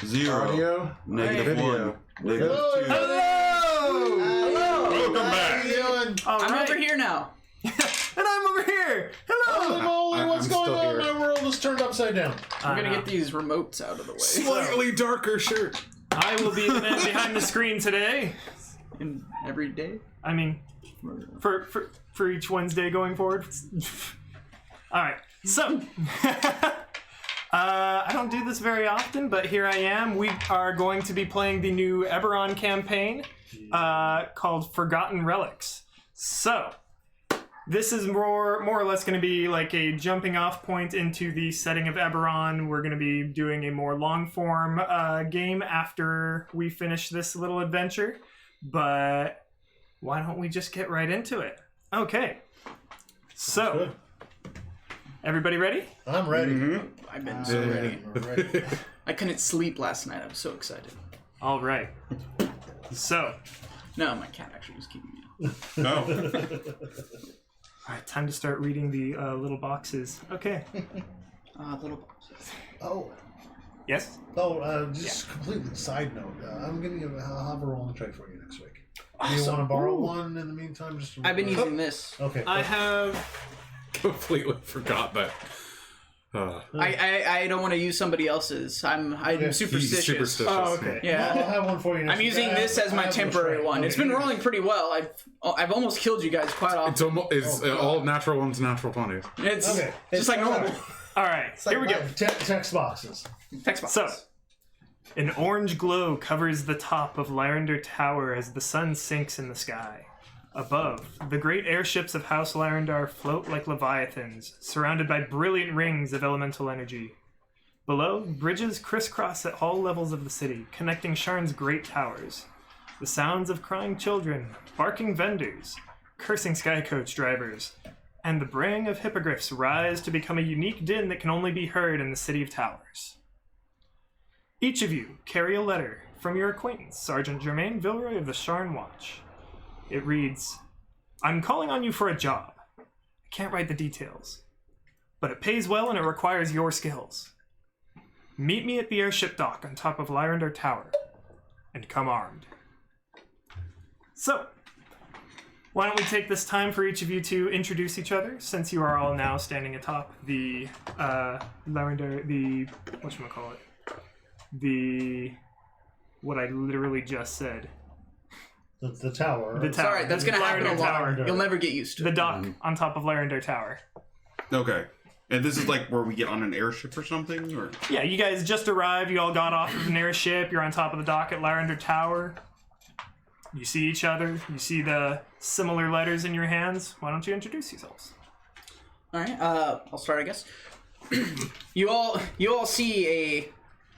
0. Audio. -1. Video. -2. Hello! Welcome back. How you doing? I'm over here now. And I'm over here. Hello. Holy moly, what's I'm going still on? here. My world is turned upside down. I'm gonna get these remotes out of the way. Slightly darker shirt. I will be the man behind the screen today. And every day. I mean, for each Wednesday going forward. All right. So, I don't do this very often, but here I am. We are going to be playing the new Eberron campaign called Forgotten Relics. So, this is more or less going to be like a jumping off point into the setting of Eberron. We're going to be doing a more long form game after we finish this little adventure. But why don't we just get right into it? Okay. So, Good. everybody ready? I'm ready. I've been so ready. I'm ready. I couldn't sleep last night. I was so excited. All right. So, No, my cat actually was keeping me up. No. all right, time to start reading the little boxes. Okay. Little boxes. Oh, Yes? just completely side note. I'm going to have a roll and tray for you next week. Do you Awesome. want to borrow Ooh. one in the meantime? Just to I've been using this. Okay. I have... Completely forgot that. I don't want to use somebody else's. I'm Okay. superstitious. He's superstitious. Oh, okay. Yeah. I'll have one for you next I'm week. using this as I my have the temporary tray. one. It's Okay. been rolling pretty well. I've almost killed you guys quite It's often. almost all natural ones, natural 20s. It's Okay. just like normal. All right, here we go. Text boxes. Text box. So, an orange glow covers the top of Larender Tower as the sun sinks in the sky. Above, the great airships of House Larendar float like leviathans, surrounded by brilliant rings of elemental energy. Below, bridges crisscross at all levels of the city, connecting Sharn's great towers. The sounds of crying children, barking vendors, cursing sky coach drivers, and the braying of hippogriffs rise to become a unique din that can only be heard in the City of Towers. Each of you carry a letter from your acquaintance, Sergeant Germain Vilroy of the Sharn Watch. It reads, I'm calling on you for a job. I can't write the details, but it pays well and it requires your skills. Meet me at the airship dock on top of Larender Tower, and come armed. So, why don't we take this time for each of you to introduce each other, since you are all now standing atop the Larender, the whatchamacallit, what I literally just said. The tower. The It's tower. alright, that's gonna happen a Larender lot. Tower. You'll never get used to The it. dock on top of Larender Tower. Okay. And this is like where we get on an airship or something? Or Yeah, you guys just arrived. You all got off of an airship. You're on top of the dock at Larender Tower. You see each other. You see the similar letters in your hands. Why don't you introduce yourselves? Alright, I'll start, I guess. You all see a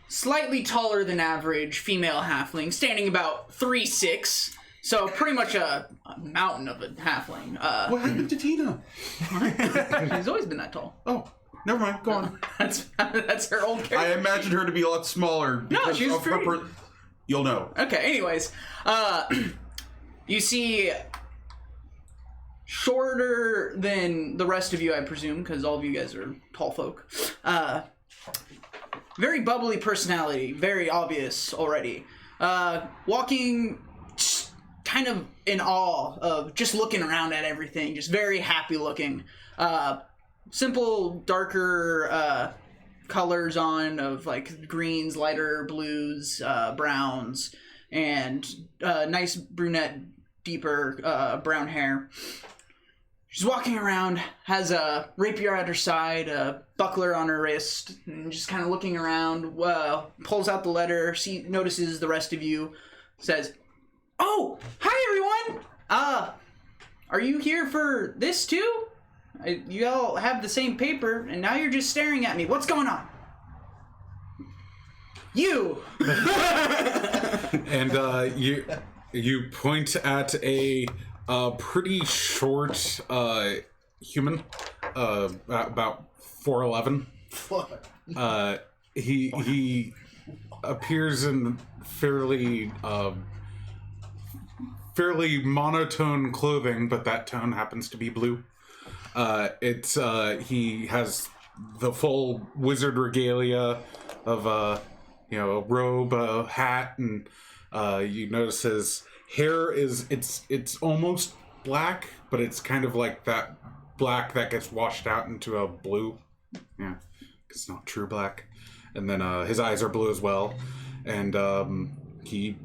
slightly taller than average female halfling standing about 3'6", so pretty much a mountain of a halfling. what happened to Tina? She's always been that tall. Oh, never mind. Go on. That's her old character. I imagined her to be a lot smaller. Because she's of her pretty- You'll know. Okay, anyways, you see shorter than the rest of you, I presume, because all of you guys are tall folk. Very bubbly personality, very obvious already. Walking kind of in awe of just looking around at everything, just very happy looking. Simple, darker colors on of like greens, lighter blues, browns, and nice brunette, deeper brown hair. She's walking around, has a rapier at her side, a buckler on her wrist, and just kind of looking around, pulls out the letter, notices the rest of you, says, "Oh, hi everyone! Are you here for this too? You all have the same paper, and now you're just staring at me. What's going on?" You! And you point at a pretty short human, about 4'11". He appears in fairly monotone clothing, but that tone happens to be blue. He has the full wizard regalia of a robe, a hat, and you notice his hair it's almost black, but it's kind of like that black that gets washed out into a blue. Yeah, it's not true black. And then his eyes are blue as well, and he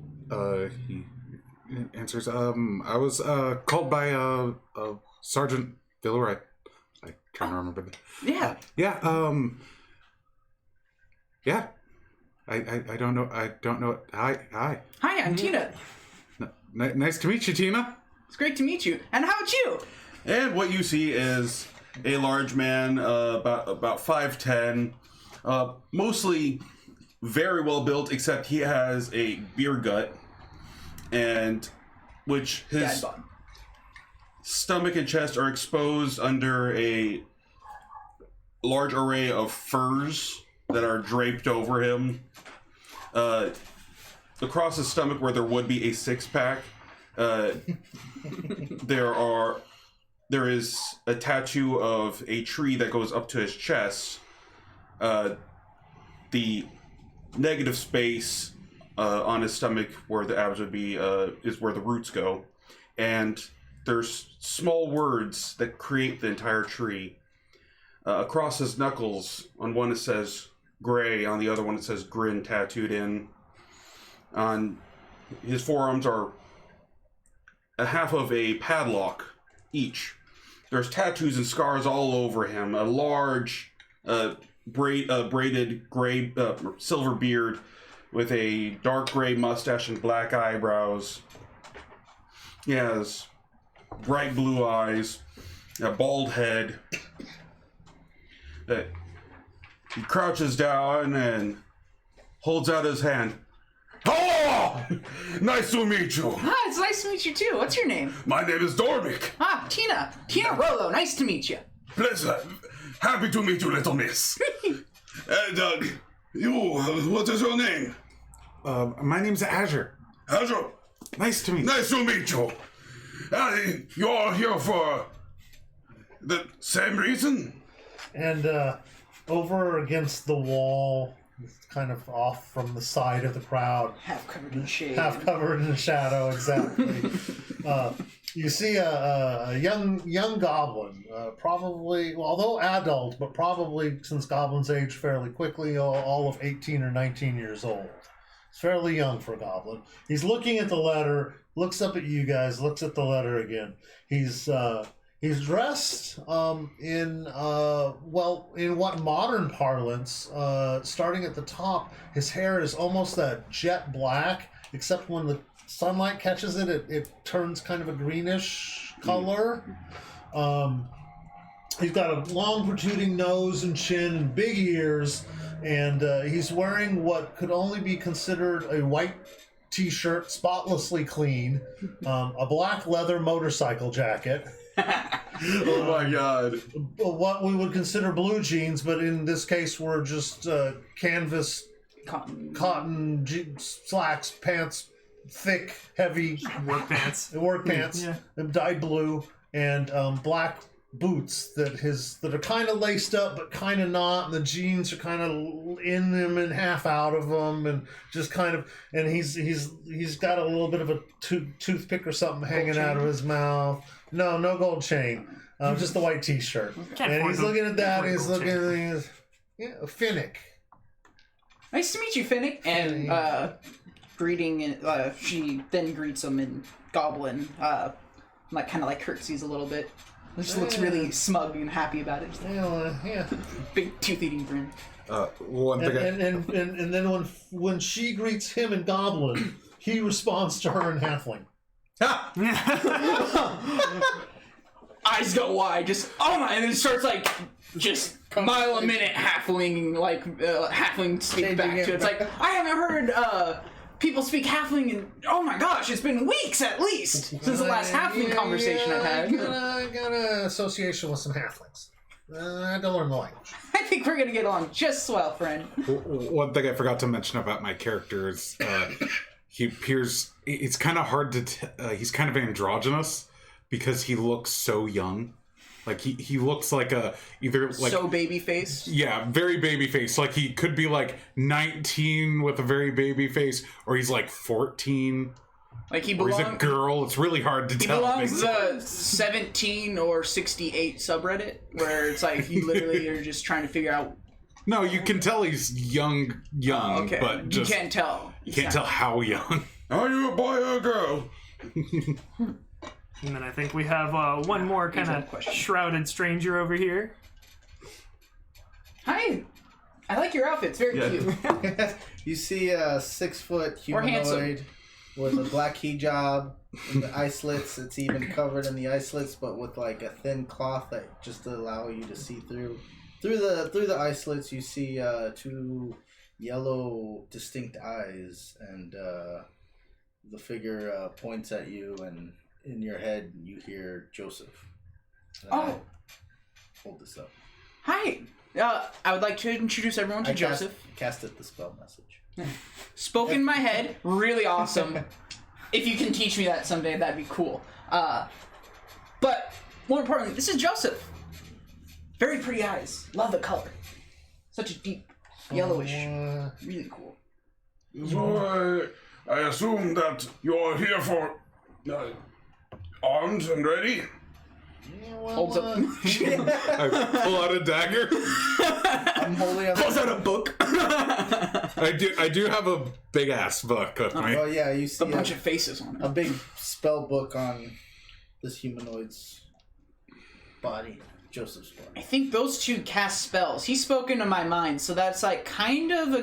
answers. I was called by Sergeant Villeroy. I trying to remember that. Yeah. Yeah. I don't know. I don't know. Hi. Hi, I'm Tina. Nice to meet you, Tina. It's great to meet you. And how about you? And what you see is a large man, about 5'10", mostly very well built, except he has a beer gut, and which his Dad bod. stomach and chest are exposed under a large array of furs that are draped over him. Across his stomach, where there would be a six-pack, there is a tattoo of a tree that goes up to his chest. The negative space on his stomach, where the abs would be, is where the roots go, and there's small words that create the entire tree. Across his knuckles, on one it says gray, on the other one it says grin tattooed in. On his forearms are a half of a padlock each. There's tattoos and scars all over him. A large braided gray silver beard with a dark gray mustache and black eyebrows. He has bright blue eyes, a bald head. He crouches down and holds out his hand. Oh! Nice to meet you. Ah, it's nice to meet you too. What's your name? My name is Dormick. Ah, Tina. Tina Rolo. Nice to meet you. Pleasure. Happy to meet you, little miss. And, you, what is your name? My name's Azure. Azure. Nice to meet you. Nice to meet you. You're here for the same reason? And over against the wall, kind of off from the side of the crowd, Half covered in shade. half covered in shadow, exactly. You see a young goblin, probably, well, although adult, but probably since goblins age fairly quickly, all of 18 or 19 years old. It's fairly young for a goblin. He's looking at the letter, looks up at you guys, looks at the letter again. He's dressed in what modern parlance, starting at the top, his hair is almost that jet black, except when the sunlight catches it, it turns kind of a greenish color. He's got a long protruding nose and chin and big ears, and he's wearing what could only be considered a white t-shirt, spotlessly clean, a black leather motorcycle jacket. Oh my god. What we would consider blue jeans, but in this case were just canvas cotton slacks, pants, thick, heavy Work pants. yeah. Dyed blue, and black boots that are kind of laced up but kind of not, and the jeans are kind of in them and half out of them, and just kind of, and he's got a little bit of a toothpick or something hanging out of his mouth. No gold chain, just the white t-shirt. And he's looking at that. He's looking at Finnick. Nice to meet you, Finnick. And greeting, she then greets him in Goblin, like kind of like curtsies a little bit. Just looks really smug and happy about it. Yeah. Big tooth-eating grin. One thing. And then when she greets him in Goblin, he responds to her in Halfling. Eyes go wide, just oh my, and then it starts like just mile a minute halfling, like halfling speak back to it. It's like I haven't heard people speak halfling in oh my gosh, it's been weeks at least since the last halfling conversation I've had. I got an association with some halflings. I had to learn the language. I think we're gonna get on just swell, friend. One thing I forgot to mention about my character is he appears. It's kind of hard to. He's kind of androgynous because he looks so young. Like he looks like a either like So baby face. yeah, very baby face. Like he could be like 19 with a very baby face, or he's like 14, Like he or he's a belongs. girl. It's really hard to He tell. belongs basically. to 17 or 68 subreddit, where it's like you literally are just trying to figure out. No, you can tell he's young, Okay, but just you can't tell. you can't tell how young. Are you a boy or a girl? And then I think we have one more kind Easy of question. shrouded stranger over here. Hi, I like your outfits. Very Yeah. cute. You see a 6-foot Or handsome. humanoid with a black hijab and the eye slits. It's even covered in the eye slits, but with like a thin cloth that just to allow you to see through. Through the eye slits, you see 2 yellow distinct eyes, and the figure points at you, and in your head you hear Joseph. And Oh. hold this up. Hi, I would like to introduce everyone to I Joseph. casted the spell message. Spoke in my head, really awesome. If you can teach me that someday, that'd be cool. But more importantly, this is Joseph. Very pretty eyes. Love the color. Such a deep yellowish. Really cool. So I assume that you're here for armed and ready. Holds up. I pull out a dagger. I'm holding up. Pulls out a book. I do have a big ass book with me. Oh yeah, you see A bunch of faces on a it. big spell book on this humanoid's body, Joseph's body. I think those two cast spells. He spoke into my mind, so that's like kind of a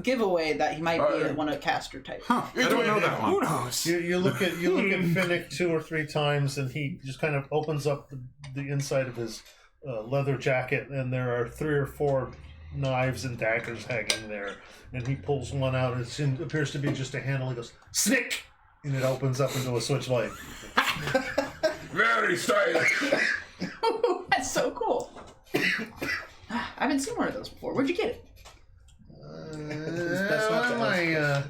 giveaway that he might be one of the caster type. Huh, I don't know that Who one. knows? You look at Finnick 2 or 3 times, and he just kind of opens up the inside of his leather jacket, and there are 3 or 4 knives and daggers hanging there. And he pulls one out, and it appears to be just a handle. He goes, "Snick!" and it opens up into a switchblade. Very stylish. That's so cool. I haven't seen one of those before. Where'd you get it? best not to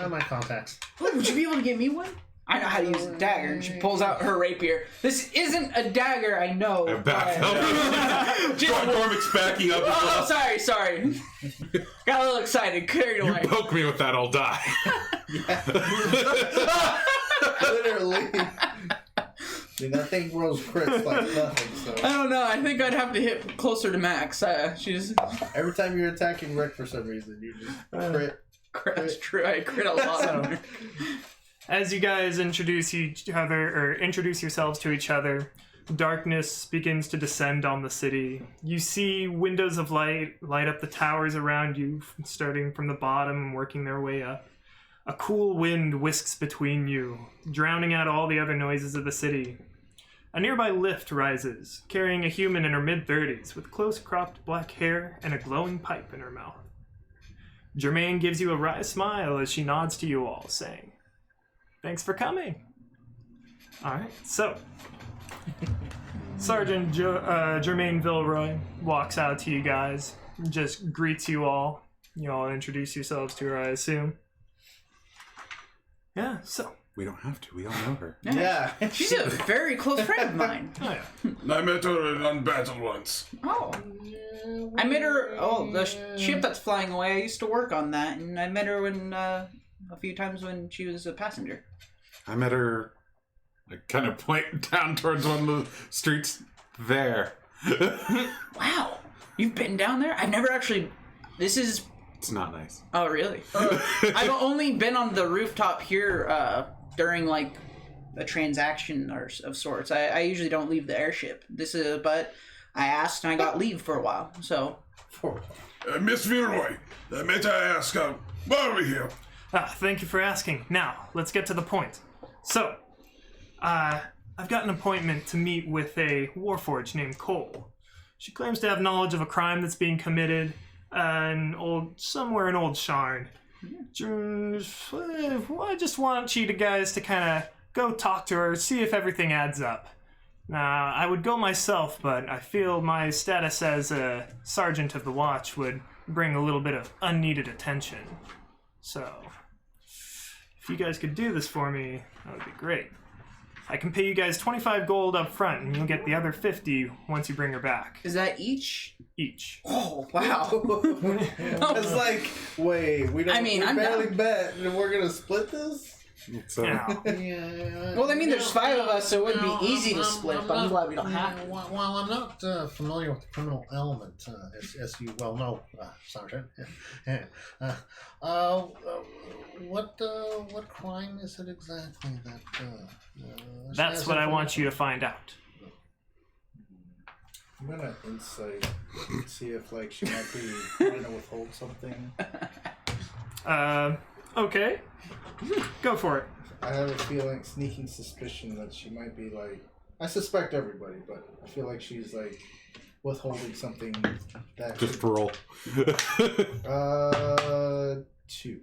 On my contacts. Would you be able to get me one? I know how to use a dagger. And she pulls out her rapier. This isn't a dagger, I know. I back but- up. Dormic's backing up as Oh, well. sorry. Got a little excited, carried You away. poke me with that, I'll die. Literally. Dude, that thing rolls crits like nothing, so I don't know. I think I'd have to hit closer to max. She's every time you're attacking Rick for some reason, you just crit. that's true. I crit a lot. So, as you guys introduce each other, or introduce yourselves to each other, darkness begins to descend on the city. You see windows of light light up the towers around you, starting from the bottom and working their way up. A cool wind whisks between you, drowning out all the other noises of the city. A nearby lift rises, carrying a human in her mid-30s with close-cropped black hair and a glowing pipe in her mouth. Germaine gives you a wry smile as she nods to you all, saying, "Thanks for coming." Alright, so Sergeant Germaine Villeroy walks out to you guys, and just greets you all. You all introduce yourselves to her, I assume. Yeah, so. We don't have to. We all know her. Yeah. She's a very close friend of mine. Oh, yeah. I met her on battle once. Oh. I met her. Oh, the ship that's flying away. I used to work on that, and I met her when a few times when she was a passenger. I met her. I kind of point down towards one of the streets there. Wow, you've been down there? I've never actually. This is. It's not nice. Oh, really? I've only been on the rooftop here during like a transaction or of sorts. I usually don't leave the airship. But I asked and I got leave for a while. So. Miss Villeroy, may I ask, why are we here? Thank you for asking. Now, let's get to the point. So, I've got an appointment to meet with a warforged named Cole. She claims to have knowledge of a crime that's being committed somewhere in Old Sharn. I just want you guys to kind of go talk to her, see if everything adds up. I would go myself, but I feel my status as a sergeant of the watch would bring a little bit of unneeded attention. So, if you guys could do this for me, that would be great. I can pay you guys 25 gold up front, and you'll get the other 50 once you bring her back. Is that each? Each. Oh, wow. I was like, wait, we don't. I mean, we I'm barely down. bet, and we're gonna split this. So, Now, Well, I mean, there's 5 of us, so it would be easy to split, but I'm glad we don't have to. Well, I'm not familiar with the criminal element, as you well know, Sergeant. What crime is it exactly that? that's what I want you to find out. I'm gonna insight, see if like she might be trying to withhold something. Okay. Go for it. I have a feeling, sneaking suspicion that she might be like. I suspect everybody, but I feel like she's like withholding something that. just roll. 2.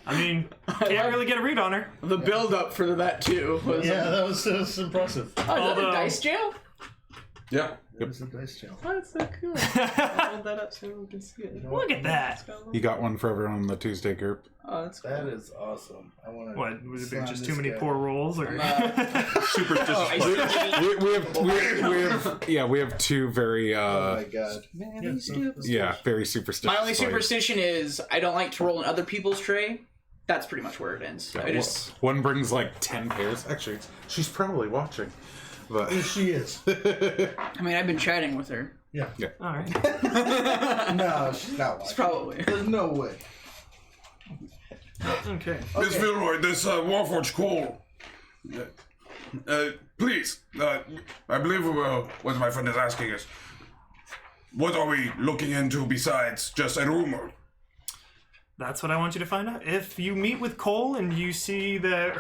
I mean, can't really get a read on her. The build up for that, too. Was Yeah, that was impressive. Oh, is that Although- a dice jail? Yeah. It was a dice jail. Oh, that's so cool. Hold that up so we can see it. Look at that. You got one for everyone in the Tuesday group. Oh, that's cool. That is awesome. I want to. What, was it just too many poor rolls? Or? Superstitious players. We have 2 very Oh my god. very superstitious. My only players. superstition is I don't like to roll in other people's tray. That's pretty much where it ends. Yeah, I just one brings like 10 pairs. Actually, she's probably watching. But She is. I mean, I've been chatting with her. Yeah. All right. No, she's not It's watching. probably. There's no way. Okay. Miss Vilroy, this Warforged coal. Please, I believe what my friend is asking is, what are we looking into besides just a rumor? That's what I want you to find out. If you meet with Cole and you see that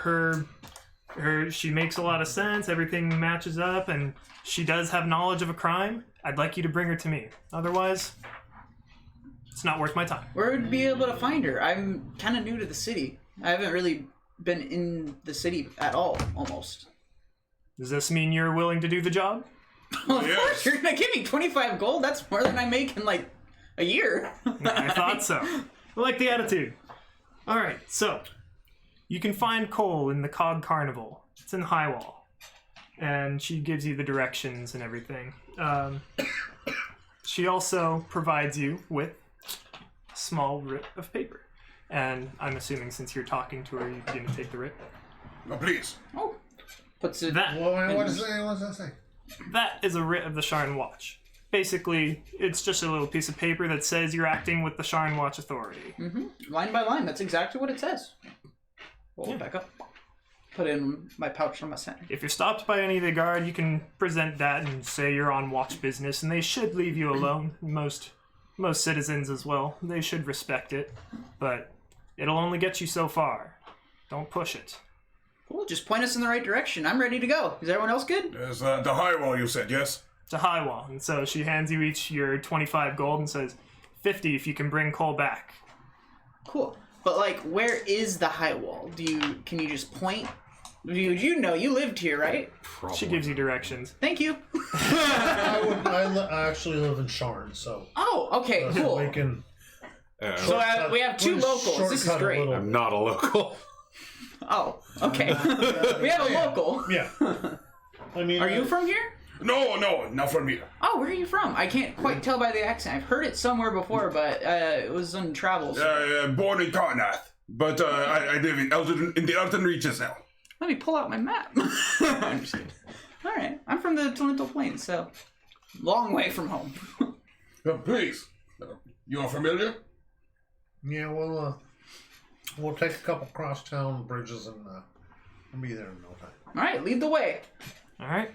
she makes a lot of sense, everything matches up, and she does have knowledge of a crime, I'd like you to bring her to me. Otherwise, it's not worth my time. Where would we be able to find her? I'm kind of new to the city. I haven't really been in the city at all, almost. Does this mean you're willing to do the job? Well, of Yes. course, you're gonna give me 25 gold. That's more than I make in like a year. I thought so. I like the attitude. All right, so you can find Cole in the Cog Carnival. It's in Highwall, and she gives you the directions and everything. She also provides you with a small writ of paper, and I'm assuming since you're talking to her, you're going to take the writ. No, please. Oh, puts it. That Well, what does that say? that is a writ of the Sharn Watch. Basically, it's just a little piece of paper that says you're acting with the Sharn Watch Authority. Line by line. That's exactly what it says. Roll it back up. Put it in my pouch on my center. If you're stopped by any of the guard, you can present that and say you're on watch business, and they should leave you alone. Most citizens as well. They should respect it, but it'll only get you so far. Don't push it. Cool. Just point us in the right direction. I'm ready to go. Is everyone else good? There's the high wall you said, yes? It's a high wall, and so she hands you each your 25 gold and says 50 if you can bring Cole back. Cool. But like, where is the high wall? Can you just point? You know, you lived here, right? Probably. She gives you directions. Thank you. I actually live in Sharn, so Oh, okay, cool. we can. So we have 2 locals. This is shortcut a great. little. I'm not a local. Oh, okay. We have a local. Yeah. I mean, Are you from here? No, not from here. Oh, where are you from? I can't quite tell by the accent. I've heard it somewhere before, but it was on travels. Born in Karnath, but I live in the Elton Reaches now. Let me pull out my map. I'm just kidding. All right, I'm from the Talento Plains, so long way from home. Please, you are familiar? Yeah, we'll take a couple crosstown bridges and we'll be there in no time. All right, lead the way. All right.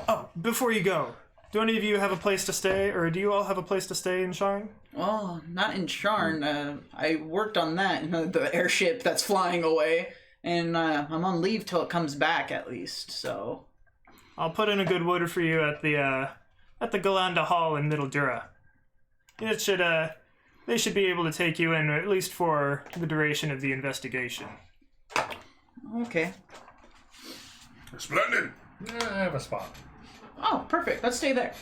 Oh, before you go, do any of you have a place to stay, or do you all have a place to stay in Sharn? Well, not in Sharn. I worked on that, the airship that's flying away, and I'm on leave till it comes back at least. So I'll put in a good word for you at the Galanda Hall in Middle Dura. It should they should be able to take you in at least for the duration of the investigation. okay. Splendid. Yeah, I have a spot. Oh, perfect. Let's stay there.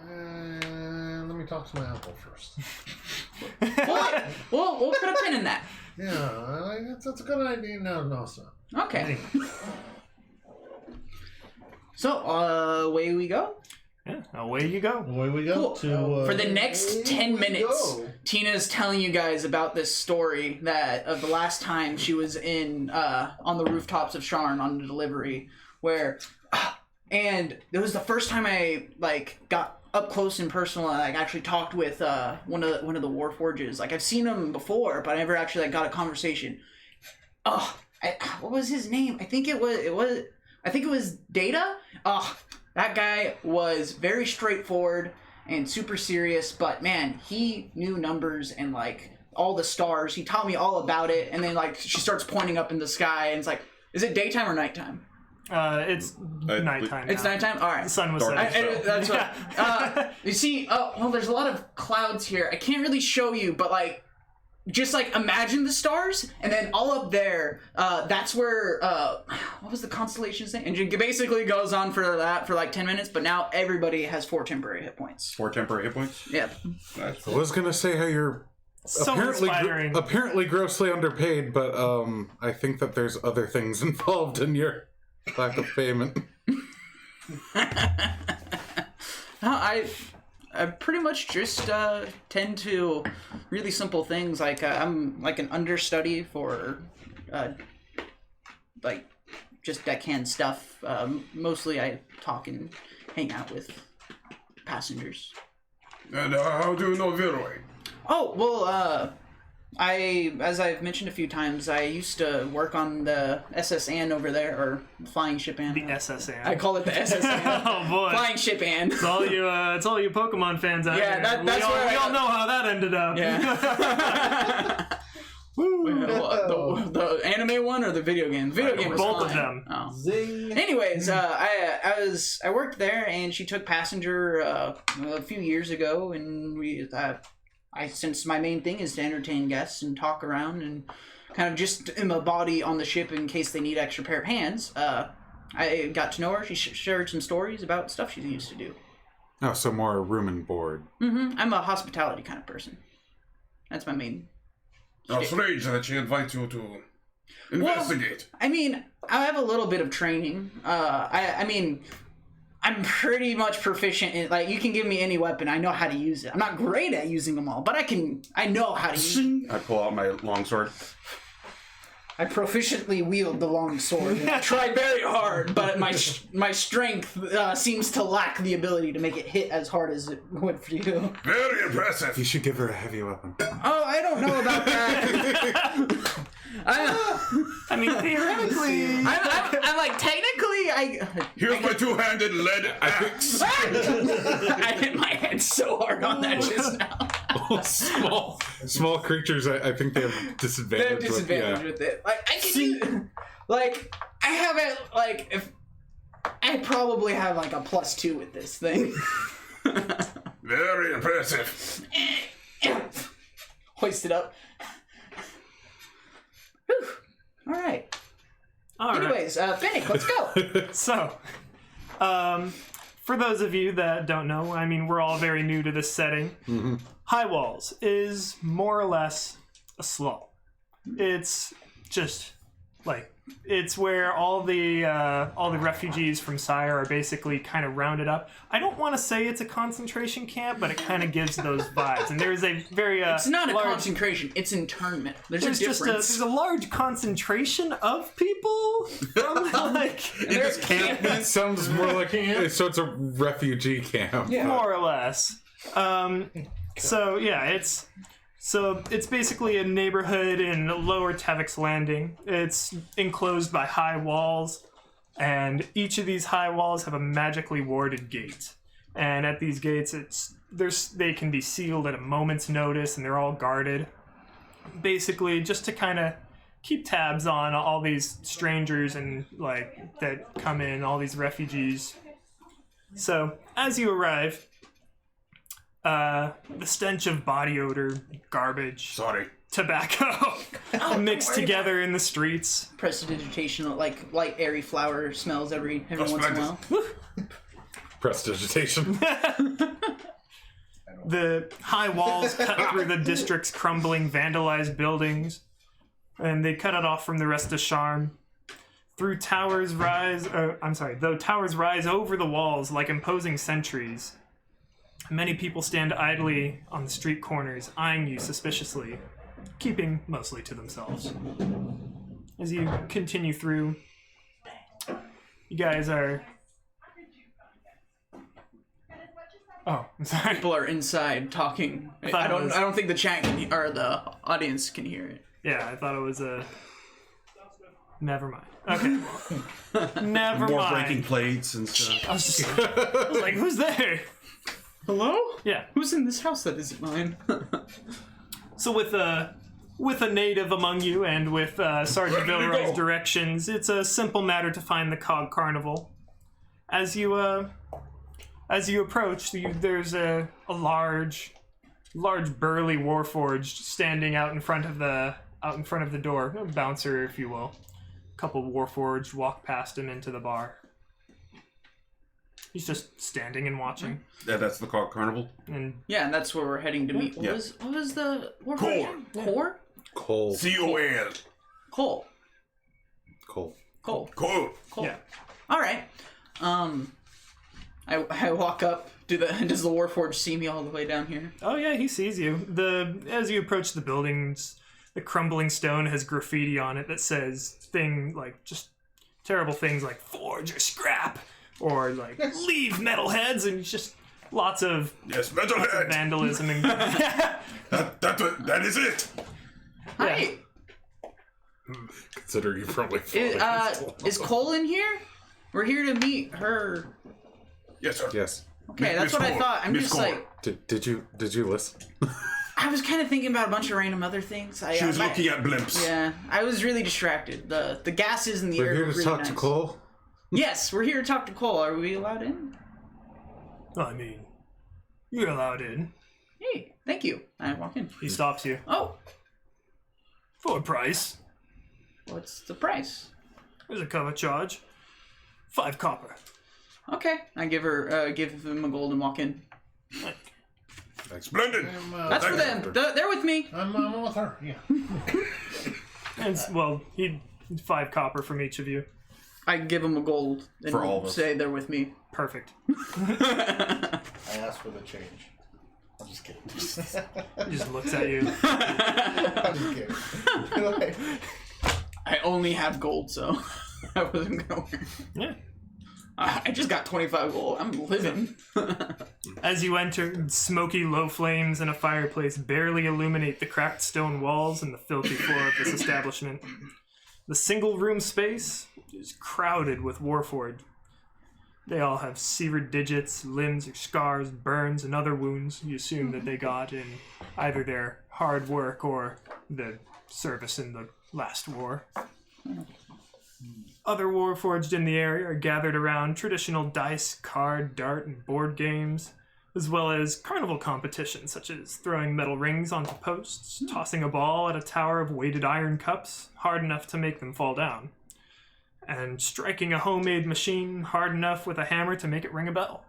Let me me talk to my uncle first. We'll put a pin in that. Yeah, that's a good idea. No, sir. Okay. So, away we go. Yeah, away you go. Away we go to For the next 10 minutes, Tina's telling you guys about this story that of the last time she was in on the rooftops of Sharn on the delivery, where, and it was the first time I got up close and personal and actually talked with one of the Warforges. I've seen him before, but I never actually got a conversation. What was his name? I think it was Data. That guy was very straightforward and super serious, but man, he knew numbers and all the stars. He taught me all about it, and then she starts pointing up in the sky, and it's is it daytime or nighttime? It's nighttime. It's nighttime. All right. The sun was setting. That's what. You see, there's a lot of clouds here. I can't really show you, but just imagine the stars, and then all up there, that's where what was the constellation's name? And it basically goes on for that for 10 minutes, but now everybody has 4 temporary hit points. 4 temporary hit points? Yep. I was gonna say how you're So inspiring. apparently grossly underpaid, but I think that there's other things involved in your lack of payment. I pretty much just tend to really simple things. I'm an understudy for just deckhand stuff. Mostly I talk and hang out with passengers. And how do you know Vilroy? Oh, well, as I've mentioned a few times, I used to work on the SS Anne over there, or Flying Ship Anne. The SS Anne. I call it the SS Anne. Oh boy. Flying Ship Anne. It's all you Pokemon fans out Yeah, there. that's where we all know how that ended up. Yeah. the anime one or the video game? The video game was Both fine. of them. Oh. Zing. Anyways, I worked there, and she took passenger a few years ago, and since my main thing is to entertain guests and talk around and kind of just in my body on the ship in case they need extra pair of hands, I got to know her. She shared some stories about stuff she used to do. Oh, so more room and board. Mm-hmm. I'm a hospitality kind of person. That's my main. How strange that she invites you to investigate. Well, I mean, I have a little bit of training. I'm pretty much proficient in, you can give me any weapon, I know how to use it. I'm not great at using them all, but I know how to use it. I pull out my longsword. I proficiently wield the long sword. And I tried very hard, but my strength seems to lack the ability to make it hit as hard as it would for you. Very impressive. You should give her a heavy weapon. Oh, I don't know about that. I mean, theoretically, I'm technically, Here's my two-handed lead axe. I hit my head so hard on that just now. Small creatures, I think they have disadvantage. They have disadvantage with it. I can do, I have it, if I probably have a +2 with this thing. Very impressive. Hoist it up. Whew. All right. Anyways, Finnick, let's go. So, for those of you that don't know, I mean, we're all very new to this setting. Mm-hmm. High Walls is more or less a slough. It's just it's where all the refugees from Sire are basically kind of rounded up. I don't want to say it's a concentration camp, but it kind of gives those vibes. And there's a very it's not a large, concentration; it's internment. There's a just difference. there's a large concentration of people from There's Camp. It sounds more like so it's a refugee camp. Yeah. more or less. So yeah, it's basically a neighborhood in Lower Tevix Landing. It's enclosed by high walls, and each of these high walls have a magically warded gate. And at these gates, they can be sealed at a moment's notice, and they're all guarded. Basically, just to kind of keep tabs on all these strangers and that come in, all these refugees. So as you arrive, the stench of body odor, garbage, Sorry. tobacco mixed together in the streets. Prestidigitation, light airy flower smells every once in a while. Prestidigitation. The high walls cut through the district's crumbling, vandalized buildings, and they cut it off from the rest of Charm. Though towers rise over the walls like imposing sentries. Many people stand idly on the street corners, eyeing you suspiciously, keeping mostly to themselves. As you continue through, you guys are... Oh, I'm sorry. People are inside talking. I don't think the chat can or the audience can hear it. Yeah, I thought it was a... Never mind. Okay. Never More mind. breaking plates and stuff. I was like, who's there? Hello? Yeah. Who's in this house that isn't mine? So with a native among you and with Sergeant Vilroy's directions, it's a simple matter to find the Cog Carnival. As you approach, there's a large burly warforged standing out in front of the door, a bouncer, if you will. A couple warforged walk past him into the bar. He's just standing and watching. Yeah, that's the Carnival. And yeah, and that's where we're heading to meet. What was the Core. Core? Cole. C-O-L. Cole. Cole. Cool. Cool. yeah. All right. I walk up. Does the Warforged see me all the way down here? Oh yeah, he sees you. As you approach the buildings, the crumbling stone has graffiti on it that says just terrible things like "forge or scrap" or like "leave metalheads," and just lots of Yes, metalhead. vandalism and That is it. Hi. Consider you probably falling. Is Cole in here? We're here to meet her. Yes, sir. Yes. Okay, that's Miss what I Cole. thought. I'm Miss just Cole. like, Did you listen? I was kind of thinking about a bunch of random other things. She was looking at blimps. Yeah, I was really distracted. The gases in the air. We're here were to really talk nice. to Cole. Yes, we're here to talk to Cole. Are we allowed in? I mean, you're allowed in. Hey, thank you. I walk in. He stops you. Oh, For a price. what's the price? There's a cover charge. 5 copper. Okay, I give him a gold and walk in. Splendid. That's for them. They're with me. I'm with her. Yeah. And he 5 copper from each of you. I give them a gold and For all of us. say they're with me. Perfect. I asked for the change. I'm just kidding. He just looks at you. I'm just kidding. Like, I only have gold, so I wasn't gonna wear. Yeah. I just got 25 gold. I'm living. As you enter, smoky low flames and a fireplace barely illuminate the cracked stone walls and the filthy floor of this establishment. The single-room space is crowded with warforged. They all have severed digits, limbs or scars, burns, and other wounds you assume that they got in either their hard work or the service in the last war. Other warforged in the area are gathered around traditional dice, card, dart, and board games, as well as carnival competitions such as throwing metal rings onto posts, tossing a ball at a tower of weighted iron cups hard enough to make them fall down, and striking a homemade machine hard enough with a hammer to make it ring a bell.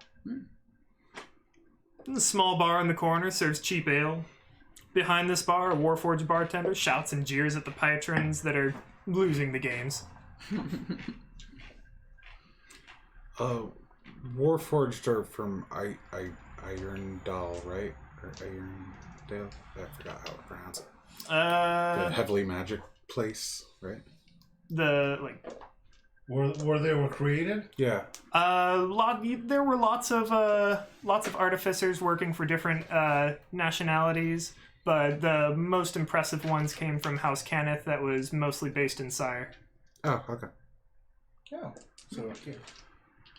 The small bar in the corner serves cheap ale. Behind this bar, a warforged bartender shouts and jeers at the patrons that are losing the games. Warforged are from Irondale, right? Or Irondale? I forgot how to pronounce it. The heavily magic place, right? where they were created? Yeah. There were lots of artificers working for different nationalities, but the most impressive ones came from House Cannith, that was mostly based in Sire. Oh, okay. Yeah. So okay.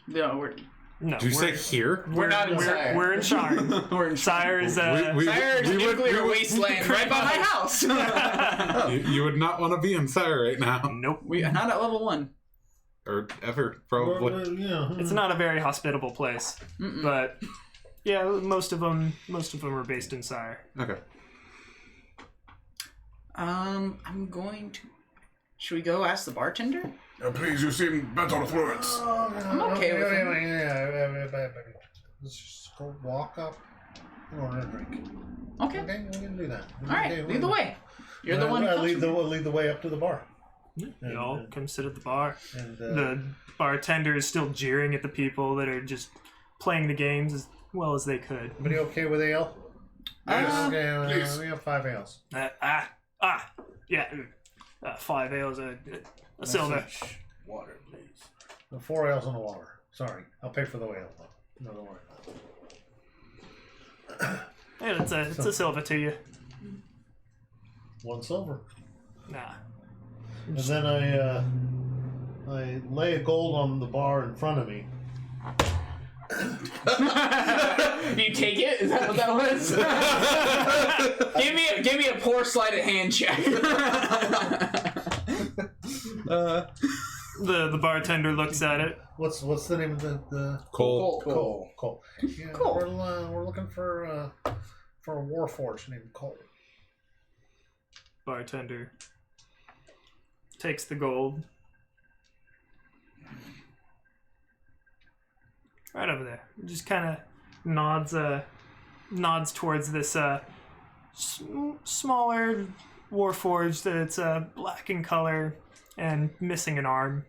No, we're No, Did you say here? we're not in Sire. We're in Sharn. We're in Sire is Sire is we would- nuclear wasteland right by my house. you would not want to be in Sire right now. Nope. Not at level 1. Or ever, probably. Yeah. It's not a very hospitable place, but yeah, most of them are based in Sire. Okay. I'm going to. Should we go ask the bartender? Please, you seem better with words. I'm okay with him. Yeah. Let's just go walk up. and order a drink. Okay. Okay, we can do that. All right. Lead the way. You're the one who I comes lead the way up to the bar. You all come sit at the bar. And The bartender is still jeering at the people that are just playing the games as well as they could. everybody okay with ale? Yes. Okay, please. we have 5 ales. Yeah. 5 ales, a silver. Message, water, please. 4 ales and a water. Sorry, I'll pay for the ale. No, don't worry about it. Yeah, it's a silver to you. 1 silver. Nah. And then I lay a gold on the bar in front of me. Do you take it? Is that what that was? give me a poor sleight of hand check. The bartender looks at it. What's the name of the Cole. Cole. Yeah, Cole. We're looking for a warforged named Cole. Bartender takes the gold. Right over there. Just kind of nods towards this smaller warforged that's black in color and missing an arm.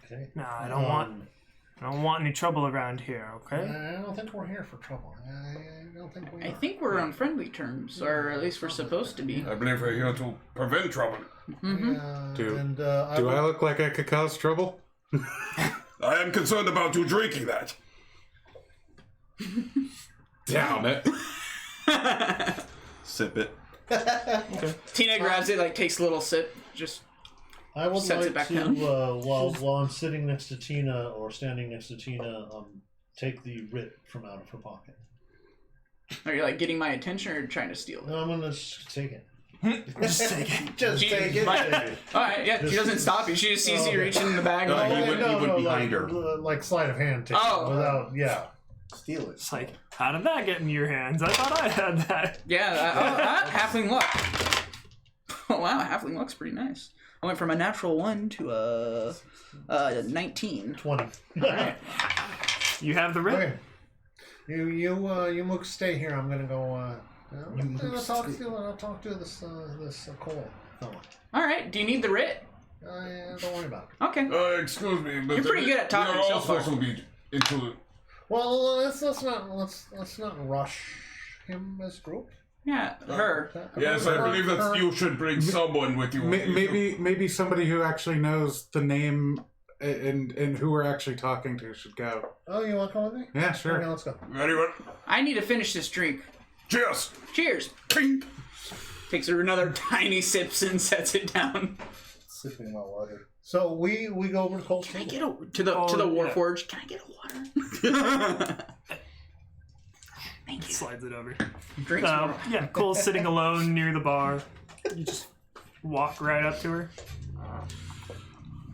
Okay. No, I don't want any trouble around here, okay? I don't think we're here for trouble. I don't think we are. I think we're on friendly terms, or at least we're supposed to be. I believe we're here to prevent trouble. Do I look like I could cause trouble? I am concerned about you drinking that. Damn it. Sip it. Tina grabs it, like takes a little sip, just I would sets it like back to, down. while I'm sitting next to Tina or standing next to Tina, take the writ from out of her pocket. Are you like getting my attention or trying to steal it? No, I'm gonna just take it. Just take it. Just take it. Alright, yeah, she doesn't stop you. She just sees you reaching in the bag. No, like, he went behind her. Like sleight of hand. Take Oh. it without, yeah. Steal it. It's like, how did that get in your hands? I thought I had that. yeah, halfling luck. Oh wow, halfling luck's pretty nice. I went from a natural 1 to a 19. 20. Alright. You have the writ. Okay. You Mook, stay here. I'm gonna go. I'll talk to this Cole fella. Alright, do you need the writ? Don't worry about it. Okay. Excuse me, but You're pretty good at talking we are so all far. supposed to be into. Well, let's not rush him as group. Yeah, her. Yes, I believe that you should bring someone with you. Maybe somebody who actually knows the name and who we're actually talking to should go. Oh, you want to come with me? Yeah, sure. Okay, let's go. Very well. I need to finish this drink. Cheers. Cheers. Clink. Takes her another tiny sips and sets it down. Sipping my water. So we go over to Cole's Can I table. get to the yeah. Warforged? Can I get a water? Thank you. Slides it over. Drinks more. Yeah, Cole's sitting alone near the bar. You just walk right up to her.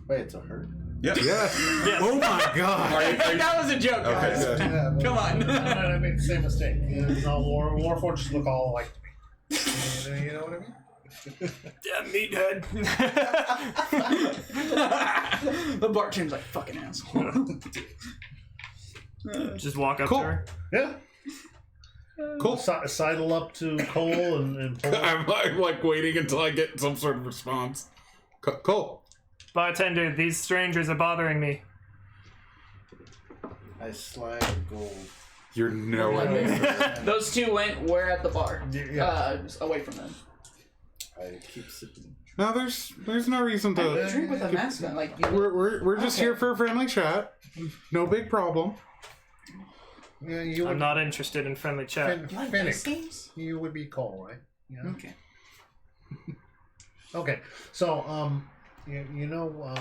Wait, it's a her? Yep. Yes. Oh my god. That was a joke, guys. Okay, good. Yeah, Come on. I made the same mistake. No, Warforges look all like me. You know what I mean? Yeah, meathead. The bartender's like, fucking asshole. Just walk up Cool. to her. Yeah. Cool. Sidle up to Cole and pull. I'm like waiting until I get some sort of response. Cool. Bartender, these strangers are bothering me. I slide the gold. You're nowhere. Those two went where at the bar? Yeah. Just away from them. I keep sipping. No, there's no reason to. Drink with a mask on, like you. We're just Okay. here for a friendly chat. No big problem. Yeah, you would. I'm not interested in friendly chat. Finnick. You would be Cole, right? Yeah. Okay. Okay. So you know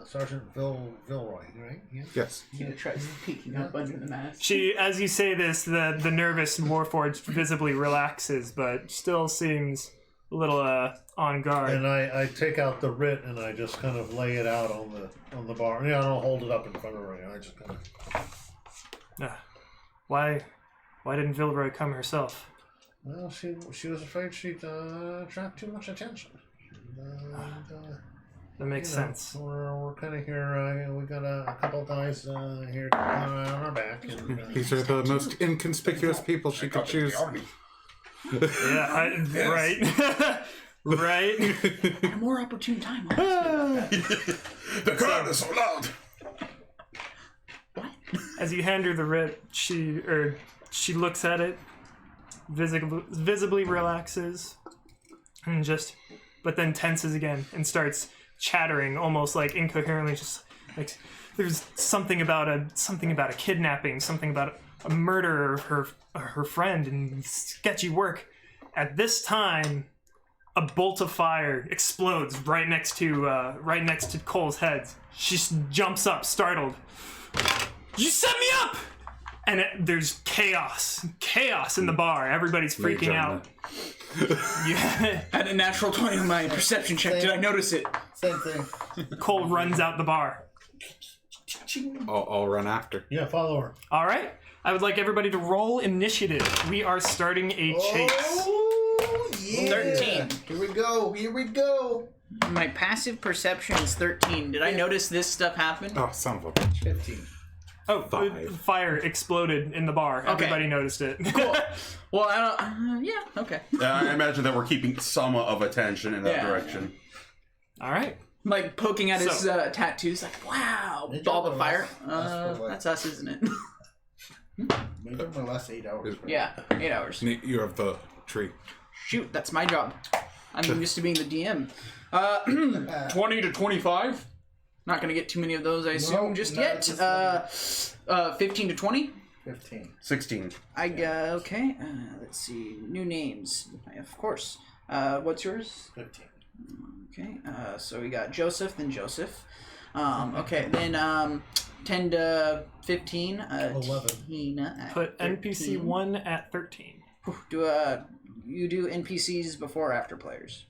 Sergeant Vilroy, right? Yeah. Yes. He tries peeking up under the mask. She, as you say this, the nervous Warforged visibly relaxes, but still seems a little on guard. And I take out the writ and I just kind of lay it out on the bar. Yeah, I don't hold it up in front of her. I just kind of. Why didn't Vilroy come herself? Well, she was afraid she'd attract too much attention. That makes sense. We're kind of here. We got a couple guys here on our back. And, These are the most inconspicuous people she could choose. Yeah, right. Right. At a more opportune time. The crowd is so loud. As you hand her the writ, she looks at it, visibly relaxes, and but then tenses again and starts chattering almost like incoherently, just like there's something about a kidnapping, something about a murder of her friend, and sketchy work. At this time, a bolt of fire explodes right next to Cole's head. She jumps up, startled. You set me up! And there's chaos in the bar. Everybody's freaking out. Yeah. I had a natural 20 on my perception check. Did I notice it? Same thing. Cole runs out the bar. I'll run after. yeah, follow her. All right. I would like everybody to roll initiative. We are starting a chase. Oh, yeah. 13. Here we go. Here we go. My passive perception is 13. Did I notice this stuff happen? Oh, son of a bitch. 15. Oh, 5. fire exploded in the bar. Okay. Everybody noticed it. Cool. Well, I don't. Yeah. Okay. I imagine that we're keeping some of attention in that Yeah. direction. All right. Like poking at his So- tattoos. Like, wow, Did ball you of fire. last for what? That's us, isn't it? Maybe my last 8 hours. Right? Yeah. 8 hours. You have the tree. Shoot, that's my job. I'm used to being the DM. 20 to 25. Not gonna get too many of those, I assume, No, just not yet. just 15 to 20. 15. 16. Okay. Let's see. New names, of course. What's yours? 15. Okay. So we got Joseph, then Joseph. Okay. Then 10 to 15. 11. Tina at Put 13. NPC 1 at 13. Do you do NPCs before or after players,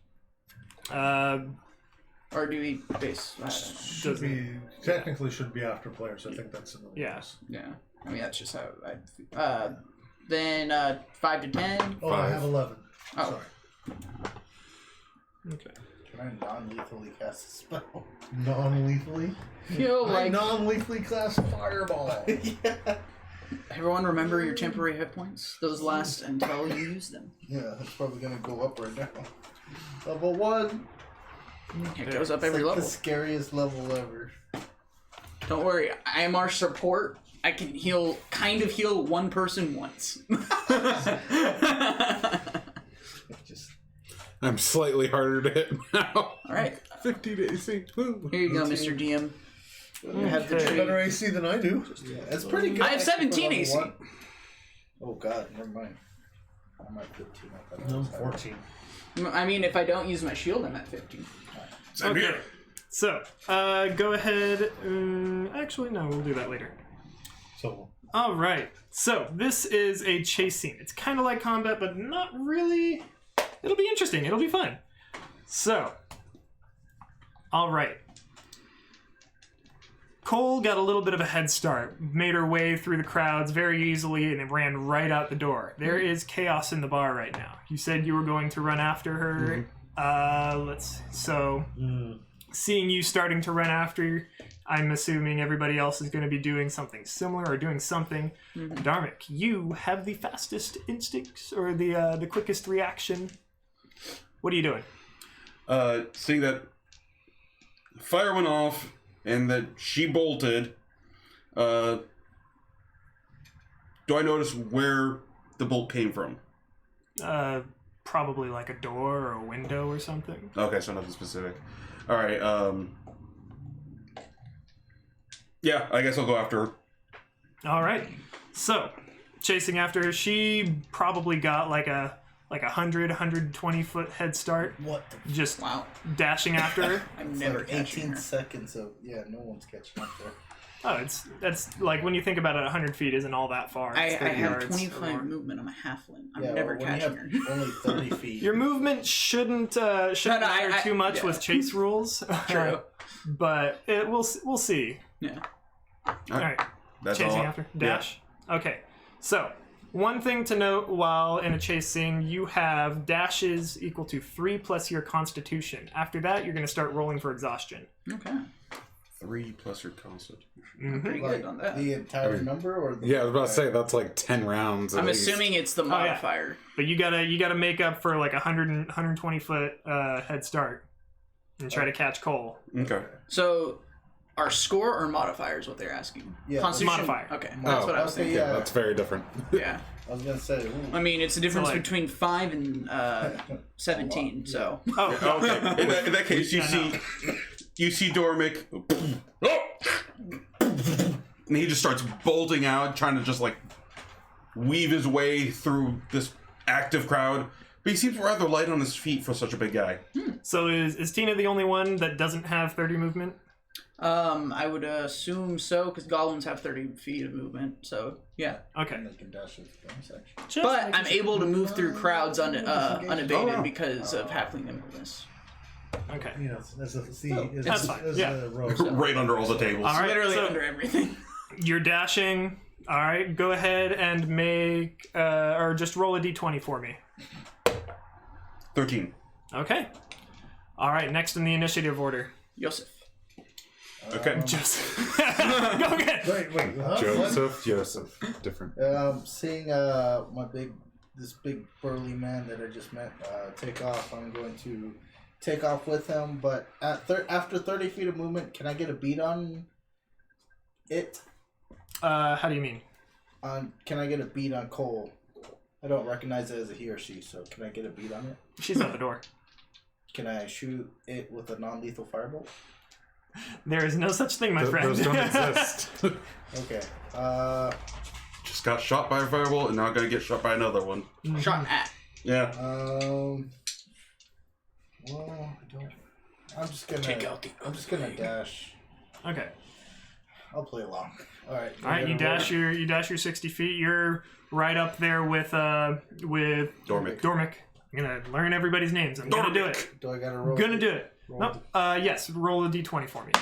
or do we base? I don't know. Should be technically should be after players. I think that's in the Yeah. rules. Yeah. I mean, that's just how I. Then 5 to 10. Oh, I have 11. Oh. Sorry. Okay. Can I non-lethally cast a spell? Non-lethally. Feel I like non-lethally cast fireball. Yeah. everyone remember your temporary hit points. Those last until you use them. Yeah, it's probably gonna go up right now. Level 1. It goes up It's every like level. the scariest level ever. Don't worry, I am our support. I can kind of heal one person once. Just I'm slightly harder to hit now. All right, 15 AC. Woo. here you go, Mr. DM. You have the Okay. tree. Better AC than I do. yeah, it's pretty good. I have actually, for 17 level AC. 1. Oh god, never mind. I'm at 15. I thought I No, was higher. 14. I mean, if I don't use my shield, I'm at 15. Same Okay. here. So, go ahead. Actually, no, we'll do that later. So All right. So, this is a chase scene. It's kind of like combat, but not really. It'll be interesting. It'll be fun. So, all right. Cole got a little bit of a head start, made her way through the crowds very easily, and it ran right out the door. There is chaos in the bar right now. You said you were going to run after her. Seeing you starting to run after, I'm assuming everybody else is going to be doing something similar or doing something. Dharmic, you have the fastest instincts or the quickest reaction. What are you doing? Seeing that fire went off and that she bolted, do I notice where the bolt came from? Probably like a door or a window or something. Okay, so nothing specific. All right. Yeah, I guess I'll go after her. All right. So, chasing after her, she probably got like a 120 foot head start. What the Just Wow. dashing after her. I'm It's never like catching 18 her. seconds of no one's catching up there. Oh, that's like when you think about it, 100 feet isn't all that far. I It's 30 have yards or 25 more. movement. I'm a halfling. I'm Yeah, never well, when catching you her. have only 30 feet. Your movement shouldn't matter I- too much yeah. with chase rules. True. But we'll see. Yeah. All right. That's Chasing all. after dash. Okay. So one thing to note while in a chase scene, you have dashes equal to 3 plus your constitution. After that, you're going to start rolling for exhaustion. Okay. 3 plus your constitution. Pretty good on that. The entire number, or the Yeah, I was about to say that's like 10 rounds. at I'm least. assuming it's the modifier. But you gotta make up for like 120 foot head start and try to catch Cole. Okay. So, our score or modifier is what they're asking? Yeah. Constitution? Modifier. Okay, that's what I was okay, thinking. yeah. That's very different. Yeah. I was gonna say. I mean, it's a difference like- between 5 and 17, so... Oh, Okay. In that case, you see Dormick, and he just starts bolting out, trying to just like weave his way through this active crowd. But he seems rather light on his feet for such a big guy. So is Tina the only one that doesn't have 30 movement? I would assume so, because goblins have 30 feet of movement, so yeah. Okay. Just But making I'm sure. able to move through crowds unabated because of halfling nimbleness. Okay. You know, as a That's fine. Yeah. rose. Right under all the tables. All right. Literally so under everything. you're dashing. All right. Go ahead and make or just roll a d20 for me. 13. Okay. All right. Next in the initiative order. Yosef. Okay. Joseph. Go again. Wait, huh? Joseph. Different. Seeing this big burly man that I just met take off, I'm going to take off with him. But after 30 feet of movement, can I get a beat on it? How do you mean? Can I get a beat on Cole? I don't recognize it as a he or she, so can I get a beat on it? She's at the door. Can I shoot it with a non-lethal firebolt? There is no such thing, my friend. Those don't exist. Okay. Just got shot by a fireball and now gonna get shot by another one. Shot at. Yeah. Well, I don't. I'm just gonna dash. Okay. I'll play along. All right. All right. You dash your 60 feet. You're right up there with Dormick. Dormick. I'm gonna learn everybody's names. I'm gonna do it. Do I gotta roll? Gonna do it. Nope. Yes. Roll a d20 for me.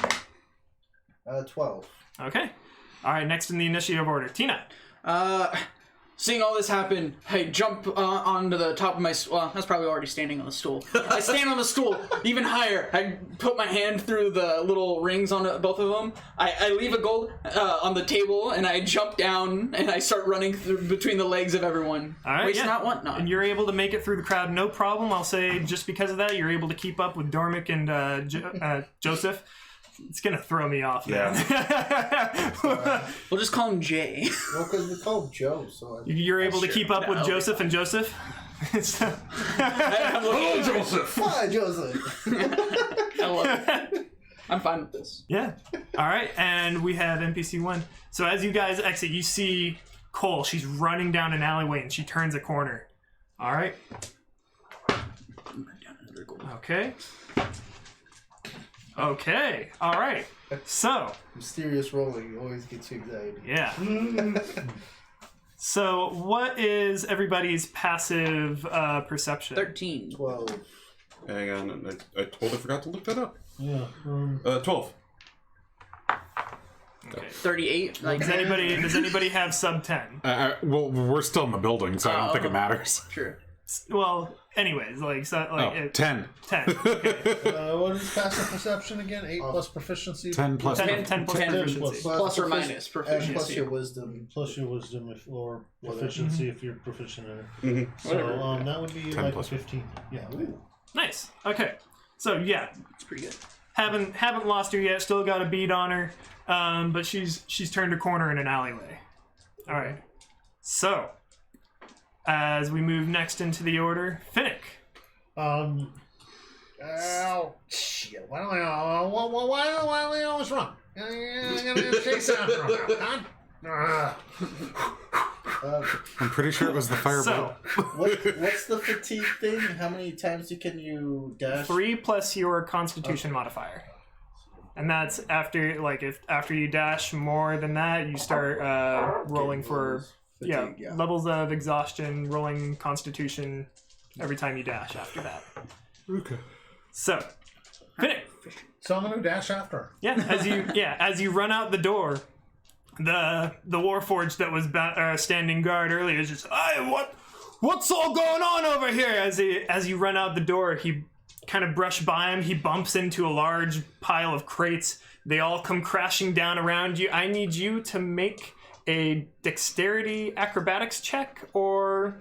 12. Okay. All right. Next in the initiative order, Tina. Seeing all this happen, I jump onto the top of my... Well, that's probably already standing on the stool. I stand on the stool even higher. I put my hand through the little rings on both of them. I leave a gold on the table, and I jump down, and I start running through between the legs of everyone. All right. Waste yeah. not, want not. And you're able to make it through the crowd, no problem. I'll say just because of that, you're able to keep up with Dormick and Joseph. It's gonna throw me off. Yeah. We'll just call him Jay. Well, because we called Joe, so You're able to Sure. keep up with That'll be Joseph and Joseph. So- Hello, Joseph! Hi, Joseph. I love it. I'm fine with this. Yeah. All right, and we have NPC 1. So as you guys exit, you see Cole. She's running down an alleyway, and she turns a corner. All right. Okay. Okay. All right. So, Mysterious rolling always gets you anxiety. yeah. So, what is everybody's passive perception? 13. 12. Hang on, I totally forgot to look that up. Yeah. 12. Okay. 38. Like, Does anybody have sub 10? Well, we're still in the building, so I don't think it matters. True. Well, anyways, like so, like Oh, 10. 10. Okay. What is passive perception again? 8 plus proficiency. 10 plus 10 plus 10 proficiency. Plus or minus And plus proficiency. your wisdom. Plus your wisdom or proficiency if you're proficient in it. Mm-hmm. So that would be 10 like plus 15. Yeah. Ooh. Nice. Okay. So yeah, It's pretty good. haven't lost her yet. Still got a bead on her, but she's turned a corner in an alleyway. All right. So as we move next into the order, Finnick. Oh shit! Why do I always run? I'm gonna chase after him. I'm pretty sure it was the firebolt. So What's the fatigue thing? How many times can you dash? 3 plus your Constitution modifier, and that's after after you dash more than that, you start rolling for Fatigue, levels of exhaustion, rolling Constitution every time you dash after that. Okay. So, Finnick. So I'm gonna dash after her. Yeah, as you run out the door, the Warforged that was standing guard earlier is just, "Hey, what's all going on over here?" As you run out the door, he kind of brush by him. He bumps into a large pile of crates. They all come crashing down around you. I need you to make a dexterity acrobatics check or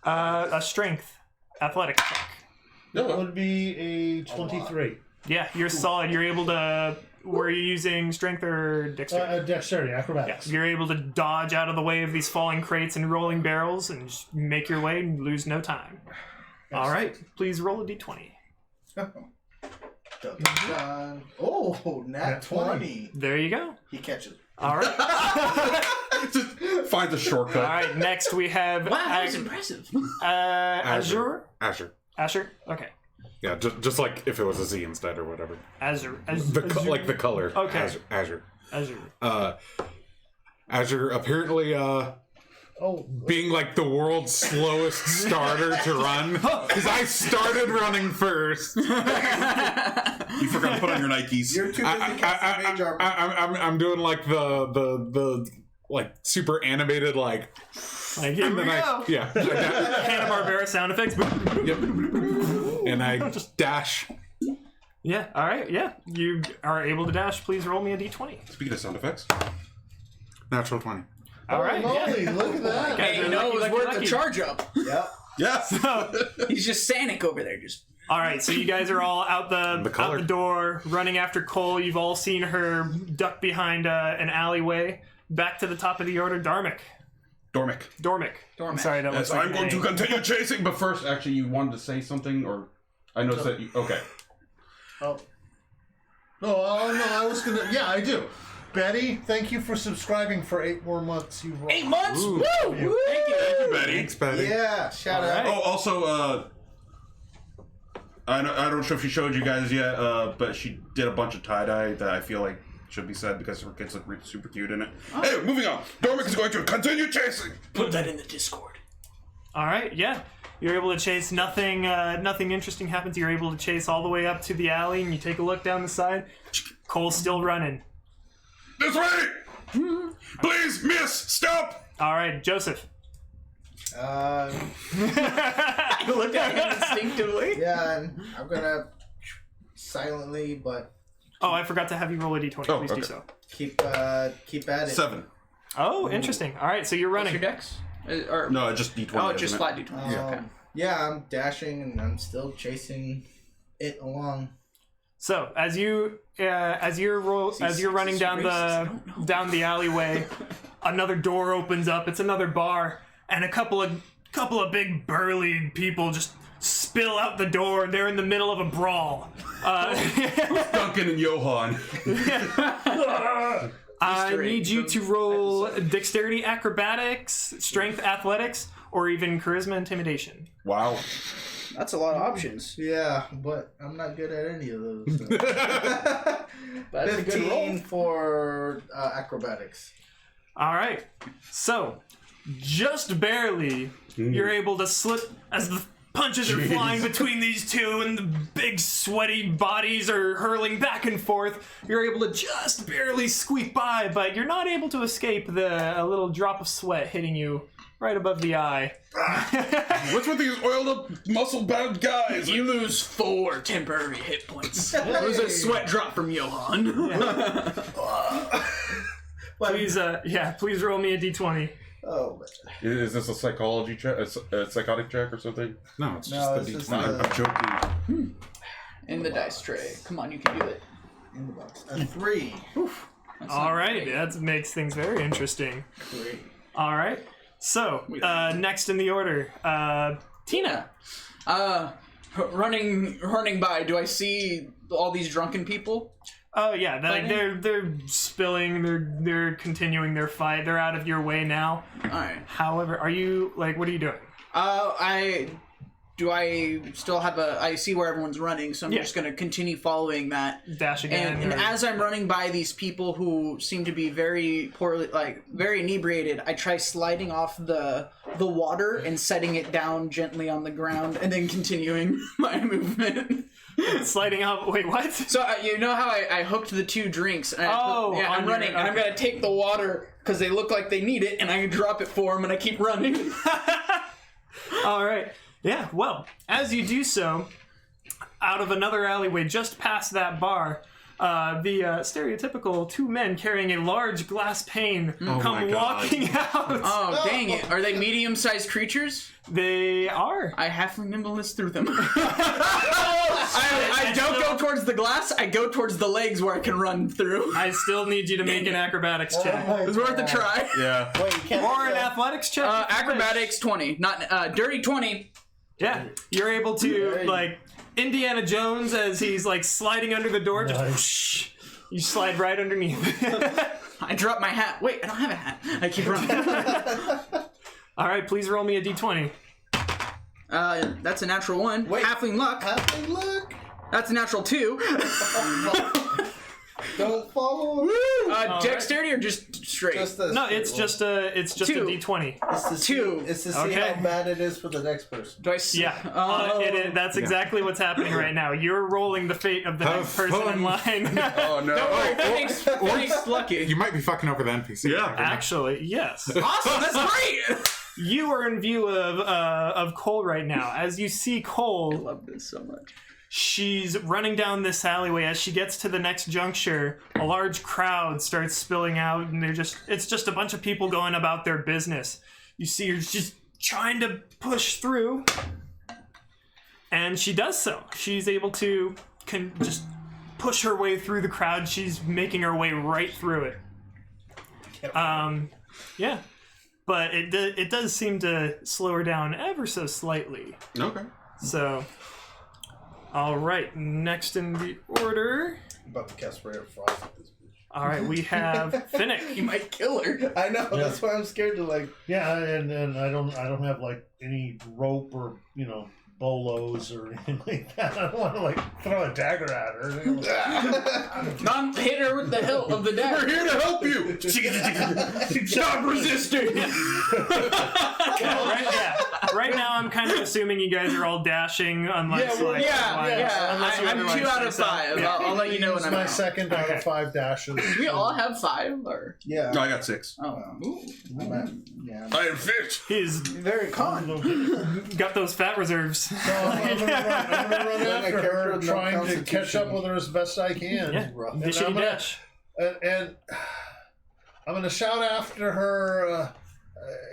a strength athletics check. That would be a 23. Yeah, you're solid. You're able to... Were you using strength or dexterity? Dexterity, acrobatics. Yeah, you're able to dodge out of the way of these falling crates and rolling barrels and just make your way and lose no time. All right, please roll a d20. Oh, nat 20. There you go. He catches. All right. Just find the shortcut. All right, next we have... Wow, that was impressive. Azure? Azure. Azure? Okay. Yeah, just like if it was a Z instead or whatever. Azure. Like the color. Okay. Azure. Azure. Azure apparently being like the world's slowest starter to run, because I started running first. You forgot to put on your Nikes. You're too busy casting mage armor. I'm doing like the like super animated like Here we go. yeah Hanna-Barbera sound effects. yep. And I dash. Yeah, all right, yeah. You are able to dash. Please roll me a d20. Speaking of sound effects. Natural 20. All right, Holy, yeah. look at that. Hey, you know it was worth the charge up. Yep. Yes. He's just Sanic over there, just... All right, so you guys are all out the door, running after Cole. You've all seen her duck behind an alleyway. Back to the top of the order, Dormick. I'm sorry, that was Yes, I'm going to continue chasing, but first, actually, you wanted to say something, or I noticed that you... Okay. Oh, no, I was gonna... Yeah, I do. Betty, thank you for subscribing for 8 more months. You've 8 months? Ooh. Woo! Thank you. Thank you, Betty. Thanks, Betty. Yeah, shout out. Oh, also, I don't know if she showed you guys yet, but she did a bunch of tie-dye that I feel like should be said because her kids look super cute in it. Oh. Hey, moving on. Dormick is going to continue chasing. Put that in the Discord. All right, yeah. You're able to chase. Nothing interesting happens. You're able to chase all the way up to the alley, and you take a look down the side. Cole's still running. This way! Please, miss, stop! All right, Joseph. I look at him instinctively. Yeah, I'm gonna silently, but Oh, I forgot to have you roll a d20. Oh, Please do okay. so. keep at it. 7. Oh, interesting. All right, so you're What's running. your dex? Or, No, just D20. oh, just isn't it? flat d20. Okay. Yeah, I'm dashing and I'm still chasing it along. So as you're running down the alleyway, another door opens up. It's another bar, and a couple of big burly people just spill out the door. They're in the middle of a brawl. Duncan and Johan. I need you to roll dexterity, acrobatics, strength, athletics, or even charisma, intimidation. Wow. That's a lot of options. Yeah, but I'm not good at any of those. So. That's a good 15 roll. for acrobatics. All right. So, just barely, you're able to slip as the punches are flying between these two and the big sweaty bodies are hurling back and forth. You're able to just barely squeak by, but you're not able to escape a little drop of sweat hitting you right above the eye. What's with these oiled up, muscle bound guys? You lose 4 temporary hit points. It was a sweat drop from Johan. Please roll me a d20. Oh, Is this a psychology check? A psychotic check or something? No, it's no, just it's the just D20. I'm joking. In the dice tray. Come on, you can do it. in the box. A 3. That's All not right, great. that makes things very interesting. Great. All right, so next in the order, Tina. Running by, do I see all these drunken people? Oh yeah, they're spilling. They're continuing their fight. They're out of your way now. Alright. However, are you what are you doing? I still have I see where everyone's running, so I'm Yeah. just gonna continue following that. Dash again. And or- as I'm running by these people who seem to be very poorly, very inebriated, I try sliding off the water and setting it down gently on the ground, and then continuing my movement. Sliding up. Wait, what? So you know how I hooked the 2 drinks? And I'm on running, your- and I'm gonna take the water because they look like they need it, and I can drop it for them, and I keep running. All right. Yeah, well, as you do so, out of another alleyway just past that bar, the stereotypical 2 men carrying a large glass pane my come God. walking out. Oh, dang it! Are they medium-sized creatures? They are. I halfling nimbleness through them. I don't go towards the glass. I go towards the legs where I can run through. I still need you to make an acrobatics check. It's worth a try. Yeah. Wait, you can't. Or an athletics check. Acrobatics 20, not dirty 20. Yeah, you're able to, Very- like, Indiana Jones as he's, like, sliding under the door, just whoosh, you slide right underneath. I drop my hat. Wait, I don't have a hat. I keep running. All right, please roll me a d20. That's a natural 1. Wait. Halfling luck. Halfling luck. That's a natural 2. Don't follow. Dexterity or just straight? No, it's just a Two. d20. It's to see, 2. It's to see Okay. how bad it is for the next person. Do I Yeah, that's exactly what's happening right now. You're rolling the fate of the Have next person in fun. line. Oh no. Don't worry, Phoenix lucky. You might be fucking over the NPC. Yeah. Actually, yes. Awesome, that's great! You are in view of Cole right now. As you see I Cole, love this so much. she's running down this alleyway. As she gets to the next juncture, a large crowd starts spilling out, and it's just a bunch of people going about their business. You see her just trying to push through, and she does so. She's able to just push her way through the crowd. She's making her way right through it. Yeah. But it does seem to slow her down ever so slightly. Okay. So, all right, next in the order. I'm about to cast Ray of Frost at this bitch. All right, we have Finnick. You might kill her. I know. That's why I'm scared to like. Yeah, and I don't have like any rope or bolos or anything like that. I don't want to like throw a dagger at her. Not hit her with the hilt of the We're dagger. here to help you. Stop resisting. Right now, I'm kind of assuming you guys are all dashing, unless unless you I'm otherwise 2 out say of so. 5. Yeah. I'll let you know when It's I'm my out. second out of 5 dashes. Do we all have 5 or? Yeah. No, I got 6. Oh, ooh. I'm at, yeah. I am fit. He's Very con. got those fat reserves. So I'm gonna run after her, with no trying to catch up constitution. with her as best I can. Yeah, And dishity I'm gonna- dash. and I'm gonna shout after her.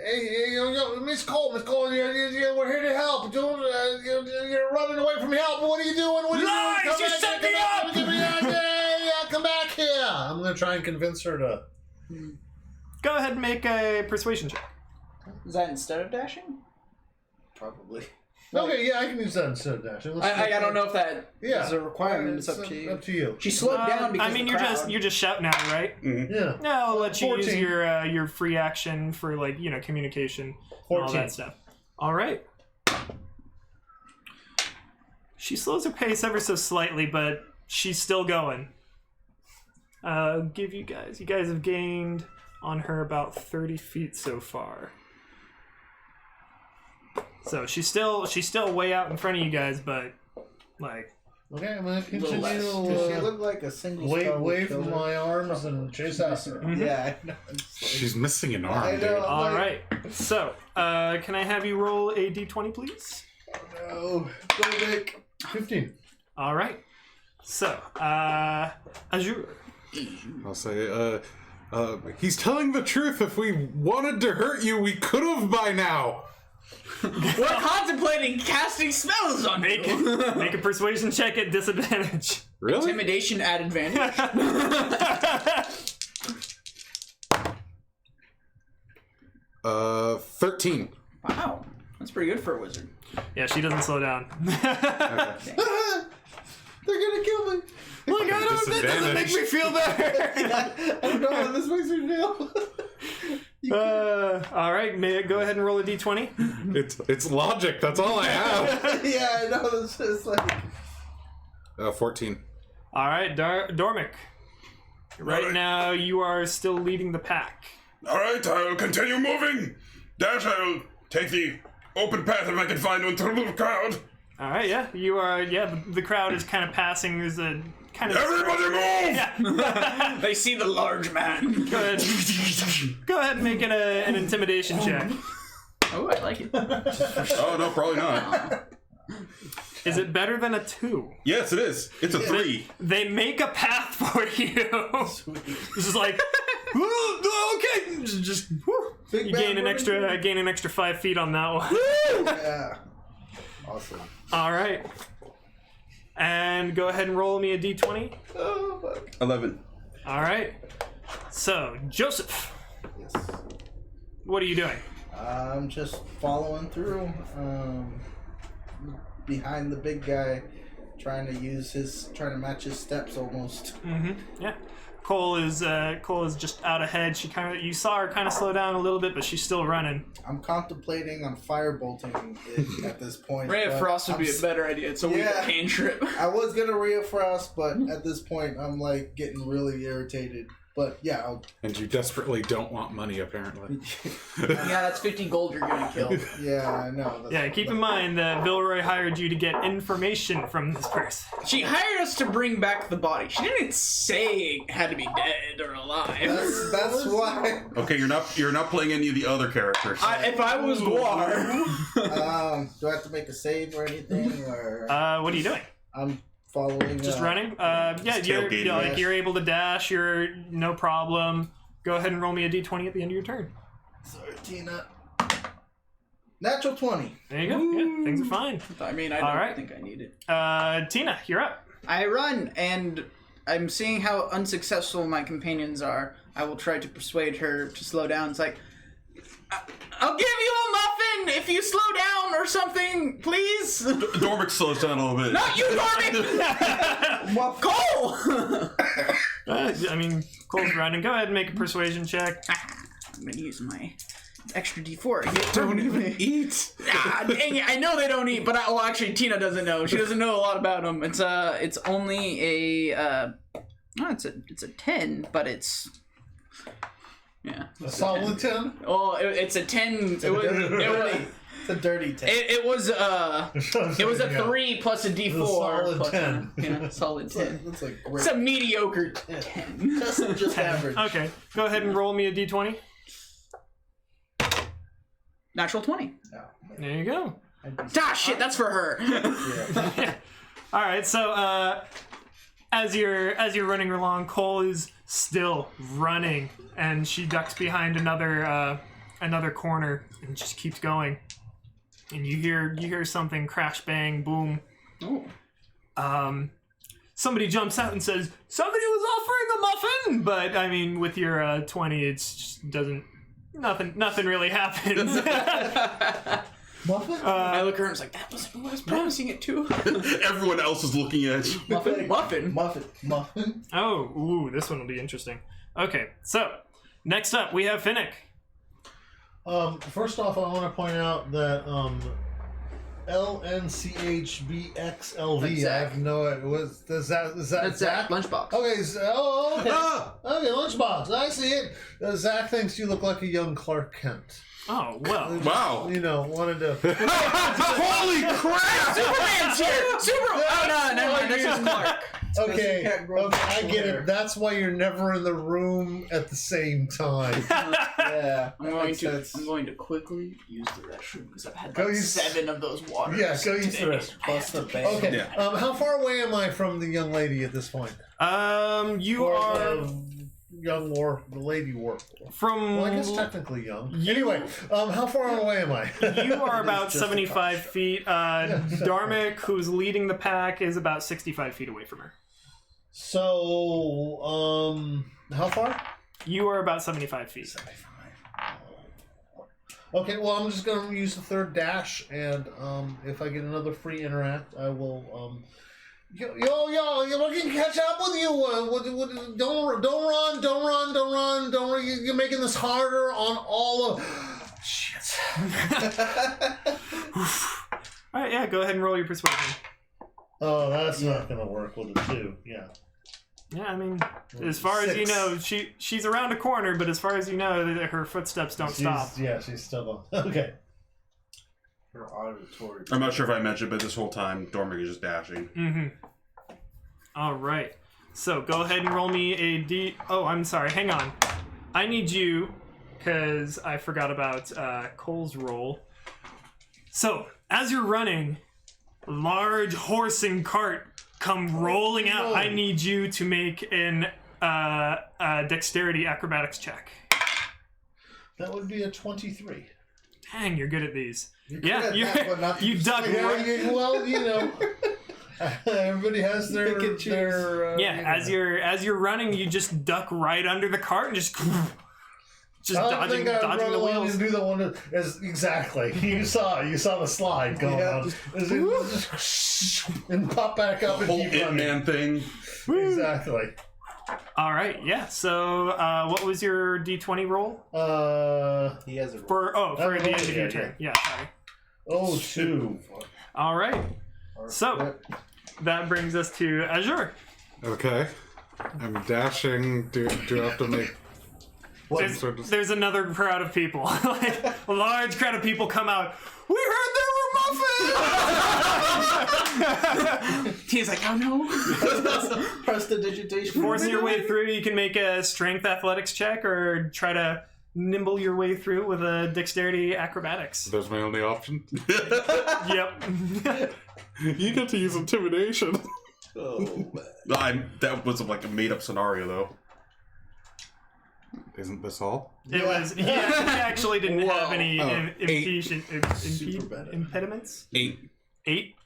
Hey, Miss Cole, we're here to help. You're running away from help. What are you doing? What are you Lies! doing? You set me up! Come back here. I'm gonna try and convince her to. Go ahead and make a persuasion check. Is that instead of dashing? Probably. Okay, yeah, I can use that instead of dashing. I don't know if that Yeah, is a requirement. It's up to you. Up to you. She slowed down because I mean, of the you're crowd. just shouting out, right? Yeah. No, I'll let you use 14. your free action for communication and all 14. that stuff. All right. She slows her pace ever so slightly, but she's still going. Give you guys have gained on her about 30 feet so far. So she's still way out in front of you guys, but like. Okay, I'm gonna Does she continue. look like a single Wave star would wave kill from her? my arms and chase after her. Yeah, I know. It's like- She's missing an I arm, know. dude. All right. So, can I have you roll a d20, please? No, go Vic. 15. All right. So, Azure. I'll say, he's telling the truth. If we wanted to hurt you, we could have by now. We're contemplating casting spells on Make you. make a persuasion check at disadvantage. Really? Intimidation at advantage. 13. Wow, that's pretty good for a wizard. Yeah, she doesn't slow down. Ah, they're gonna kill me. Like, I don't, that doesn't make me feel better. I don't know how this makes me feel. All right, go ahead and roll a d20. It's logic. That's all I have. Yeah, I know. It's just like 14. All right, Dormick. Right Alright. now, you are still leading the pack. All right, I'll continue moving. Dash, I'll take the open path if I can find one through the crowd. All right, yeah, you are. Yeah, the crowd is kind of passing. There's a kind of Everybody move! Yeah. They see the large man. Go ahead. Go ahead and make an intimidation check. Oh, I like it. Oh no, probably not. Is it better than a 2? Yes, it is. It's a 3. They make a path for you. This is like, okay, just whew. Big You bad gain an word. extra 5 feet on that one. Yeah. Awesome. All right, and go ahead and roll me a d20. Oh, fuck. 11. All right. So Joseph, Yes. what are you doing? I'm just following through, behind the big guy, trying to match his steps almost. Yeah. Cole is just out ahead. You saw her kind of slow down a little bit, but she's still running. I'm contemplating on firebolting it at this point. Ray of but Frost would I'm be a better idea. It's a weak Yeah. cantrip. I was gonna Ray of Frost, but at this point I'm like getting really irritated. But yeah, And you desperately don't want money, apparently. Yeah, that's 50 gold you're gonna kill. yeah, I know. Yeah, keep in mind that Vilroy hired you to get information from this person. She hired us to bring back the body. She didn't say it had to be dead or alive. That's why. Okay, you're not playing any of the other characters. If I was Guar, Do I have to make a save or anything, or What are you doing? I'm following? Just running? Yeah, tailgating. you're able to dash. You're no problem. Go ahead and roll me a d20 at the end of your turn. Sorry, Tina. Natural 20. There you go. Yeah, things are fine. I mean, I All don't right. think I need it. Tina, you're up. I run, and I'm seeing how unsuccessful my companions are. I will try to persuade her to slow down. It's like, I'll give you a muffin if you slow down or something, please. Dormick slows down a little bit. Not you, Dormick! Cole! I mean, Cole's running. Go ahead and make a persuasion check. I'm gonna use my extra D4. Don't even eat. Dang it! I know they don't eat, but actually, Tina doesn't know. She doesn't know a lot about them. It's only a it's a 10, but it's A solid 10? Oh, it's a 10. It was It's a dirty 10. it was a 3 plus a D4. It's a solid plus 10. Solid 10. That's like It's a mediocre 10. just average. Okay, go ahead and roll me a d20. Natural 20. There you go. Ah, shit, that's for her. All right, so as you're running along, Cole is still running, and she ducks behind another corner and just keeps going. And you hear something crash, bang, boom. Oh. Somebody jumps out and says, "Somebody was offering a muffin," but I mean, with your 20, it's just doesn't. Nothing really happens. Muffin? I look at her and it's like, that wasn't who I was promising it to. Everyone else is looking at you. Muffin. Oh, ooh, this one will be interesting. Okay, so next up we have Finnick. First off, I want to point out that LNCHBXLV. That's I Zach. have no idea. Is that That's Zach. Lunchbox. Okay. Okay. Ah! Okay, Lunchbox. I see it. Zach thinks you look like a young Clark Kent. Oh well. Wow. You know, wanted to. Holy crap! Superman's here! Oh, no, never mind. That's just Clark. Okay, can't grow I get hair. it. That's why you're never in the room at the same time. Yeah. I'm going to quickly use the restroom because I've had Go like use- 7 of those waters. Yeah, go use the today. restroom. Plus the bang. Okay. Yeah. How far away am I from the young lady at this point? You Or are the young war, the lady war. from. Well, I guess technically young. Anyway, how far away am I? You are about just a 75 feet. Darmic, who's leading the pack, is about 65 feet away from her. So, how far? You are about 75 feet. Okay, well, I'm just going to use the third dash, and if I get another free interact, I will. Yo, you're looking to catch up with you. Don't run. You're making this harder on all of. Shit. All right, yeah, go ahead and roll your persuasion. Oh, that's not going to work with a 2. Yeah. Yeah, I mean, as far as you 6. know, she's around a corner, but as far as you know, her footsteps don't stop. Yeah, she's still on. Okay. Her auditory. I'm not sure if I mentioned, but this whole time, Dormic is just dashing. Mm-hmm. All right. So go ahead and roll me a D. Oh, I'm sorry. Hang on. I need you, because I forgot about Cole's roll. So as you're running, large horse and cart come rolling out. I need you to make an dexterity acrobatics check. That would be a 23. Dang, you're good at these. You're good at that, but not you duck. Well, you know, everybody has their Pick and choose. their. Yeah, you know. as you're running, you just duck right under the cart and just dodging the wheels. And do the one as exactly. You saw the slide going on, and pop back up and Whole keep It running. Man thing. Exactly. All right, yeah. So, what was your D20 roll He has a roll. for the end of your yeah, turn? Yeah, sorry. Oh, 2. All right. So that brings us to Azure. Okay. I'm dashing. Do I have to make... There's another crowd of people. Like a large crowd of people come out. We heard there were muffins. He's like, oh no. Prestidigitation. Forcing your way through, you can make a strength athletics check or try to nimble your way through with a dexterity acrobatics. That's my only option. Yep. You get to use intimidation. Oh, man. That was like a made-up scenario, though. Isn't this all? It was. He actually didn't have any Oh, impediments. 8. 8.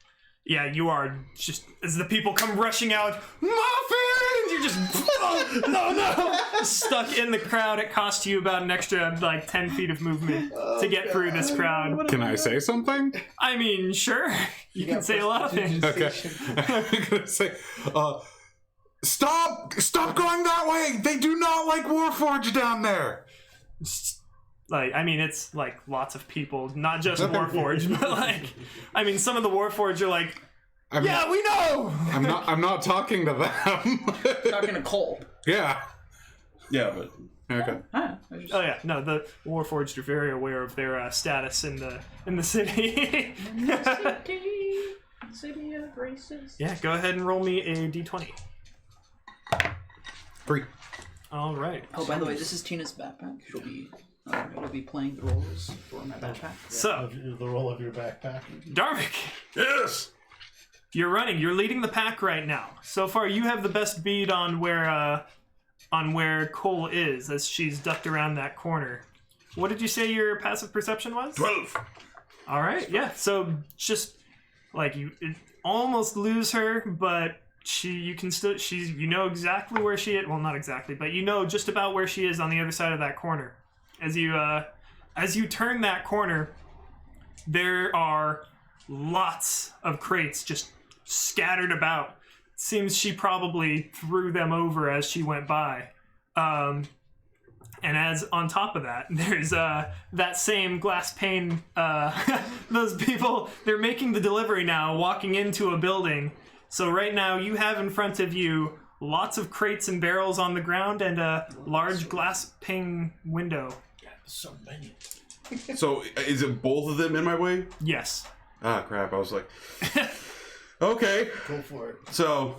Yeah, you are just as the people come rushing out. Muffins! You're just no, stuck in the crowd. It cost you about an extra 10 feet of movement to get through this crowd. Can I say something? I mean, sure, you can say a lot of things. Okay. I'm gonna say, stop going that way! They do not like Warforged down there! It's lots of people, not just Warforged, but some of the Warforged are like, yeah, we know! I'm not talking to them. Talking to Cole. Yeah. Yeah, but Okay. Oh yeah, no, the Warforged are very aware of their status in the city. City of races. Yeah, go ahead and roll me a d20. 3. All right. Oh, by the way, this is Tina's backpack. It'll be playing the roles for my backpack. So, The roll of your backpack. Darvik, yes. you're running. You're leading the pack right now. So far, you have the best bead on where Cole is, as she's ducked around that corner. What did you say your passive perception was? 12. All right, yeah. So just you almost lose her, but you know exactly where she is. Well, not exactly, but you know just about where she is on the other side of that corner. As you turn that corner, there are lots of crates just scattered about. Seems she probably threw them over as she went by. And as on top of that, there's that same glass pane. Those people, they're making the delivery now, walking into a building. So right now you have in front of you lots of crates and barrels on the ground and a large glass pane window. So many. So is it both of them in my way? Yes. Ah, crap. I was like, okay. Go for it. So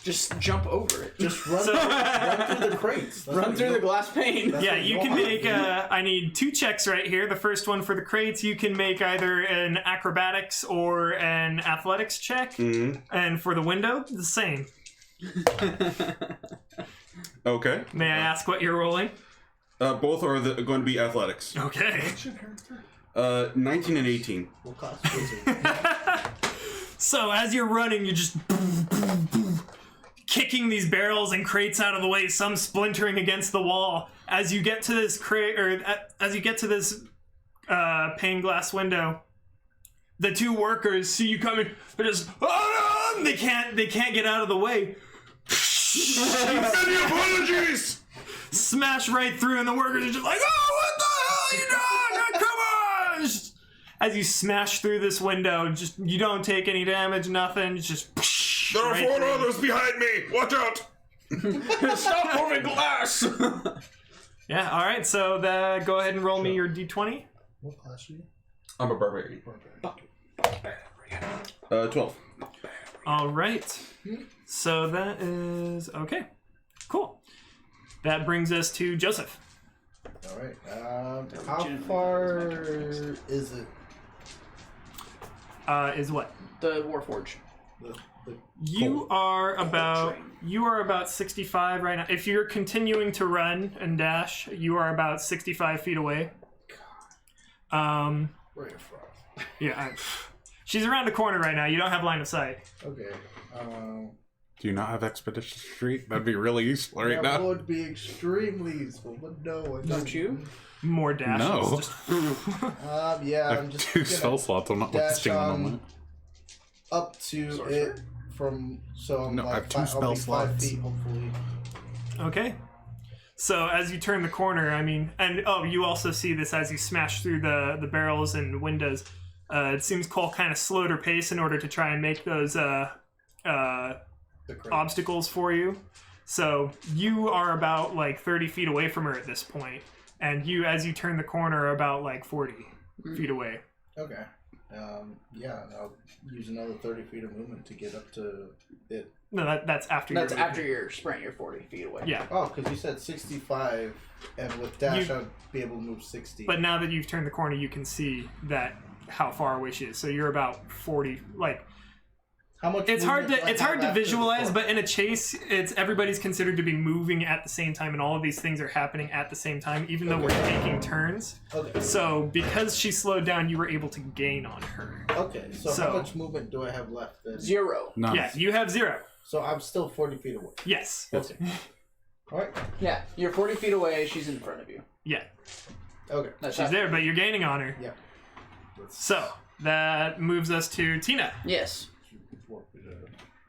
Just jump over it. Just run through the crates. Run through the glass pane. Yeah, you can make, I need 2 checks right here. The first one for the crates, you can make either an acrobatics or an athletics check. mhm. And for the window, the same. Okay. May I ask what you're rolling? Both are going to be athletics. Okay. 19 and 18. We'll cost wizard. So as you're running, you're just kicking these barrels and crates out of the way, some splintering against the wall. As you get to this pane glass window, the 2 workers see you coming. They're just they can't get out of the way. Many apologies. Smash right through, and the workers are just like, "Oh, what the hell are you doing? Come on!" Just, as you smash through this window, you don't take any damage, nothing. Just There are right 4 through. others behind me. Watch out. Stop moving glass! Yeah. All right. So go ahead and roll me your d20. What class are you? I'm a barbarian. 12. All right. So that is okay. Cool. That brings us to Joseph. All right. How far is it? Is what? The Warforge. You are about 65 right now. If you're continuing to run and dash, you are about 65 feet away. Where are you from? Yeah. She's around the corner right now. You don't have line of sight. Okay. Do you not have Expedition Street? That'd be really useful right that now. would be extremely useful, but no. Don't you? More dashes. No. Just- Yeah, I I'm have just 2 gonna spell slots. I'm not dash wasting one on that. up to it from so I'm No, I like have 2 I'll spell be 5 slots. feet hopefully. Okay. So as you turn the corner, you also see this as you smash through the barrels and windows. It seems Cole kind of slowed her pace in order to try and make those obstacles for you. So you are about like 30 feet away from her at this point, and you, as you turn the corner, are about like 40 feet away. Okay. Yeah, and I'll use another 30 feet of movement to get up to it. No, that's after. That's after your sprint. You're 40 feet away. Yeah. Oh, because you said 65, and with dash I'd be able to move 60. But now that you've turned the corner, you can see that how far away she is. So you're about 40. Like, how much? it's hard movement do I to have after the visualize, fork? but in a chase, everybody's considered to be moving at the same time, and all of these things are happening at the same time, even though we're taking turns. Okay. So because she slowed down, you were able to gain on her. Okay. So how much movement do I have left then? 0. None. Yeah, you have 0. So I'm still 40 feet away. Yes. Okay. All right. Yeah, you're 40 feet away. She's in front of you. Yeah, Okay. That's she's there, but you're gaining on her. Yeah. So that moves us to Tina. Yes.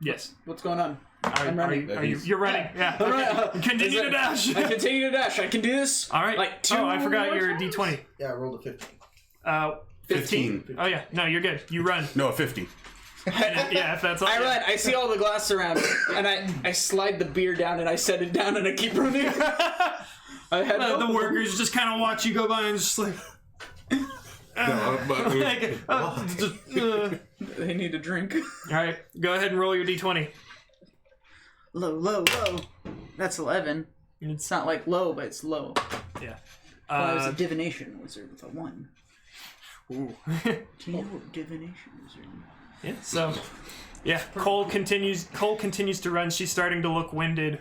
Yes. What's going on? I'm running. You're running. Yeah. All right. Continue to dash. I continue to dash. I can do this. All right. Like 2 I forgot more your times? D20. Yeah, I rolled a 15. 15. Oh yeah. No, you're good. You run. No, 50. Yeah, if that's all. I run. I see all the glass around me, and I slide the beer down, and I set it down, and I keep running. I had The workers just kind of watch you go by and just like. No, but They need a drink. All right, go ahead and roll your D20. Low, low, low. That's 11. It's not like low, but it's low. Yeah. Well, I was a divination wizard with a 1. Ooh. Do you know what divination wizard? Yeah. So, yeah. Cole continues to run. She's starting to look winded.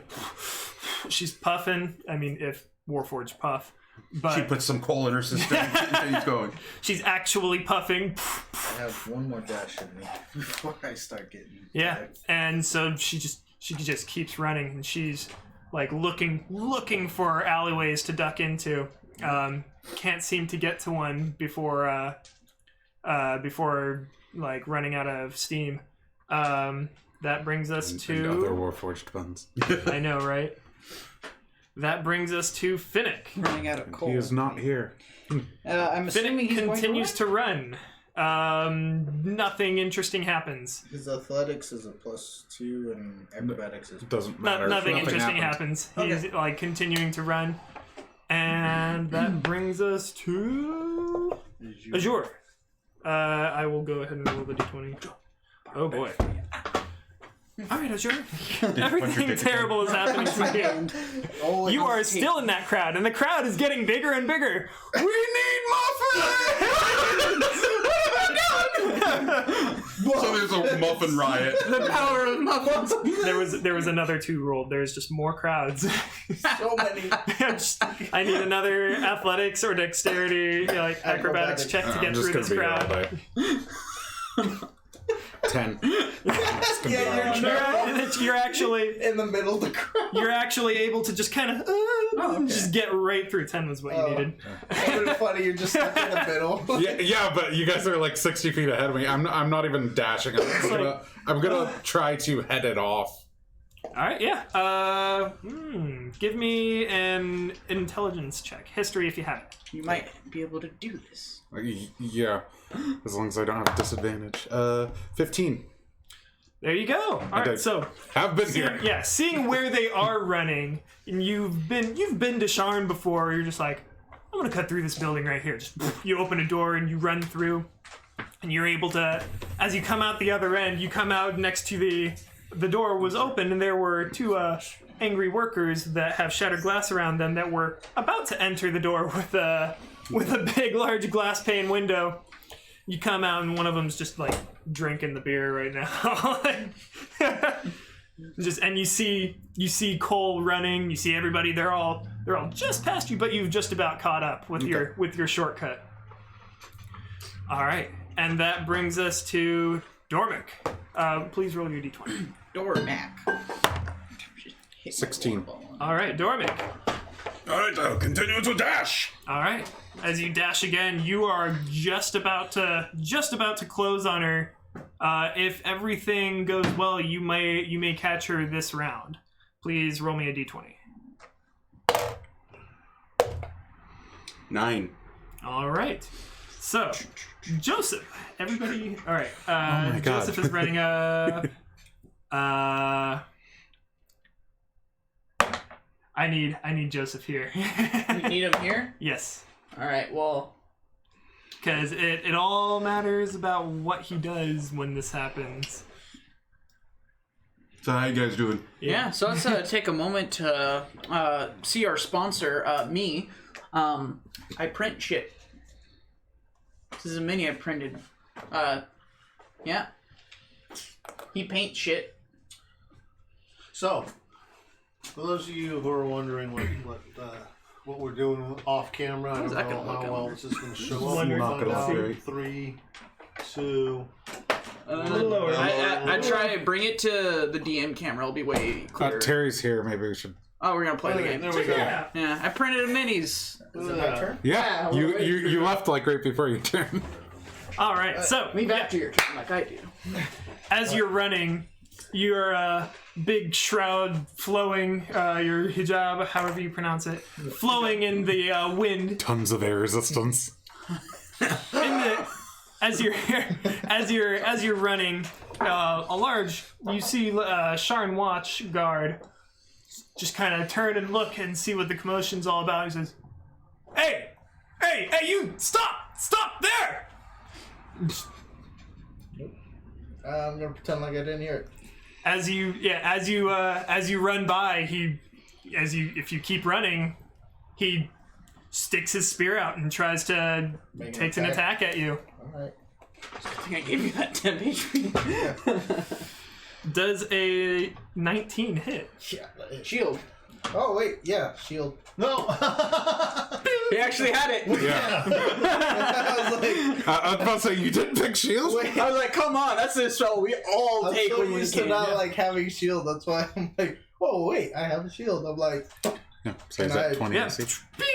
She's puffing. I mean, if Warforged puff. But She puts some coal in her system and continues going. she's actually puffing. I have one more dash in me before I start getting. Yeah, attacked. and so she just keeps running, and she's like looking for alleyways to duck into. Can't seem to get to one before like running out of steam. That brings us and to other Warforged guns. I know, right? That brings us to Finnick. Running out of coal. He is not here. I'm assuming Finnick he's continues going to run. Nothing interesting happens. His athletics is a +2 and acrobatics is. It doesn't matter. Nothing interesting happened. happens. He's like continuing to run. And that brings us to Azure. I will go ahead and roll the d20. Oh boy. Alright, Azure. Everything terrible is happening to you. Oh, You are still in that crowd, and the crowd is getting bigger and bigger. We need muffins! So there's a muffin riot. The power of muffins. There was another 2 rolled. There's just more crowds. so many. I need another athletics or dexterity, like acrobatics check to I'm get just through gonna this be here all crowd. day. 10. It's gonna be all right. You're actually In the middle of the crowd. you're actually able to just kind of just get right through. 10 was what you needed. It's funny, you're just stuck in the middle. Yeah, but you guys are like 60 feet ahead of me. I'm not even dashing. I'm gonna try to head it off. All right, yeah. Give me an intelligence check, history if you have it. You might be able to do this. Yeah, as long as I don't have disadvantage. 15. There you go. All right, did. so Have been here. yeah, seeing where they are running, and you've been to Sharn before. You're just like, I'm gonna cut through this building right here. Just you open a door and you run through, and you're able to. As you come out the other end, you come out next to the door was open, and there were two angry workers that have shattered glass around them that were about to enter the door with a big, large glass pane window. You come out, and one of them's just like drinking the beer right now. And you see Cole running. You see everybody. They're all just past you, but you've just about caught up with your shortcut. All right, and that brings us to Dormick. Please roll your d20. Dormac. 16. All right, Dormick. All right, I'll continue to dash. All right, as you dash again, you are just about to close on her. If everything goes well, you may catch her this round. Please roll me a d20. 9. All right. So, Joseph. Everybody. All right. my God. Joseph is writing a. I need Joseph here. You need him here? Yes. All right, well... Because it all matters about what he does when this happens. So how you guys doing? Yeah, so let's take a moment to see our sponsor, me. I print shit. This is a mini I printed. Yeah. He paints shit. So, for those of you who are wondering what we're doing off camera, I don't that know gonna look how well under? this is going to show up. Wonderful. We'll find Knock it off, out. 3, 2. lower. I try to bring it to the DM camera. It'll be way clearer. Terry's here. Maybe we should. Oh, we're gonna play the game. There we go. Yeah. Yeah, I printed minis. Is it my turn? Yeah, you left like right before your turn. All right. So Leave after your turn, like I do. as you're running, your big shroud flowing, your hijab, however you pronounce it, flowing in the wind. Tons of air resistance. As you're running, you see Sharn Watch guard just kind of turn and look and see what the commotion's all about. He says, "Hey, you stop there!" I'm gonna pretend like I didn't hear it. As you run by, if you keep running, he sticks his spear out and tries to takes an attack at you. All right. I think I gave you that 10 HP. Does a 19 hit? Yeah. that is. Shield. Oh wait, yeah, shield. No! He actually had it. Yeah. I was like, I was about to say, you didn't pick shield? I was like, come on, that's the spell we all I'm take so when we used to game. not like having shield. That's why I'm like, oh wait, I have a shield. I'm like, Yeah, so is And I- that 20 Yeah. AC? Bing!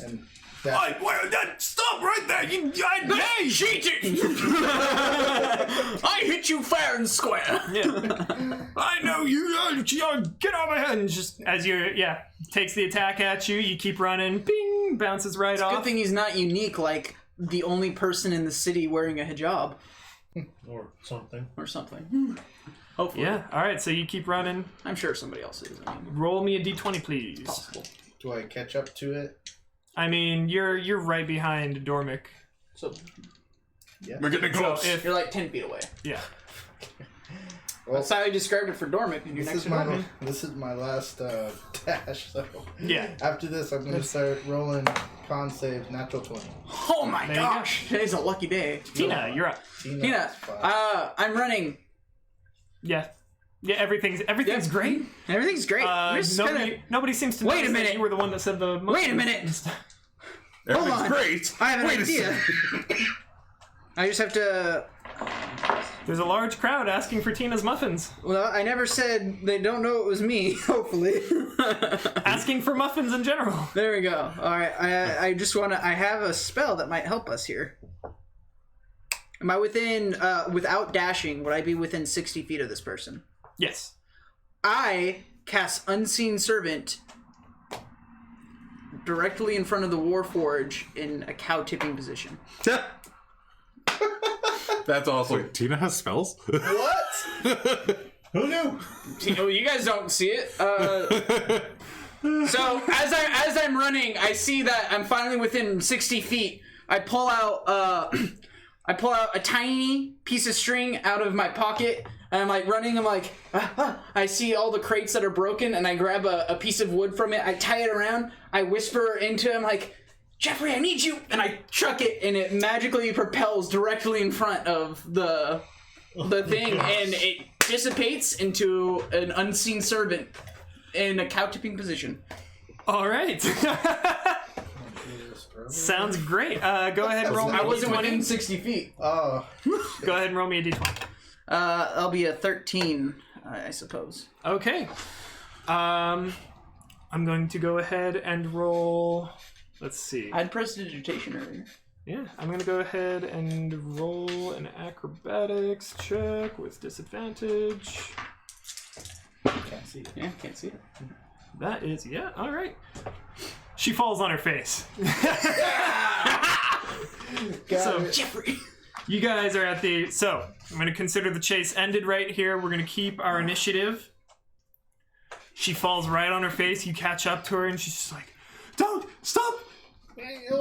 and that, Stop right there! Hey, cheating! I hit you fair and square. Yeah. I know you. Get off my head! And just as takes the attack at you, you keep running. Bing! Bounces right off. Good thing he's not unique, like the only person in the city wearing a hijab Or something. or something. Hopefully. Yeah. All right. So you keep running. I'm sure somebody else is. I mean, Roll me a d20, please. possible. do I catch up to it? I mean, you're right behind Dormick. So We're getting So close. if you're like 10 feet away. yeah. Well, That's how you described it for Dormick, and you're this next is to my Dormick. last dash. So Yeah. after this, I'm gonna start rolling con saves, natural 20. Oh my There you gosh! Today's a lucky day. Tina, you're up. Tina, I'm running. Yeah. Yeah. Everything's great. Everything's great. I'm just Nobody seems to. Wait a notice that minute. You were the one that said the. Wait a minute. Everything's on. great. I have an Wait a idea. second. I just have to. There's a large crowd asking for Tina's muffins. Well, I never said they don't know it was me. Hopefully. Asking for muffins in general. There we go. All right. I just want to. I have a spell that might help us here. Am I within? Without dashing, would I be within 60 feet of this person? Yes. I cast Unseen Servant directly in front of the Warforge in a cow tipping position. That's awesome. Wait, Tina has spells? What? Who knew? You guys don't see it. So as I'm running, I see that I'm finally within 60 feet. I pull out a tiny piece of string out of my pocket, and I'm like running. I'm like, I see all the crates that are broken, and I grab a piece of wood from it. I tie it around. I whisper into him like, Jeffrey, I need you, and I chuck it, and it magically propels directly in front of the thing, and it dissipates into an unseen servant in a cow-tipping position. All right. Sounds great. Go ahead and roll me I a wasn't d20. within 60 feet. Oh. Go ahead and roll me a d20. That'll be a 13, I suppose. Okay. I'm going to go ahead and roll... Let's see. I had prestidigitation earlier. Yeah, I'm going to go ahead and roll an acrobatics check with disadvantage. Can't see it. Yeah, can't see it. That is, yeah, all right. She falls on her face. So, Jeffrey. you guys are at the... So, I'm going to consider the chase ended right here. We're going to keep our initiative. She falls right on her face. You catch up to her, and she's just like, don't! Stop! Hey, ho.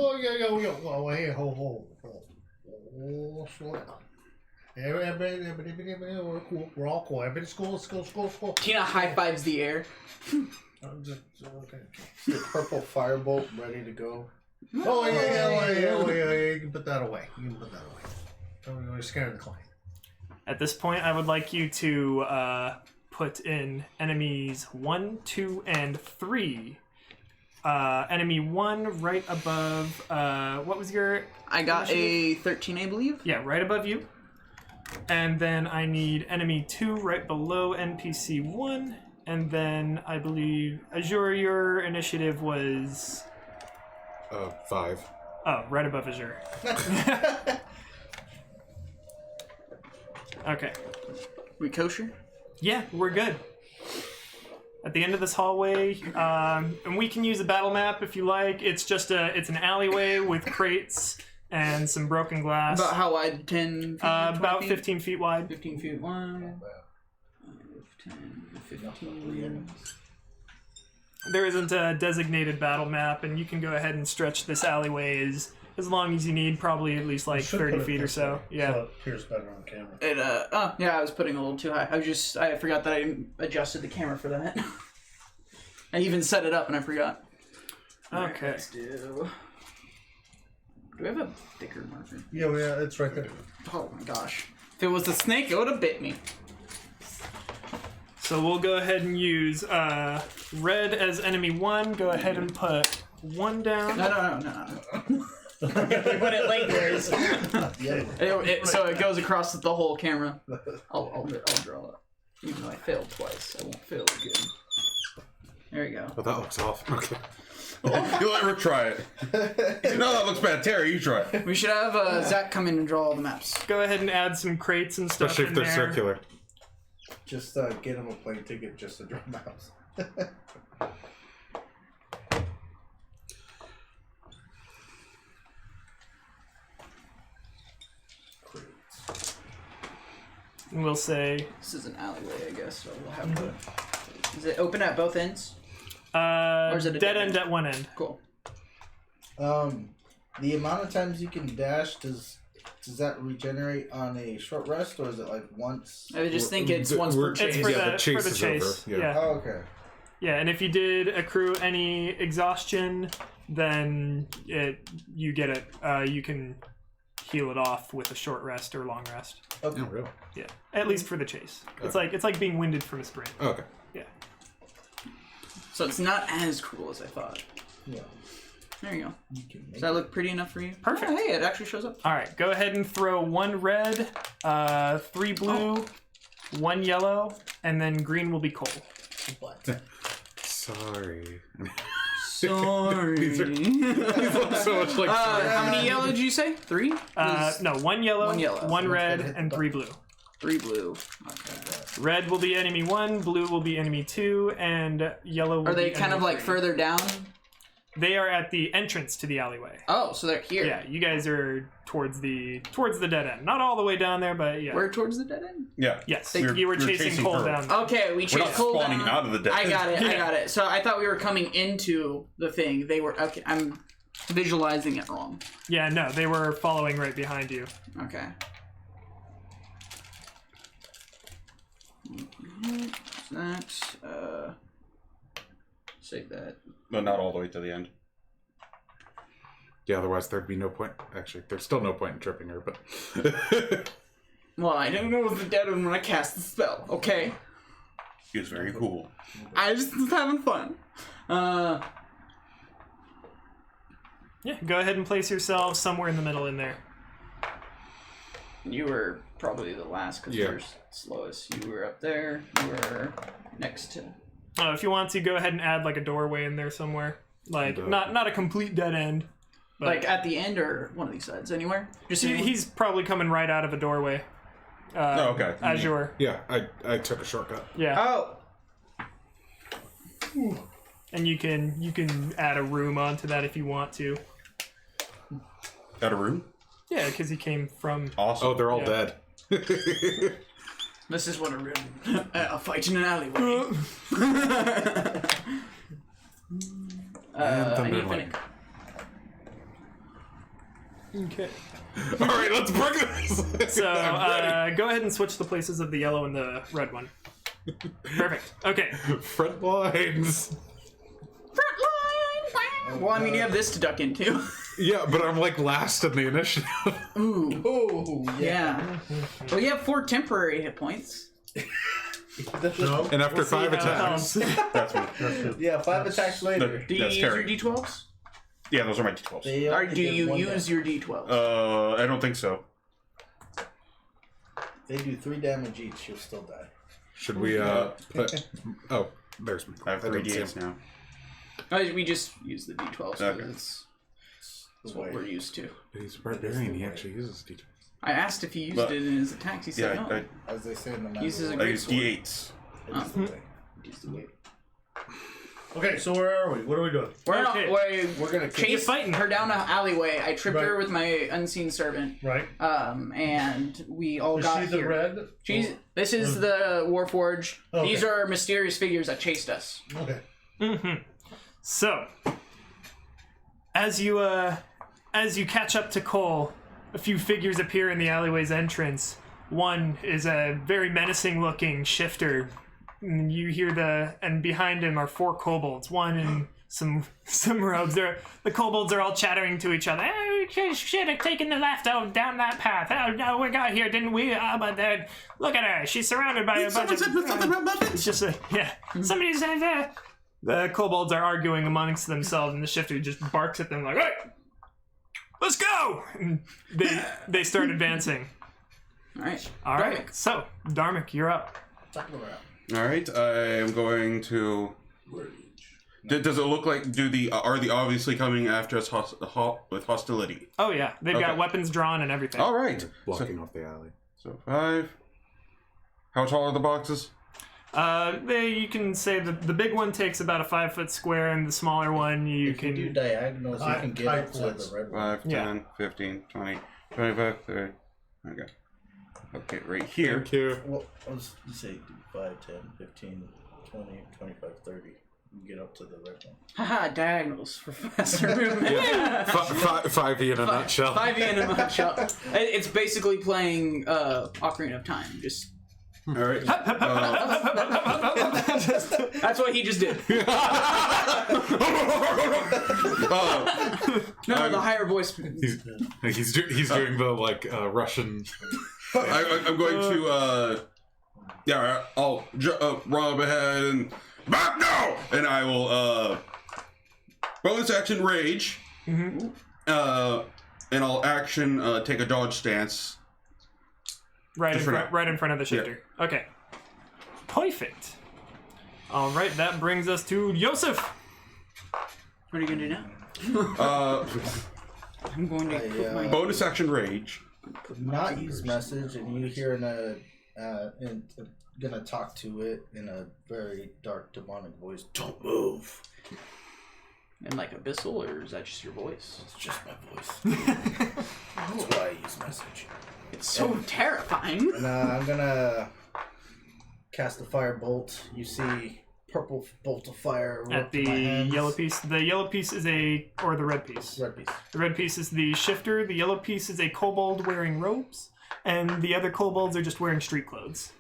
Slow down. We're cool. We're all cool. Everybody, school. Tina high fives the air. I'm just okay. The purple firebolt ready to go. Oh yeah. You can put that away. You're scaring the client. At this point, I would like you to put in enemies 1, 2, and 3. Enemy 1 right above, what was your... I got a 13, I believe. Yeah, right above you. And then I need enemy 2 right below NPC 1. And then I believe, Azure, your initiative was... 5. Oh, right above Azure. Okay. We kosher? Yeah, we're good. At the end of this hallway, and we can use a battle map if you like. It's just it's an alleyway with crates and some broken glass. About how wide? 10 feet? About 20 feet? 15 feet wide. 15 feet wide. 10, 15. There isn't a designated battle map, and you can go ahead and stretch this alleyway as long as you need, probably at least like 30 feet or so. Yeah. So it appears better on camera. It, yeah, I was putting a little too high. I forgot that I adjusted the camera for that. I even set it up and I forgot. Okay. Let's do we have a thicker marker? Yeah, it's right there. Oh my gosh. If it was the snake, it would have bit me. So we'll go ahead and use red as enemy 1. Go ahead and put 1 down. No. Put it lengthways. So it goes across the whole camera. I'll draw it. Even though I failed twice, I won't fail again. There you go. Oh, that looks off. Okay. You'll ever try it. No, that looks bad. Terry, you try it. We should have Zach come in and draw all the maps. Go ahead and add some crates and stuff Especially if in they're there. circular. Just get him a plane ticket just to draw maps. And we'll say... This is an alleyway, I guess, so we'll have to... Is it open at both ends? Or is it a dead dead end end? at one end. Cool. The amount of times you can dash, does that regenerate on a short rest, or is it like once? I just think it's once per It's chase. for Yeah, the, the chase for the is chase. over. Yeah. Oh, okay. Yeah, and if you did accrue any exhaustion, then you get it. You can heal it off with a short rest or long rest. Okay. Oh, really? Yeah, at least for the chase. It's like being winded from a sprint. Okay. Yeah. So it's not as cool as I thought. Yeah. There you go. You can make Does that look pretty enough for you? Perfect. Oh, hey, it actually shows up. All right, go ahead and throw 1 red, 3 blue, 1 yellow, and then green will be coal. Sorry. Sorry. These look so much like How many yellow did you say? 3? No, 1 yellow, One yellow. 1 red, and 3 blue. 3 blue. Okay. Red will be enemy 1, blue will be enemy 2, and yellow will Are they be kind of enemy like 3. further down? They are at the entrance to the alleyway. Oh, so they're here. Yeah, you guys are towards the dead end. Not all the way down there, but yeah. We're towards the dead end? Yeah. Yes, We're- you were we're chasing chasing Cole her. down. Okay, we We're chased not Cole spawning down. out of the dead. I got it. I Yeah. got it. So I thought we were coming into the thing. They were okay. I'm visualizing it wrong. Yeah, no, they were following right behind you. Okay. That. Save that. But not all the way to the end. Yeah, otherwise there'd be no point. Actually, there's still no point in tripping her, but... Well, I didn't know it was the dead one when I cast the spell. Okay. He was very cool. I just was having fun. Yeah, go ahead and place yourself somewhere in the middle in there. You were probably the last because Yeah. you're slowest. You were up there. You were next to. If you want to, go ahead and add like a doorway in there somewhere. Like, And, not a complete dead end. But Like at the end or one of these sides, anywhere? Just he's probably coming right out of a doorway. Oh, okay. As you were. Yeah, I took a shortcut. Yeah. Oh! And you can add a room onto that if you want to. Got a room? Yeah, because he came from. Awesome. Oh, they're all Yeah. dead. This is what a fight in an alleyway. I need Thunderlight. Finnick. Okay. All right, let's bring this. So I'm ready. go ahead and switch the places of the yellow and the red one. Perfect. Okay. Front lines. Well, I mean, you have this to duck into. Yeah, but I'm like last in the initiative. Ooh. Oh, Yeah. Well, you have 4 temporary hit points. No. And after See 5 how it attacks, helps. That's what. Yeah, 5 attacks later. Do you That's use your carry. d12s? Yeah, those are my d12s. They Or only do give you one use damage. your d12s? I don't think so. They do 3 damage each. You'll still die. should we put? Oh, there's. I have 3 don't see d8s him. now. We just use the d12s because Okay. it's what we're used to. He's a barbarian. He actually uses d12. I asked if he used But- it in his attacks. He said Yeah, no. As they say in the Uses a I great use sword. d8s. It is the way. It is the way. Okay, so where are we? What are we doing? We're not. Okay. We're gonna chase fighting. her down an alleyway. I tripped her Right. with my unseen servant. Right. And we all Is got she the here. red? She's. This is the Warforge. Okay. These are mysterious figures that chased us. Okay. So, as you catch up to Cole, a few figures appear in the alleyway's entrance. One is a very menacing-looking shifter. And you hear and behind him are 4 kobolds. One in some robes. The kobolds are all chattering to each other. Oh, we should have taken the left down that path. Oh no, we got here, didn't we? But look at her. She's surrounded by a bunch of. It's just yeah. Somebody said the kobolds are arguing amongst themselves, and the shifter just barks at them like, "Hey, let's go!" And they start advancing. All right. All right. Darmic. So Darmic, you're up. Talk about it. All right, I am going to. Does it look like are they obviously coming after us with hostility? Oh yeah, they've got Okay. weapons drawn and everything. All right. Blocking off the alley. So 5. How tall are the boxes? You can say the big one takes about a 5-foot square, and the smaller one you If you do can. diagonals, you High- can get high up to points. the red one. 5, 10, Yeah. 15, 20, 25, 30. Okay. Okay, right here. Thank you. Well, let's say 5, 10, 15, 20, 25, 30. You can get up to the red one. Haha, diagonals for faster movement. 5e in a nutshell. 5e in a nutshell. It's basically playing Ocarina of Time. Just All right. that's what he just did. No, the higher voice. He's doing the like Russian. I'm going to, I'll run up ahead and back now, and I will bonus action rage, and I'll action take a dodge stance. Right in Just for front, now. right in front of the shifter. Okay. Perfect. All right, that brings us to Yosef. What are you gonna do now? I'm going to put my. Bonus action rage. Not use message, and you hear gonna talk to it in a very dark demonic voice. Don't move. And like abyssal, or is that just your voice? It's just my voice. That's why I use message. It's so terrifying. And I'm gonna cast a fire bolt. You see purple bolt of fire At erupt in my the hands. yellow piece. The yellow piece is or the red piece. Red piece. The red piece is the shifter. The yellow piece is a kobold wearing robes. And the other kobolds are just wearing street clothes.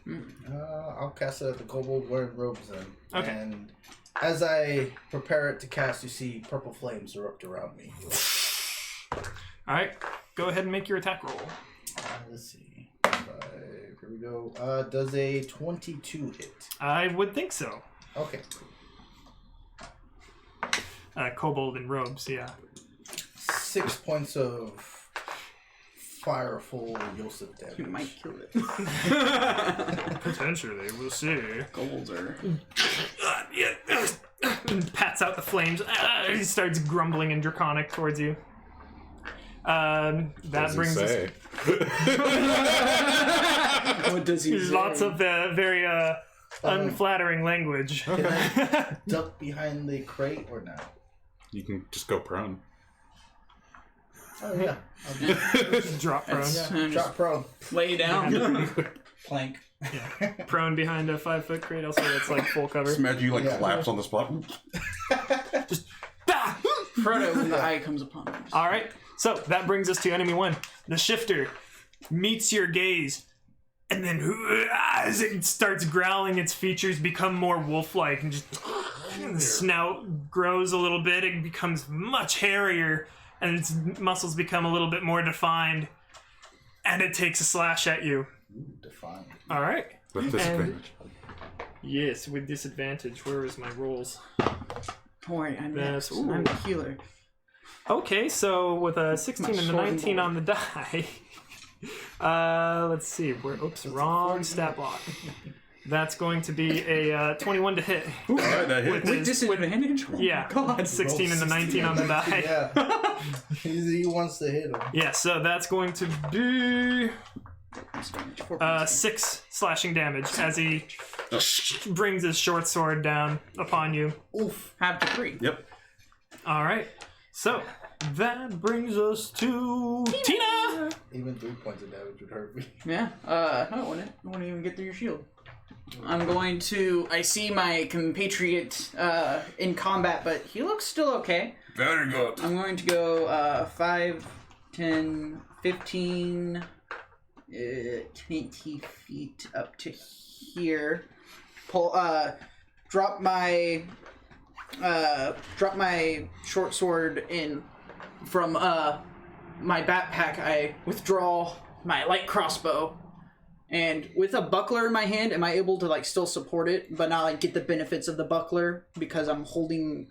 I'll cast it at the kobold wearing robes then. Okay. And as I prepare it to cast, you see purple flames erupt around me. Alright, go ahead and make your attack roll. Let's see. 5, here we go. Does a 22 hit? I would think so. Okay. Kobold in robes, yeah. 6 points of fireful Yosef damage. You might kill it. Potentially, we'll see. Goals are. And pats out the flames. He starts grumbling in Draconic towards you. That brings us. What does he There's say? lots of very unflattering language. Can I duck behind the crate or no? You can just go prone. Oh yeah. Just drop prone. Just Drop prone. lay down. Plank. Yeah. Prone behind a 5-foot crate. Also, that's like full cover. Just imagine you like Yeah. collapse on the spot. Ah! Frodo when the eye comes upon him. All right. So that brings us to enemy one. The shifter meets your gaze, and then as it starts growling, its features become more wolf-like, and just the snout grows a little bit. It becomes much hairier, and its muscles become a little bit more defined, and it takes a slash at you. Defined. All right. With disadvantage. Yes, with disadvantage. Where is my rolls? Don't worry, I'm That's- next. I'm the healer. Okay, so with a 16 and a sword 19 boy. on the die, let's see. Oops, wrong stat block. That's going to be a 21 to hit. Alright, that hit. With disadvantage? Oh Yeah, God. 16 and the 19 on the die. Yeah. he wants to hit him. Yeah, so that's going to be 6 slashing damage as he brings his short sword down upon you. Oof. Have to 3. Yep. All right, so that brings us to Tina. Even 3 points of damage would hurt me. Yeah. No, it won't even get through your shield. I'm going to. I see my compatriot in combat, but he looks still okay. Very good. I'm going to go 5, 10, 15, 20 feet up to here. Pull. Drop my short sword in from my backpack. I withdraw my light crossbow, and with a buckler in my hand, am I able to like still support it, but not like get the benefits of the buckler because I'm holding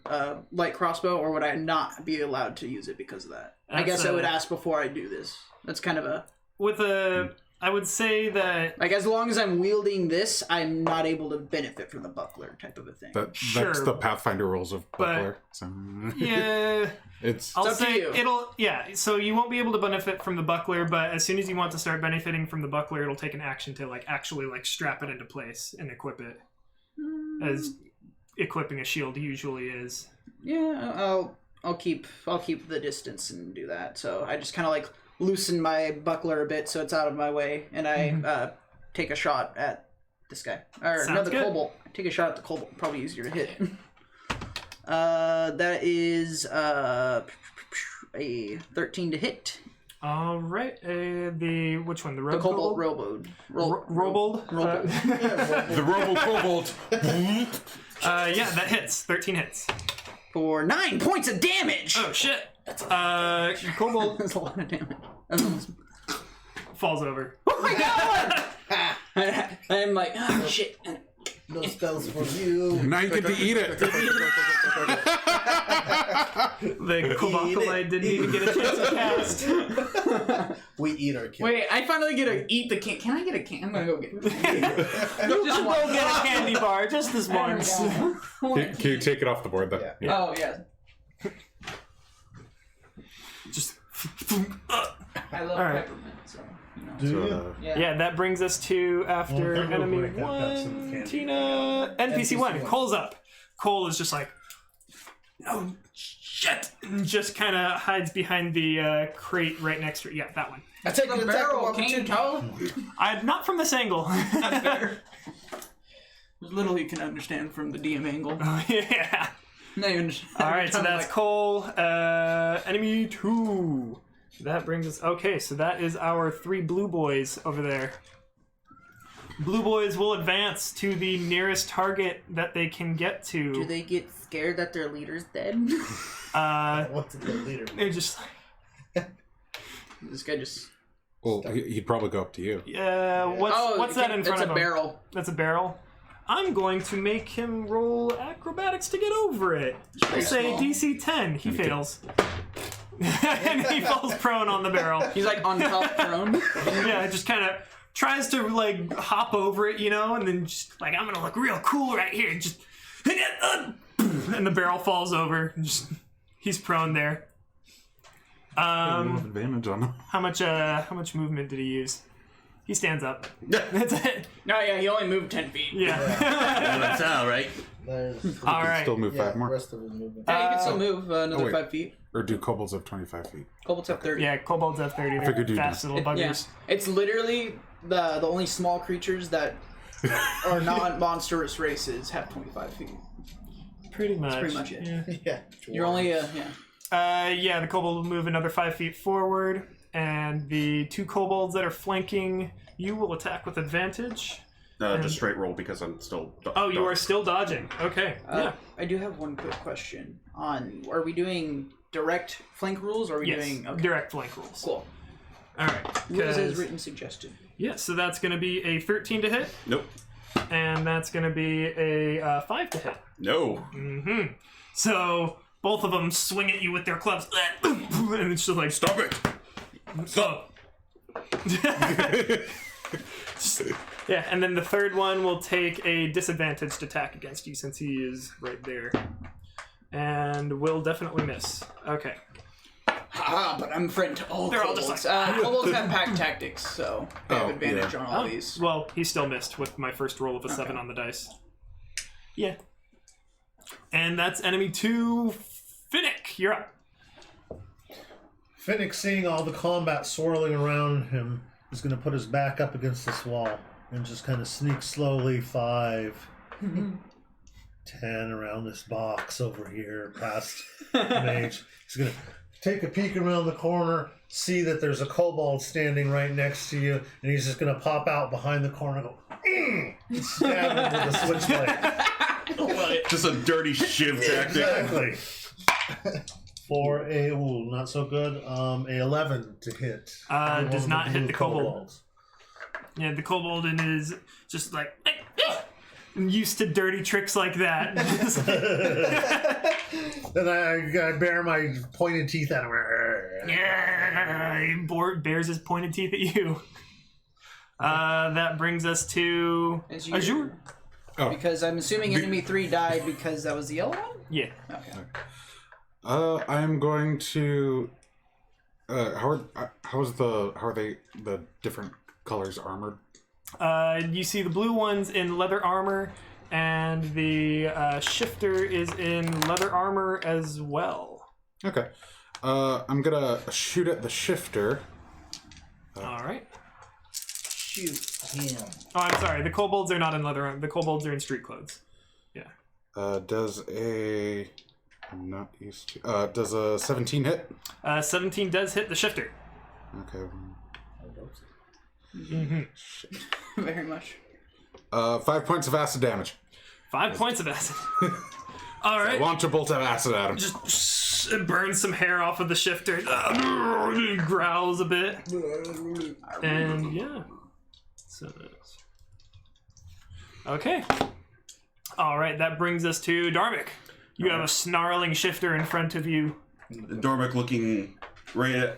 light crossbow, or would I not be allowed to use it because of that? I That's guess I would ask before I do this. That's kind of a With a, I would say that like as long as I'm wielding this, I'm not able to benefit from the buckler type of a thing. That's Sure. the Pathfinder rules of Buckler. So yeah. it's I'll up to say you. so you won't be able to benefit from the buckler, but as soon as you want to start benefiting from the buckler, it'll take an action to like actually like strap it into place and equip it, as equipping a shield usually is. Yeah, I'll keep the distance and do that. So I just kind of like loosen my buckler a bit so it's out of my way, and I take a shot at this guy or Sounds no, the good. kobold. Take a shot at the kobold. Probably easier to hit. That is a 13 to hit. All right, the which one? The The rogue kobold kobold? roboed. Robold? The Robo Kobold. Yeah, that hits. 13 hits. For 9 points of damage. Oh shit! Kobold That's a lot of damage. That's almost... falls over. Oh my god! I'm like, oh shit. No spells for you. now you get to eat it. The Kobokolite didn't even get a chance to cast. We eat our kids. Wait, I finally get to eat the can. Can I get a can? I'm gonna go get the can. Just go get a candy bar, just this once. Can you take it off the board though? Yeah. Oh yeah. Just. I love All right. peppermint, so you know. Do you? Yeah. Yeah, that brings us to after Well, enemy break, I've got some one, candy. Tina, NPC one. NPC one. Cole's up. Cole is just like, no, shit, and just kind of hides behind the crate right next to it. Yeah, that one. I take an The attack of barrel, can't you opportunity. tell? Not from this angle. That's fair. There's little you can understand from the DM angle. Yeah. No, you understand. All right, so I'm that's like, Cole. Enemy 2. That brings us... Okay, so that is our 3 blue boys over there. Blue boys will advance to the nearest target that they can get to. do they get scared that their leader's dead? What's the leader? They're just... This guy just... Well, he'd probably go up to you. What's that in front of him? It's a barrel. That's a barrel. I'm going to make him roll acrobatics to get over it. I'll say small. DC 10. He fails. And he falls prone on the barrel. He's like on top prone. Yeah, just kind of tries to like hop over it, and then just like, I'm gonna look real cool right here. Just and the barrel falls over. He's prone there. Advantage on him. How much movement did he use? He stands up. That's it. No, yeah, he only moved 10 feet. Yeah. That's how, right? There's, All right. Still move yeah, 5 the more. rest of his movement. Yeah, you can still move another wait. 5 feet. Or do kobolds have 25 feet? Kobolds have 30. Yeah, kobolds have 30. They're figured you'd fast little Yeah. buggers. It's literally the only small creatures that are not monstrous races have 25 feet. Pretty much. That's pretty much it. Yeah. Yeah. You're only, yeah. The kobold will move another 5 feet forward, and the 2 kobolds that are flanking you will attack with advantage. Just straight roll because I'm still. Oh, you are still dodging. Okay. Yeah. I do have one quick question. Are we doing direct flank rules, or are we Yes. doing... Okay, Direct flank rules. cool. All right. Rules as 'cause- written suggested. Yeah, so that's going to be a 13 to hit, Nope. and that's going to be a 5 to hit. No. Mm-hmm. So both of them swing at you with their clubs, and it's just like, Stop it! stop. Yeah, and then the third one will take a disadvantaged attack against you since he is right there. And will definitely miss. Okay. But I'm friend to all They're all kobolds. just like, Kobolds have pack tactics, so they have Oh, advantage yeah. on all these. Well, he still missed with my first roll of a 7 on the dice. Yeah. And that's enemy 2, Finnick. You're up. Finnick, seeing all the combat swirling around him, is going to put his back up against this wall and just kind of sneak slowly 5, 10 around this box over here past the mage. He's going to take a peek around the corner, see that there's a kobold standing right next to you, and he's just going to pop out behind the corner and go, and stab him with a switchblade. Just a dirty shiv tactic. Exactly. For a not so good. A 11 to hit. Does One not of hit blue the kobold. kobolds. Yeah, the kobold is just like used to dirty tricks like that. Then I bare my pointed teeth at him. Yeah, he bears his pointed teeth at you. That brings us to As you- Azure. Oh. Because I'm assuming enemy 3 died because that was the yellow one? Yeah. Okay. I'm going to. How are they the different colors armored? You see the blue one's in leather armor, and the shifter is in leather armor as well. Okay. I'm gonna shoot at the shifter. All right. Shoot him. Oh, I'm sorry. The kobolds are not in leather armor. The kobolds are in street clothes. Does a I'm not used to. Does a 17 hit? 17 does hit the shifter. Okay. Very much. 5 points of acid damage. 5 points of acid. All I right. launch a bolt of acid at him. Just it burns some hair off of the shifter. He growls a bit. And yeah. So that's... Okay. All right, that brings us to Darvik. You have a snarling shifter in front of you. Dormick looking right at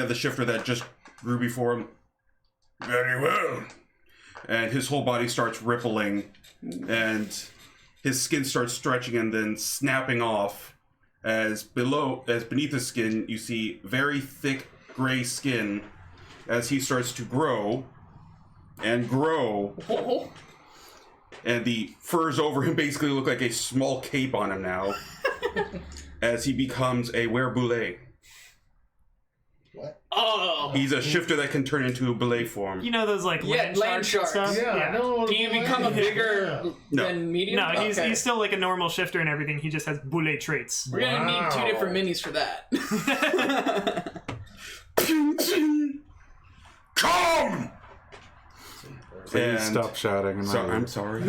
the shifter that just grew before him. Very well. And his whole body starts rippling, and his skin starts stretching and then snapping off. As beneath the skin, you see very thick gray skin as he starts to grow and grow. And the furs over him basically look like a small cape on him now. as he becomes a wereboulet. What? Oh. He's a shifter that can turn into a belay form. You know those like Yeah, land sharks. and stuff? Yeah, I know. Do you become a bigger No. than medium? No, Okay. he's still like a normal shifter and everything. He just has boulet traits. We're gonna need Wow. 2 different minis for that. Come! Please And- stop shouting. In my So, ear. I'm sorry.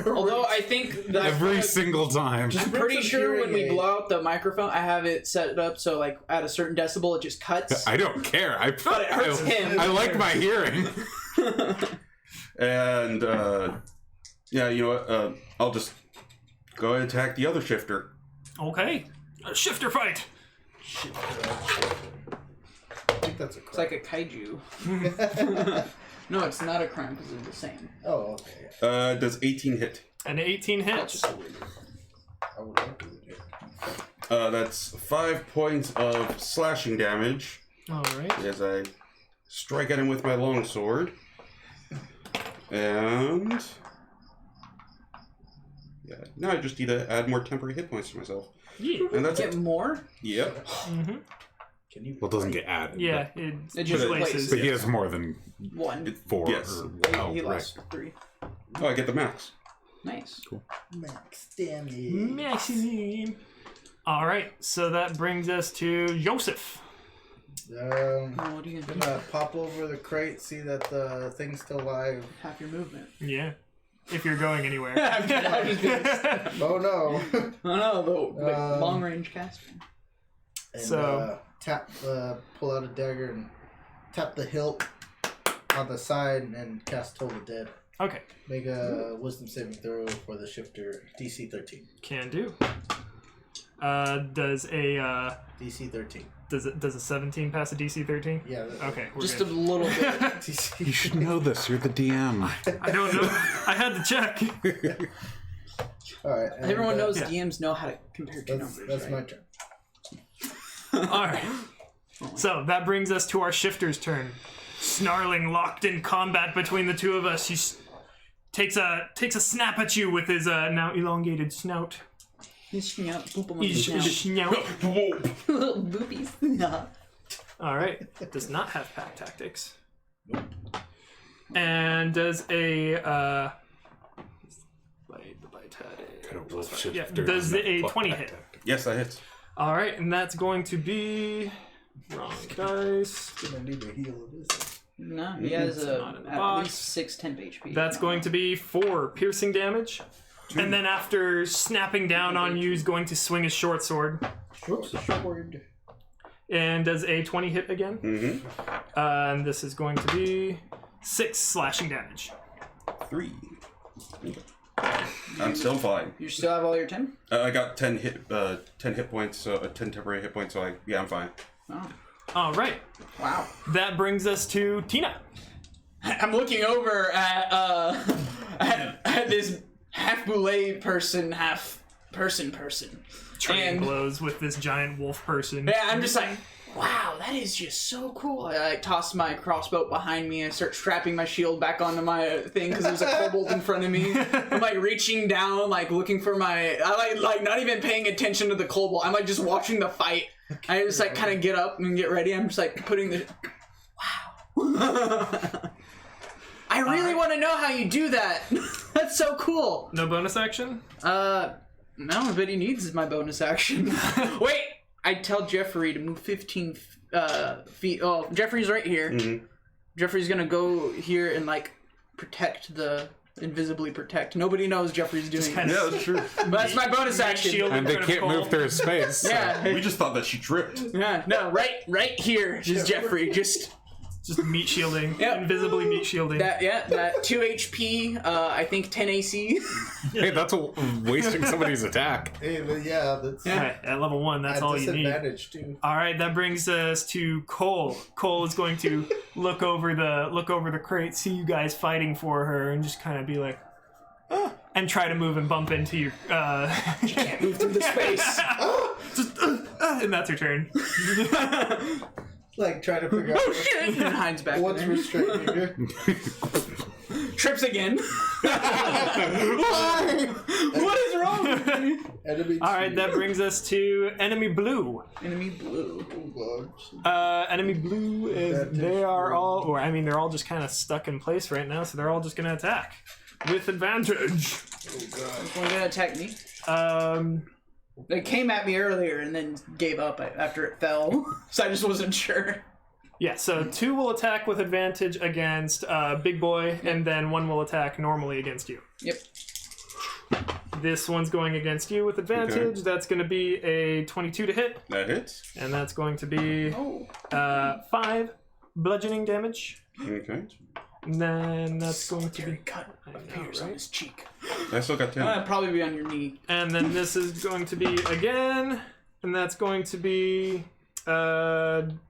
Although I think that Every single time. I'm pretty Some sure when we hearing blow out the microphone, I have it set up so like at a certain decibel it just cuts. I don't care. But it hurts him. I like my hearing. And, yeah, you know what? I'll just go ahead and attack the other shifter. Okay. A shifter fight. I think that's a It's like a kaiju. No, it's not a crime because they're the same. Oh, okay. Does 18 hit? An 18 hits. I would hope it would hit. That's 5 points of slashing damage All right. as I strike at him with my longsword. And... yeah, now I just need to add more temporary hit points to myself. Yeah. And that's Get it. more? Yep. Mm-hmm. Can you? Well, it doesn't get added. Yeah, It it just replaces. But he has more than 1. 4. Yes. Or, He right. lost 3. Oh, I get the max. Nice. Max damage. Maximum. All right, so that brings us to Joseph. Oh, what are you I'm gonna do? gonna pop over the crate, see that the thing's still alive. Half your movement. Yeah, if you're going anywhere. I'm just gonna- Oh no! Oh no, the Um, long range caster. And, So- tap, pull out a dagger and tap the hilt on the side and cast Toll the Dead. Okay, Make a wisdom saving throw for the shifter. DC 13. can do. Does a DC 13. does a 17 pass a DC 13? Yeah. Okay, we're Just good. a little bit. DC. You should know this. You're the DM. I don't know. I had to check. All right. and, Everyone knows Yeah. DMs know how to compare two That's, numbers. that's right? my turn. All right. So that brings us to our shifter's turn. Snarling, locked in combat between the two of us, he takes a snap at you with his now elongated snout. He's snout. Boop him on His the snout. snout. Little boobies. No. All right. Does not have pack tactics. And does a yeah, does a 20 hit. Yes, that hits. All right, and that's going to be wrong dice. Gonna need to heal this. No, he has not in the at box. least 6 temp HP. That's going to be 4 piercing damage. And then after snapping down on you, he's going to swing his short sword. Whoops, short. And does a 20 hit again. Mm-hmm. And this is going to be 6 slashing damage. 3. I'm still fine. You still have all your temp? I got 10 hit points, 10 temporary hit points, so I'm fine. Oh. All right. Wow. That brings us to Tina. I'm looking over at at this half boulet person, half person. Trading And- blows with this giant wolf person. Yeah, I'm just like, wow, that is just so cool. I like toss my crossbow behind me and start strapping my shield back onto my thing because there's a kobold in front of me. I'm like reaching down, like looking for my. I like not even paying attention to the kobold. I'm like just watching the fight. I just like kind of get up and get ready. I'm just like putting the. Wow. I really want to know how you do that. That's so cool. No bonus action? No, but he needs my bonus action. Wait, I tell Jeffrey to move 15 feet. Oh, Jeffrey's right here. Mm-hmm. Jeffrey's gonna go here and like invisibly protect. Nobody knows Jeffrey's doing kind this. Yeah, that's true. But that's my bonus action. Shield in And they front of can't Cole. move through space. So. Yeah, We just thought that she tripped. yeah, no, right here is Jeffrey. Just Just meat shielding. Yep. Invisibly meat shielding. that 2 HP. I think 10 AC. Hey, that's wasting somebody's attack. Hey, but yeah, that's Alright, at level 1, that's at all you need. disadvantage too. Alright, that brings us to Cole. Cole is going to look over the crate, see you guys fighting for her, and just kind of be like, "Ah," and try to move and bump into your You can't move through the space. just and that's her turn. Like trying to figure out And hides back what's there. restraining her. Trips again. Why? What is wrong. Enemy All right, that brings us to enemy blue. Enemy blue. Enemy blue is they are all, or I mean, they're all just kind of stuck in place right now, so they're all just gonna attack with advantage. Which one gonna attack me? They came at me earlier and then gave up after it fell, so I just wasn't sure. Yeah, so 2 will attack with advantage against Big Boy, and then 1 will attack normally against you. Yep. This one's going against you with advantage. Okay. That's going to be a 22 to hit, That hits. and that's going to be Oh. 5 bludgeoning damage. Okay. And then that's going to be... Cut appears on his cheek. I still got 10. I'd probably be on your knee. And then this is going to be again, and that's going to be an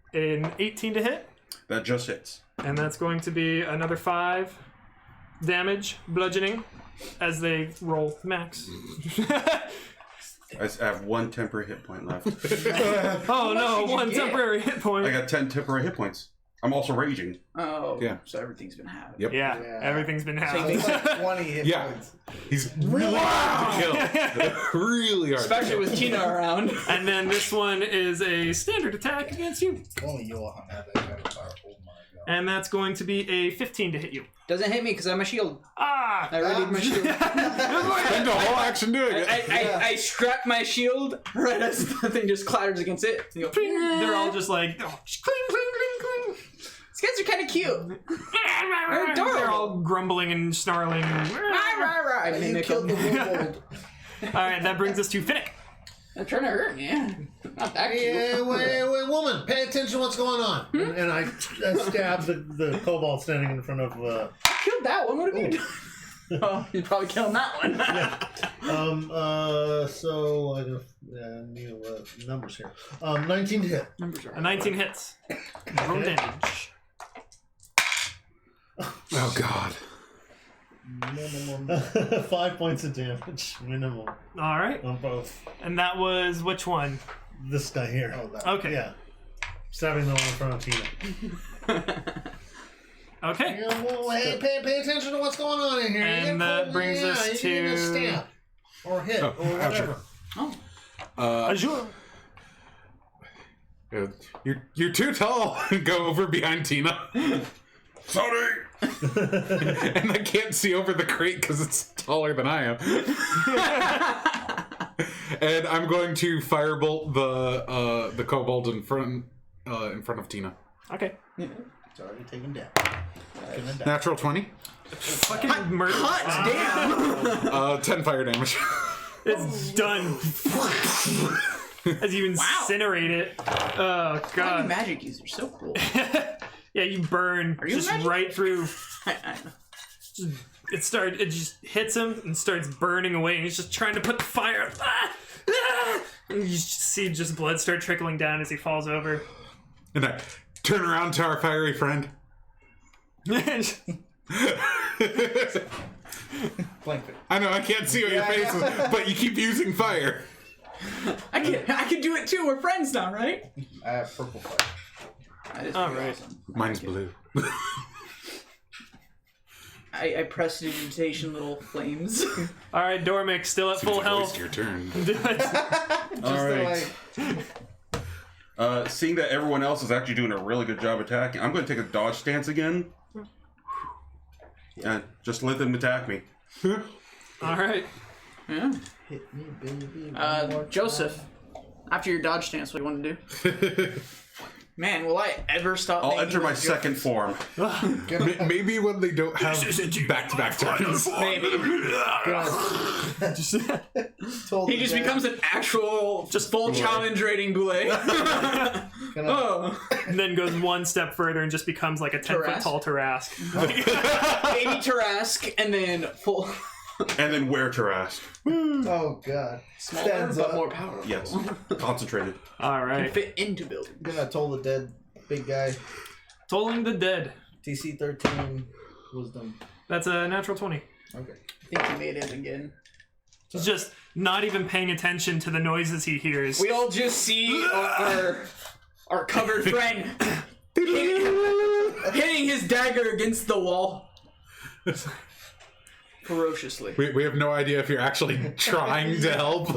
18 to hit. That just hits. And that's going to be another 5 damage, bludgeoning, as they roll max. I have 1 temporary hit point left. Oh no, 1 get? temporary hit point. I got 10 temporary hit points. I'm also raging. Oh. Yeah. So everything's been halved. Yep. Yeah, Yeah. everything's been So halved. it's like 20 hit Yeah. points. He's really hard to kill. Really hard. Especially with Tina around. And then this one is a standard attack against you. Only Johan had that kind of power. Oh my god. And that's going to be a 15 to hit you. Doesn't hit me because I have my shield. Ah! I already did my shield. Spend a whole action doing it. I strap my shield right as the thing just clatters against it. You go, They're all just like, oh, cling, cling, cling, cling. these guys are kind of cute. They're adorable. They're all grumbling and snarling. Rah, rah, rah. I You mimic killed the them. kobold. Alright, that brings us to Finnick. They're trying to hurt me. Not that cute. Hey, wait, woman, pay attention to what's going on. And I stab the kobold standing in front of. I killed that one. What have you done? Oh, you're probably killing that one. So I need numbers here. 19 to hit. Numbers are A 19 hits. Roll damage. Oh god. Minimum. 5 points of damage minimum Alright. on both. And that was which one? This guy here. Oh, that. Okay. Yeah. Stabbing the one in front of Tina. Okay. Yeah, well, hey, pay attention to what's going on in here. And You get that cold- brings us you need to- stamp or hit Oh, or whatever. Azure. You're too tall. Go over behind Tina. Sorry. And I can't see over the crate because it's taller than I am. And I'm going to firebolt the kobold in front of Tina. Okay. It's already taken down. Gonna die. Natural 20. Fucking murder. damn. 10 fire damage. It's done. As you incinerate it. Oh Fucking god. magic users, so cool. Yeah, you burn Are you just magic? right through. I know. It just hits him and starts burning away, and he's just trying to put the fire. And you just see just blood start trickling down as he falls over. And I turn around to our fiery friend. Blank it. I know I can't see what your face is, but you keep using fire. I can do it too. We're friends now, right? I have purple fire. That is All pretty right. awesome. Mine's blue. I pressed an invitation, little flames. All right, Dormick still at full health. Your turn. All right. Like, Seeing that everyone else is actually doing a really good job attacking, I'm going to take a dodge stance again. And just let them attack me. All right. Yeah. hit me, baby. one more Joseph, after your dodge stance, what do you want to do? Man, will I ever stop? I'll making enter my those second form. Maybe when they don't have back-to-back turns. Maybe. Told He the just dad- becomes an actual, just full challenge rating Boule. Gonna- Oh, And then goes one step further and just becomes like a 10-foot Tarrasque? tall Tarrasque. baby Tarrasque, and then full, And then wear Tarrasque. Oh god. smaller Stands but up. more powerful. Yes. Concentrated. All right. Fit into building. Gonna toll the dead big guy. Tolling the dead. DC 13 wisdom. That's a natural 20. Okay. I think he made it again. He's just not even paying attention to the noises he hears. We all just see our covered friend hitting his dagger against the wall. ferociously. We have no idea if you're actually trying to help.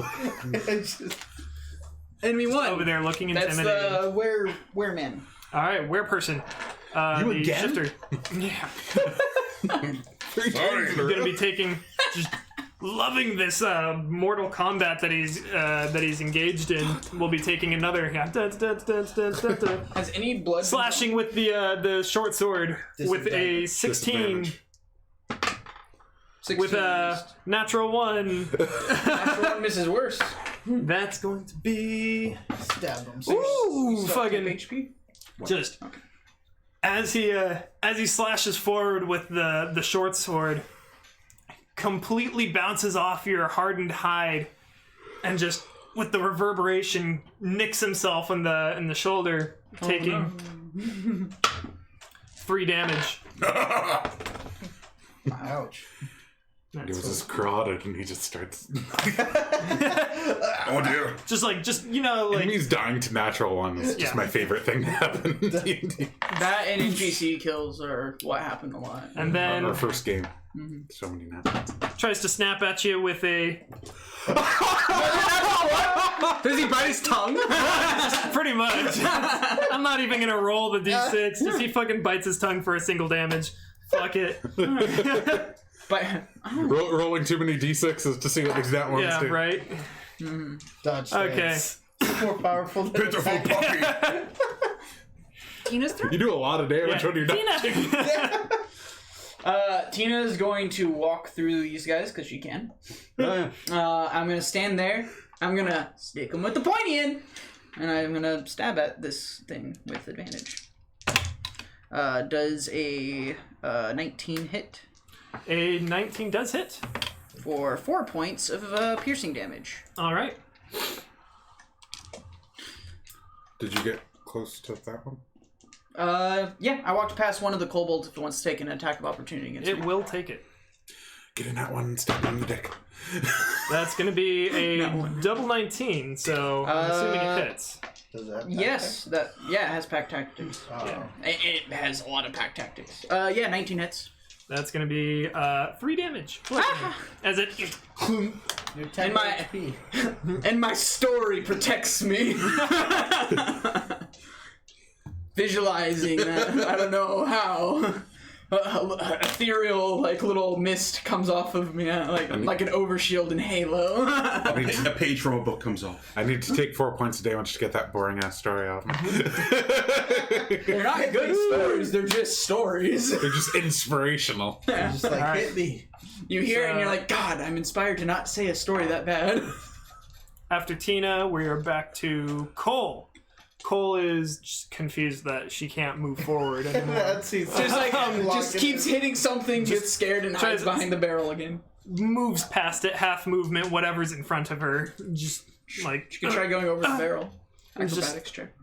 Enemy one. Over there looking That's intimidating. the wereman. All right, were-person. You the again? shifter. Yeah. Sorry. Going to be taking, just loving this Mortal Kombat that he's engaged in. We'll be taking another Has any blood? slashing with the short sword with a 16 with a natural 1. Natural one misses worse. That's going to be Stab him. ooh fucking HP. just as he slashes forward with the short sword, completely bounces off your hardened hide, and just with the reverberation nicks himself in the shoulder, taking 3 damage. Ouch. He was just carotid and he just starts. Oh dear. Just you know, like Enemies dying to natural ones. Just Yeah. my favorite thing to happen in D&D. That and NPC kills are what happened a lot. and then Our first game. So many naturals. tries to snap at you with a Does he bite his tongue? pretty much. I'm not even gonna roll the d6. Just he fucking bites his tongue for a single damage. Fuck it. But Rolling too many d6s to see what these nat ones Yeah, do. right. Dodge Okay. stance. More powerful than Pitiful puppy. Tina's turn. You do a lot of damage when you're done. Tina. Tina is going to walk through these guys because she can. Oh, yeah. I'm gonna stand there. I'm gonna stick him with the pointy end, and I'm gonna stab at this thing with advantage. Does a 19 hit A 19 does hit. for 4 points of piercing damage? All right. Did you get close to that one? Yeah, I walked past one of the kobolds if it wants to take an attack of opportunity against It me. will take it. Get in that one and stab him in the dick. That's going to be a double 19, so I'm assuming it hits. Does that? Yes, it has pack tactics. Oh. It has a lot of pack tactics. Yeah, 19 hits. That's going to be 3 damage. As it... You're 10 And my- HP. And my story protects me. Visualizing that, I don't know how. Ethereal, like, little mist comes off of me, like an overshield in Halo. A page from a book comes off. I need to take 4 points of damage to get that boring ass story off me. They're not good stories, they're just stories. They're just inspirational. Just like, Alright. hit me. You hear it and you're like, God, I'm inspired to not say a story that bad. After Tina, we are back to Cole. Cole is just confused that she can't move forward anymore. That's Just like, just keeps hitting something, gets scared, and hides tries- behind the barrel again. Moves past it, half movement, whatever's in front of her. Just like... You can try going over the barrel. Just- Acrobatics check.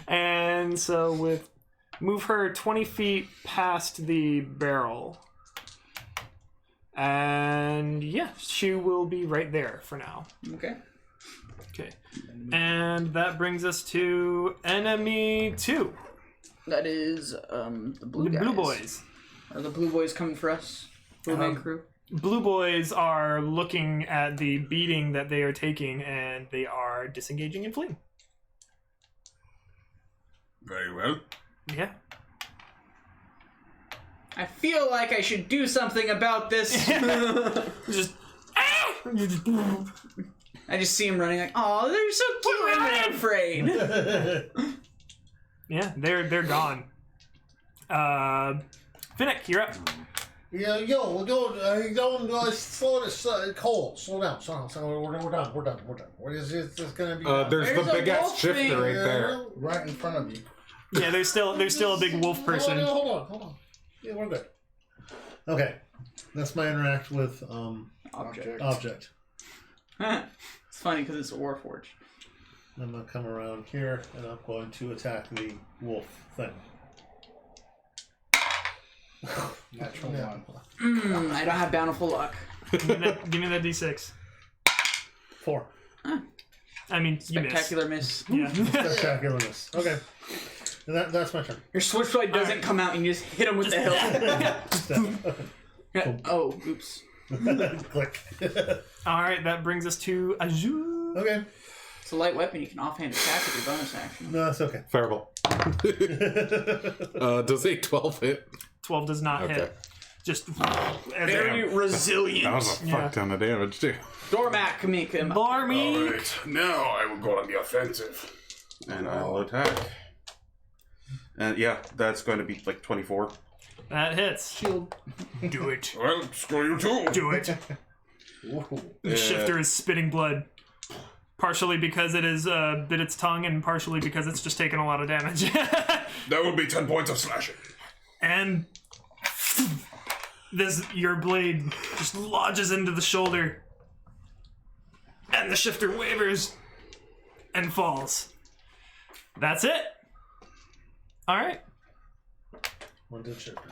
And so with... Move her 20 feet past the barrel. And yeah, she will be right there for now. Okay. Okay. And that brings us to enemy 2. That is the blue The guys. blue boys. Are the blue boys coming for us? Blue man crew. Blue boys are looking at the beating that they are taking, and they are disengaging and fleeing. Very well. Yeah. I feel like I should do something about this. Just... I just see him running like, oh, they're so cute and afraid. Yeah, they're gone. Finnick, you're up. Yeah, we're going. Don't slow this. Cole, slow down. We're done. What is this going to be? There's There's the a big ass wolf shifter thing. right there. Right in front of you. Yeah, there's still a big wolf person. Hold on. Yeah, we're good. Okay, that's my interact with object. It's funny because it's a Warforged. I'm gonna come around here and I'm going to attack the wolf thing. Natural Yeah. one. I don't have bountiful luck. Give me that d6. 4. I mean, you missed. Spectacular miss. Yeah. Spectacular miss. Okay. That's my turn. Your switchblade doesn't come out and you just hit him with the hilt. Oh, oops. Click. Oh. All right, that brings us to Azul. Okay. It's a light weapon. You can offhand attack with your bonus action. No, that's okay. Fireball. Does a 12 hit? 12 does not Okay. hit. Just Very resilient. That was a Yeah. fuck ton of damage, too. Dormac can make him. Barmy. Alright, now I will go on the offensive. And I'll attack. And yeah, that's going to be like 24. That hits. Shield. Do it. Well, screw you too. Do it. The shifter is spitting blood. Partially because it is bit its tongue, and partially because it's just taken a lot of damage. That will be 10 points of slashing. And your blade just lodges into the shoulder, and the shifter wavers and falls. That's it. All right. One did shifter.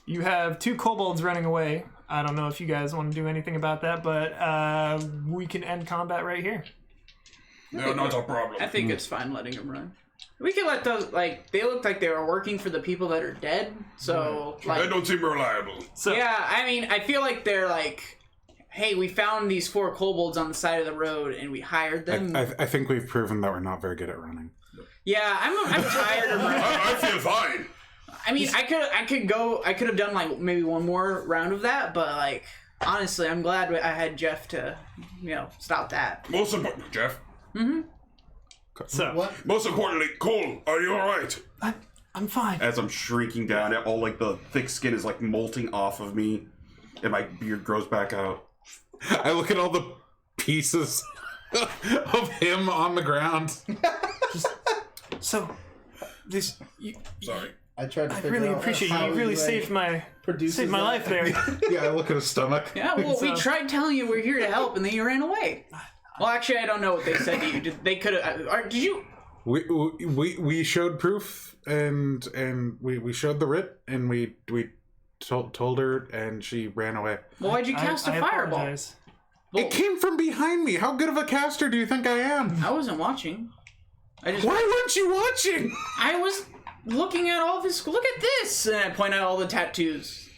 You have 2 kobolds running away. I don't know if you guys want to do anything about that, but we can end combat right here. No, not a problem. I think it's fine letting him run. We can let those, like, they look like they were working for the people that are dead, so, They like, don't seem reliable. So yeah, I mean, I feel like they're like, hey, we found these 4 kobolds on the side of the road and we hired them. I think we've proven that we're not very good at running. Yeah, I'm tired of running. I feel fine. I mean, I could have done like maybe one more round of that, but like honestly, I'm glad I had Jeff to, stop that. Most important, Jeff. So What? Most importantly, Cole, are you alright? I'm fine. As I'm shrinking down, all like the thick skin is like molting off of me, and my beard grows back out. I look at all the pieces of him on the ground. So this Sorry. I tried to I figure really out appreciate how you. You really like, saved my produces my that. life there. Yeah, I look at his stomach. Yeah, well, we So- tried telling you we're here to help, and then you ran away. Well, actually, I don't know what they said to you. They could have. Did you? We showed proof and we showed the writ and we told her and she ran away. Well, why'd you cast a I fireball? apologize. It came from behind me. How good of a caster do you think I am? I wasn't watching. I just. Why weren't you watching? I was looking at all this. Look at this, and I point out all the tattoos.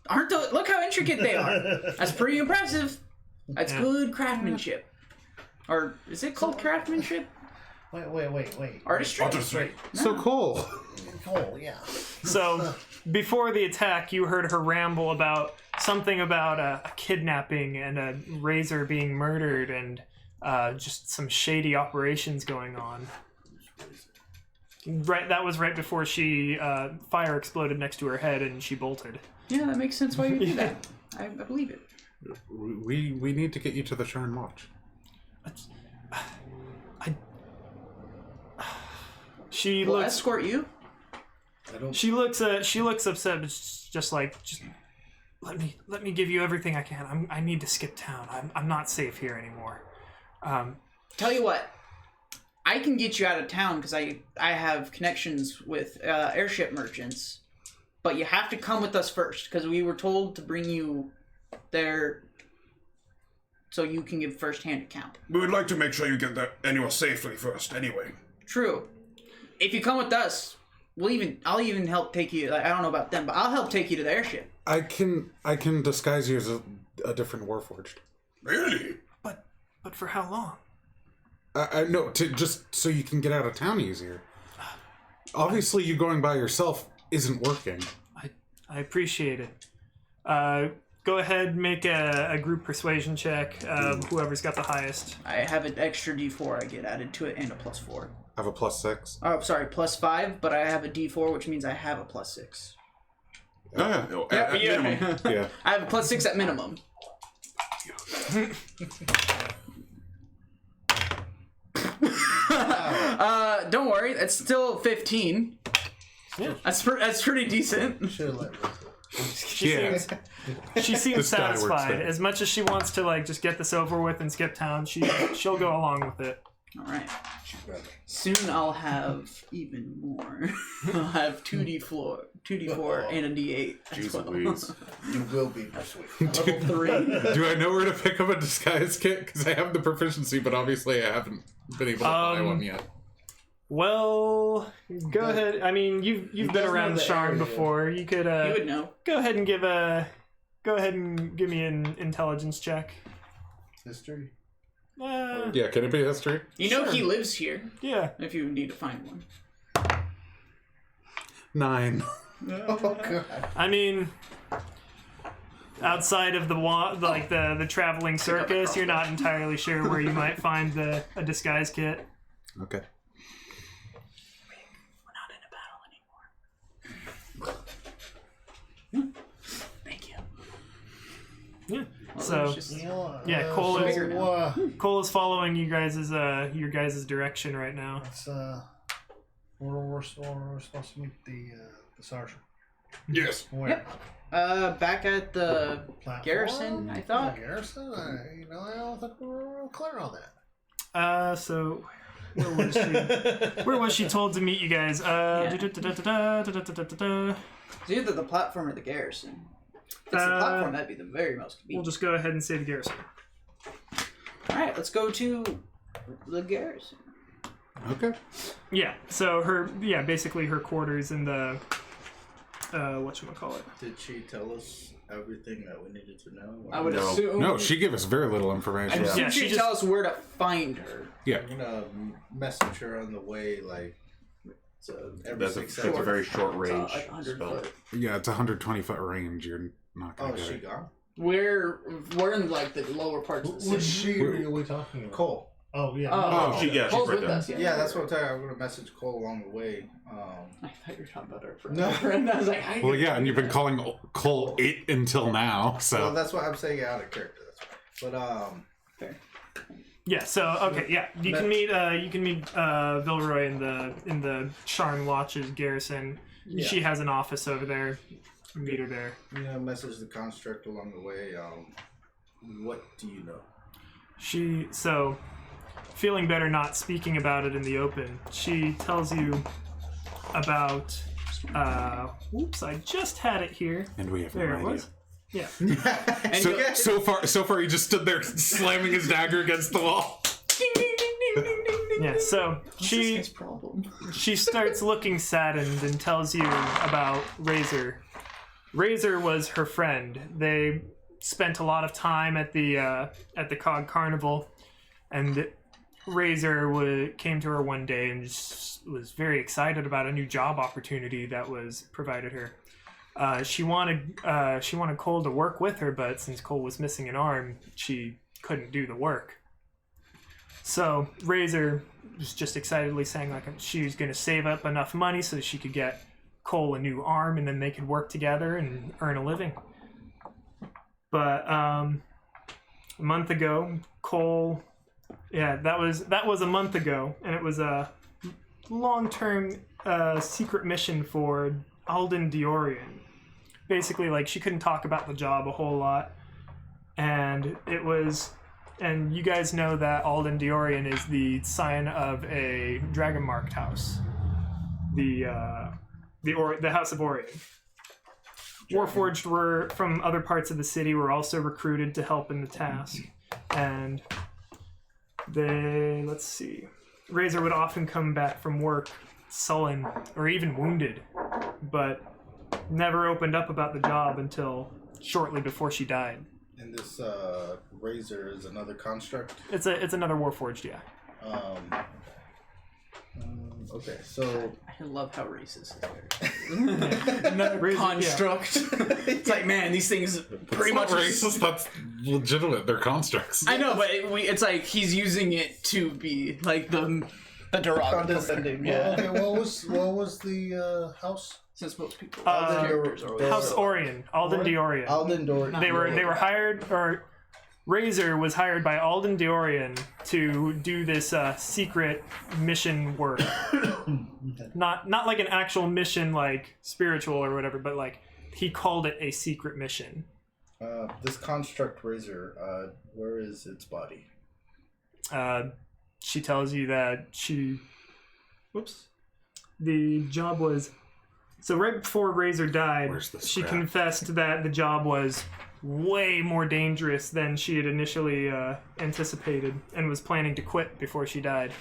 Look how intricate they are. That's pretty impressive. That's good craftsmanship. Or is it called craftsmanship? Wait. Artistry? Artistry. So cool. Oh, yeah. So before the attack, you heard her ramble about something about a kidnapping and a razor being murdered and just some shady operations going on. Right, that was right before she fire exploded next to her head and she bolted. Yeah, that makes sense why you do that. I believe it. We need to get you to the Sharn Watch. She We'll looks. escort you. She looks upset, but just let me give you everything I can. I need to skip town. I'm not safe here anymore. Tell you what, I can get you out of town because I have connections with airship merchants, but you have to come with us first because we were told to bring you there so you can give first-hand account. We would like to make sure you get there anywhere safely first, anyway. True. If you come with us, I'll even help take you. Like, I don't know about them, but I'll help take you to the airship. I can disguise you as a different Warforged. Really? But for how long? No, just so you can get out of town easier. Obviously, you going by yourself isn't working. I appreciate it. Go ahead, make a group persuasion check. Whoever's got the highest. I have an extra D4 I get added to it and a +4. I have a +6. Oh, sorry, +5, but I have a D4, which means I have a +6. Oh, yeah. At minimum. Yeah. I have a +6 at minimum. Don't worry, that's still 15. Yeah. That's pretty decent. Should have let me. Yeah. She seems This guy works satisfied. there. As much as she wants to just get this over with and skip town, she'll go along with it. All right. Soon I'll have even more. I'll have 2d4 and a d8. as Jeez well. Louise. You will be persuaded. Level 3. Do I know where to pick up a disguise kit? Because I have the proficiency, but obviously I haven't been able to buy one yet. Well, go ahead. I mean, you've been does know around the Sharn area. before. You could You would know. go ahead and give me an intelligence check. History. Yeah, can it be history? You know Sure. he lives here. Yeah. If you need to find one. 9. Oh god. I mean, outside of the traveling circus, you're not entirely sure where you might find a disguise kit. Okay. We're not in a battle anymore. Thank you. Yeah. Well, So it's just- yeah, Cole is bigger now. Cole is following you guys' your guys' direction right now. It's we're supposed to meet the sergeant. Yes. Where? Yep. Back at the Platform? garrison, I thought. The garrison? I don't think we were real clear on that. So where was she? Where was she told to meet you guys? It's either the platform or the garrison. If it's the platform, that'd be the very most We'll convenient. just go ahead and say the garrison. Alright, let's go to the garrison. Okay. Yeah. So basically her quarters in the whatchamacallit. Did she tell us everything that we needed to know? I would No. assume. No, she gave us very little I information. assume Yeah, she'd she just- tell us where to find her. Yeah. We're gonna message her on the way, like, so every That's 6 a hours. very short It's range like 100 spell. foot. Yeah, it's 120-foot range. You're not Oh, gonna is get she it. gone? We're in like the lower parts of the Which city. she are we talking about? Cole. Oh yeah. Oh, she's Cole's right with there. us, yeah. Yeah, that's what I'm telling you. I'm gonna message Cole along the way. I thought you were talking about our friend. No. friend. I was like, how Well, yeah, and you've been calling Cole 8 until now, Well, so that's why I'm saying out of character. That's why. But Yeah. So okay. Yeah. You can meet Vilroy in the Sharn Watch's garrison. Yeah. She has an office over there. Meet her there. message the construct along the way. What do you know? Feeling better not speaking about it in the open, she tells you about whoops, I just had it here. and we have There no it idea. was. Yeah. And So far he just stood there slamming his dagger against the wall. Yeah, so What's this she guy's problem? she starts looking saddened and tells you about Razor. Razor was her friend. They spent a lot of time at the Cog Carnival, and Razor came to her one day and just was very excited about a new job opportunity that was provided her. She wanted Cole to work with her, but since Cole was missing an arm, she couldn't do the work. So Razor was just excitedly saying like she was going to save up enough money so she could get Cole a new arm, and then they could work together and earn a living. But a month ago, Cole, that was a month ago, and it was a long-term secret mission for Alden Diorian. Basically, like, she couldn't talk about the job a whole lot, and you guys know that Alden Diorian is the sign of a dragon-marked house, the House of Orion. Warforged were from other parts of the city were also recruited to help in the task, and Razor would often come back from work sullen or even wounded, but never opened up about the job until shortly before she died. And this razor is another construct. It's another Warforged, yeah. Okay, so I love how racist it's Another Razor, construct. It's like, man, these things pretty much. racist. That's legitimate. They're constructs. I know, but it's like he's using it to be like the derogatory. condescending. Yeah. Okay, what was the house? Since most people Alden House Orion, Alden Diorian. Alden Dor. They were hired, or Razor was hired by Alden Diorian to do this secret mission work. Not like an actual mission, like spiritual or whatever, but like he called it a secret mission. This construct razor, where is its body? She tells you that the job was. So right before Razor died, Where's the she scrap? confessed that the job was way more dangerous than she had initially anticipated and was planning to quit before she died.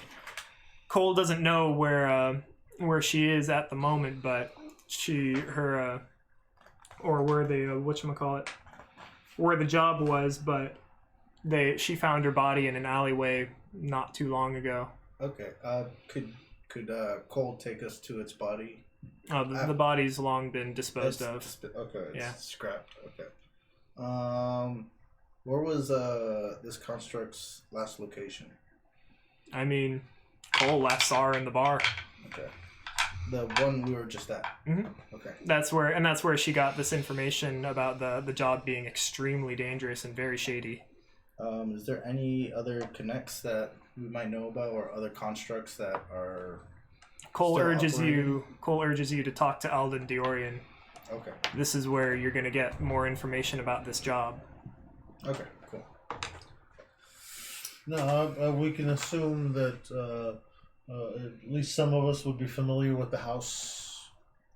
Cole doesn't know where she is at the moment, but or where the whatchamacallit, where the job was, but she found her body in an alleyway not too long ago. Okay. Could Cole take us to its body? Oh, the body's long been disposed of. Okay. It's Yeah. scrapped. Okay. Where was this construct's last location? I mean, Cole last saw her in the bar. Okay. The one we were just at. Mhm. Okay. That's where she got this information about the job being extremely dangerous and very shady. Is there any other connects that we might know about, or other constructs that are? Cole Still urges operating? you to talk to Alden Diorian. Okay. This is where you're going to get more information about this job. Okay. Cool. No, we can assume that at least some of us would be familiar with the house.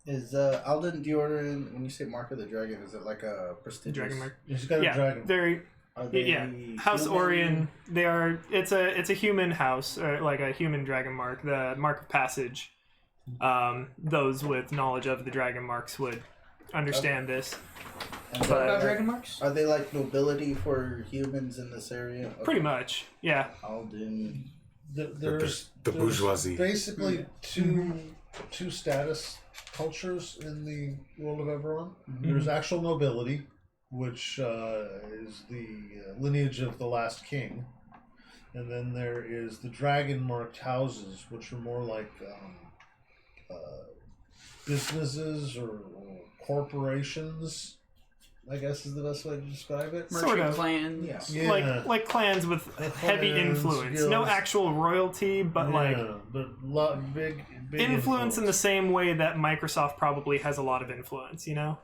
Is Alden Diordan, when you say Mark of the Dragon, is it like a prestigious? Dragon Mark. He's got a Yeah, dragon. Are they House human? Orion. They are. It's a human house, like a human dragon mark. The Mark of Passage. Those with knowledge of the dragon marks would understand this. And But- About dragon marks? are they like nobility for humans in this area? Okay. Pretty much, yeah. Alden. There's The bourgeoisie. basically two status cultures in the world of Eberron. There's actual nobility, which is the lineage of the last king, and then there is the dragon marked houses, which are more like businesses or corporations, I guess is the best way to describe it. Sort Merchant of. clan. Yeah. Yeah. Like clans with heavy clans, influence. No guilds. actual royalty, but like but big influence in the same way that Microsoft probably has a lot of influence, you know?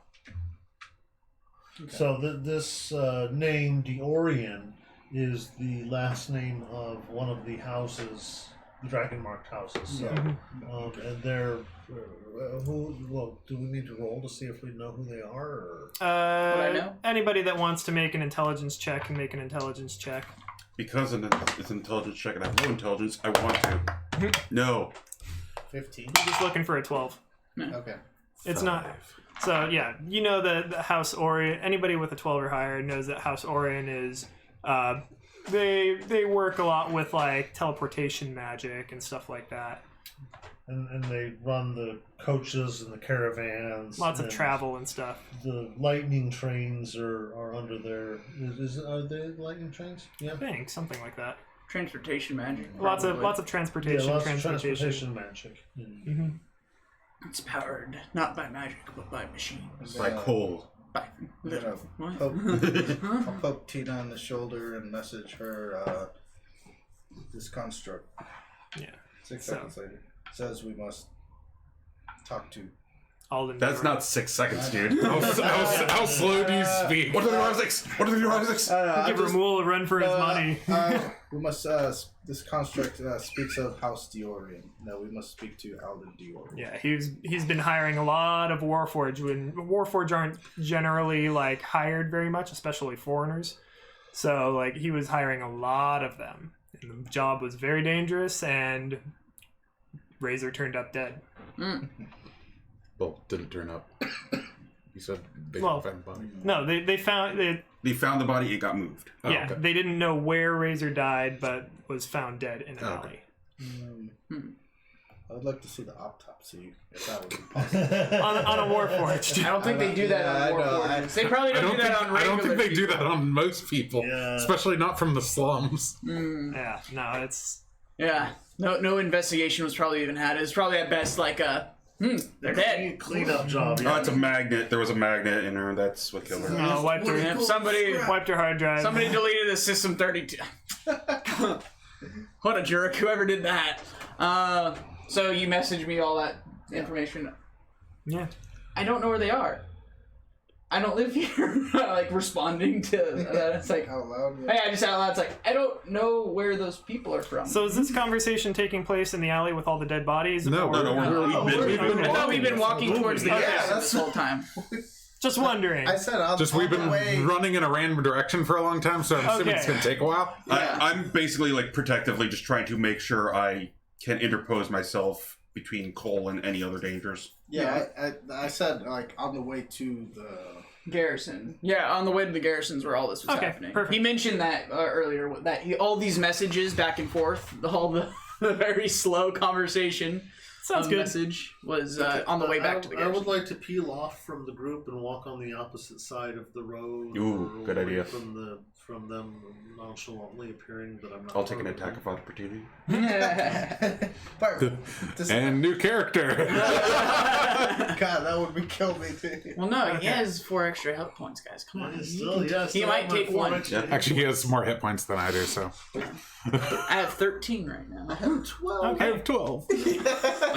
So this name Diorian is the last name of one of the houses, the dragon marked houses. So, and they're well, do we need to roll to see if we know who they are? Or? I know? Anybody that wants to make an intelligence check can make an intelligence check. Because it's an intelligence check and I have low intelligence, I want to. No. 15. Just looking for a 12. Okay. It's not. So yeah, you know the House Orion. Anybody with a 12 or higher knows that House Orion is. They work a lot with like teleportation magic and stuff like that. And they run the coaches and the caravans. Lots of and travel and stuff. The lightning trains are under their. Are they lightning trains? Yeah. I think something like that. Transportation magic. Lots of probably. transportation. Yeah, lots of transportation. transportation magic. Mm-hmm. It's powered not by magic, but by machines. By coal. By Yeah. what? I'll poke Tina on the shoulder and message her this construct. Yeah. 6 So- seconds later. Says we must talk to. Alden That's Diorian. not 6 seconds, dude. How slow do you speak? What are the Isaacs? What are the Isaacs? Give Ramul a run for his money. We must. This construct speaks of House Diorian. No, we must speak to Alden Diorian. Yeah, he's been hiring a lot of Warforged when Warforged aren't generally like hired very much, especially foreigners. So like he was hiring a lot of them. And the job was very dangerous, and Razor turned up dead. Well, didn't turn up. You said they Well, didn't find the body. No, they found it. They found the body, it got moved. Oh, Yeah, okay. they didn't know where Razor died, but was found dead in an Okay. alley. I would like to see the autopsy if that would be possible. on a Warforged. I don't think they do that Yeah, I on know. Warforged. They probably don't, do that on regular I don't think they do people. that on most people, Yeah. especially not from the slums. Yeah, no, it's Yeah, no investigation was probably even had. It was probably at best like they're dead. Cleanup job. Oh, it's a magnet. There was a magnet in her. That's what killed her. wiped her If somebody hard drive. somebody deleted the system 32. What a jerk! Whoever did that. So you messaged me all that information. Yeah. I don't know where they are. I don't live here. Like responding to that, it's like, Out loud. hey, I just out loud. It's like I don't know where those people are from. So is this conversation taking place in the alley with all the dead bodies? No, or- We've been I thought we've been walking towards the Yeah, gas that's- this whole time. Just wondering. I said I'll. Just we've been running in a random direction for a long time, so I'm assuming Okay. it's going to take a while. Yeah. I'm basically like protectively just trying to make sure I can interpose myself between Cole and any other dangers. Yeah, I said like on the way to the Garrison. Yeah, on the way to the garrisons where all this was Okay, happening. perfect. He mentioned that earlier. That all these messages back and forth, all the very slow conversation. Sounds good. Message was on the way back to the I garrison. would like to peel off from the group and walk on the opposite side of the road. Ooh, or good away idea. From them nonchalantly appearing that I'm not. I'll take an part of attack them. of opportunity. And new character. God, that would be kill me too. Well, no, he has 4 extra health points, guys. Come on. He might take 1. Yeah. Actually, he has some more hit points than I do, so. I have 13 right now. 12. I have 12. I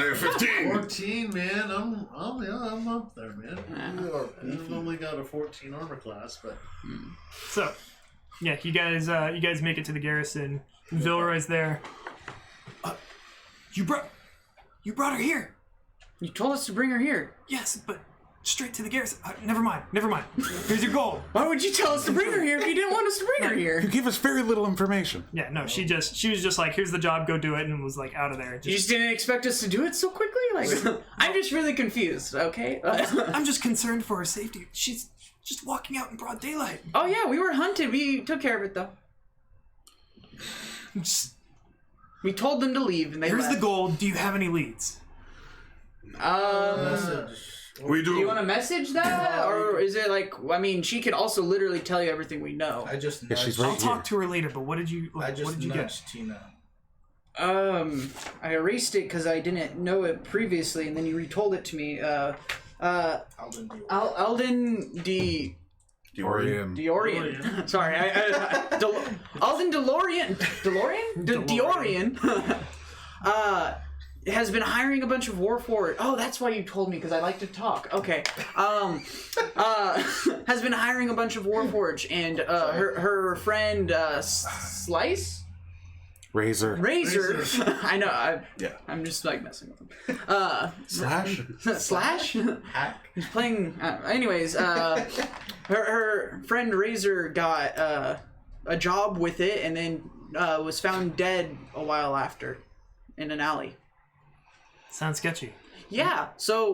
have 15. 14, man. I'm up there, man. I've only got a 14 armor class, but So, yeah, you guys make it to the garrison. Vilroy's there. You brought her here. You told us to bring her here. Yes, but straight to the garrison. Never mind. Here's your gold. Why would you tell us to bring her here if you didn't want us to bring her You here? gave us very little information. Yeah, no, she was just like, here's the job, go do it, and was like out of there. You just didn't expect us to do it so quickly? Like, I'm just really confused, okay? I'm just concerned for her safety. She's just walking out in broad daylight. Oh yeah, we were hunted. We took care of it though. Just, We told them to leave, and they here's left. the gold. Do you have any leads? We do. Do you want to message that, or is it like? I mean, she could also literally tell you everything we know. I just Yeah, she's nudged- right I'll talk to her later. But what did you? I Like, just what did you nudged Tina. I erased it because I didn't know it previously, and then you retold it to me. Alden D. Alden D. Orion. Deorian. Sorry, Alden DeLorean. Deorian. Has been hiring a bunch of Warforged. Oh, that's why you told me, because I like to talk. Okay. Has been hiring a bunch of Warforged, and her friend Slice. Razor. Razor. I know. Yeah. I'm just like messing with him. Slash. Slash. Hack. He's playing. Anyways, her friend Razor got a job with it, and then was found dead a while after in an alley. Sounds sketchy. Yeah. So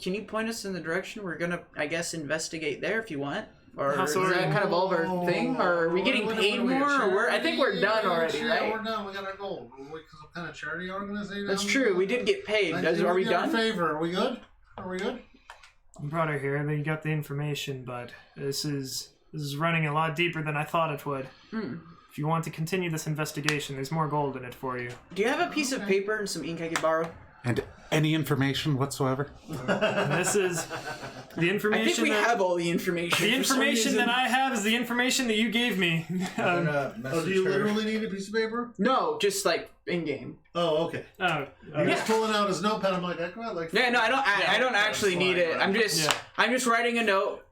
can you point us in the direction we're gonna, I guess, investigate there if you want? Or How is sorry? that kind of all of our thing? Or are we getting paid more? Or I think we're done already, Yeah, right? we're done. We got our goal. We're some kind of charity organization. That's true. We did get paid. Are we done? Favor. Are we good? Are we good? You brought her here. Then you got the information, but this is running a lot deeper than I thought it would. If you want to continue this investigation, there's more gold in it for you. Do you have a piece of paper and some ink I could borrow? And any information whatsoever? And this is the information. I think we have all the information. The For some information reason- that I have is the information that you gave me. I'm gonna Oh, message do you her. literally need a piece of paper? No, just like in game. Oh, okay. He's pulling out his notepad. I'm like, I got like. Yeah, no, I don't. I don't actually need it. I'm just writing a note.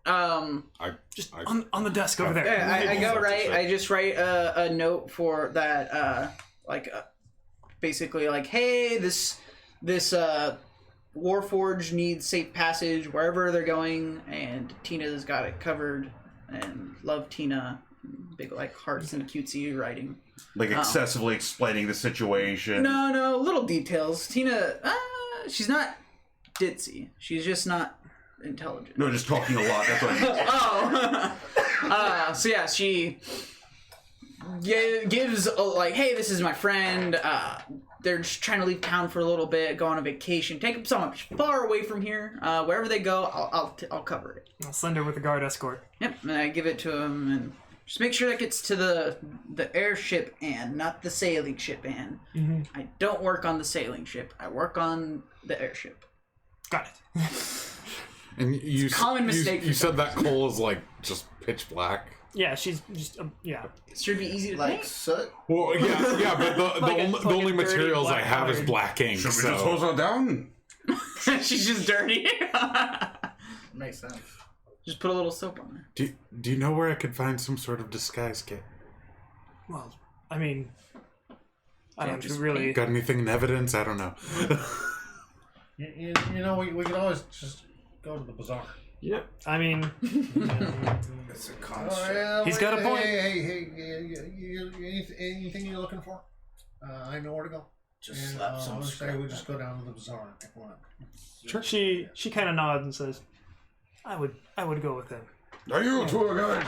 just on the desk over there. Yeah, I go right. I just write a note for that. Basically, like, hey, this Warforged needs safe passage wherever they're going, and Tina's got it covered. And love Tina. Big like hearts and cutesy writing. Like excessively explaining the situation. No, little details. Tina, she's not ditzy. She's just not intelligent. No, just talking a lot. That's what I mean. So yeah, she gives like, hey, this is my friend. They're just trying to leave town for a little bit, go on a vacation, take them somewhere far away from here. Wherever they go, I'll cover it. I'll send her with a guard escort. Yep, and I give it to him, and just make sure that gets to the airship, and not the sailing ship, and I don't work on the sailing ship. I work on the airship. Got it. And you common mistake You for said that coal is like just pitch black. Yeah, she's just yeah. It should be easy to Like paint. soot. Well, yeah, but the Like a only fucking dirty materials I black have is colored. black ink. Should we so. just hose her down? She's just dirty. Makes sense. Just put a little soap on her. Do you know where I could find some sort of disguise kit? Well, I mean, I Yeah, don't just really. Got anything in evidence? I don't know. You know, we can always just go to the bazaar. Yep. I mean, It's a construct. He's got a point. Hey, anything you're looking for? I know where to go. Just slap some I scrap. would just go down to the bazaar and pick one up. Sure. She kind of nods and says, I would go with him. Are you a tour guide?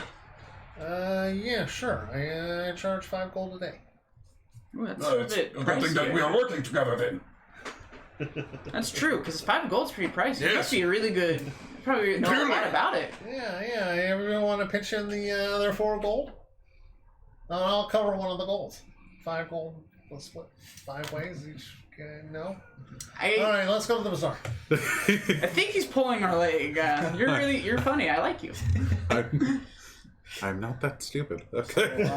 Yeah, sure. I charge 5 gold a day. Ooh, that's No, a it's bit a good thing that pricey. we are working together then. That's true, because 5 gold's pretty pricey. It Yes. must be a really good. Probably know a Clearly. lot about it. Yeah. Everyone want to pitch in the other 4 gold? I'll cover one of the golds. 5 gold. Let's split 5 ways each. No. All right, let's go to the bazaar. I think he's pulling our leg. You're funny. I like you. I'm not that stupid. Okay.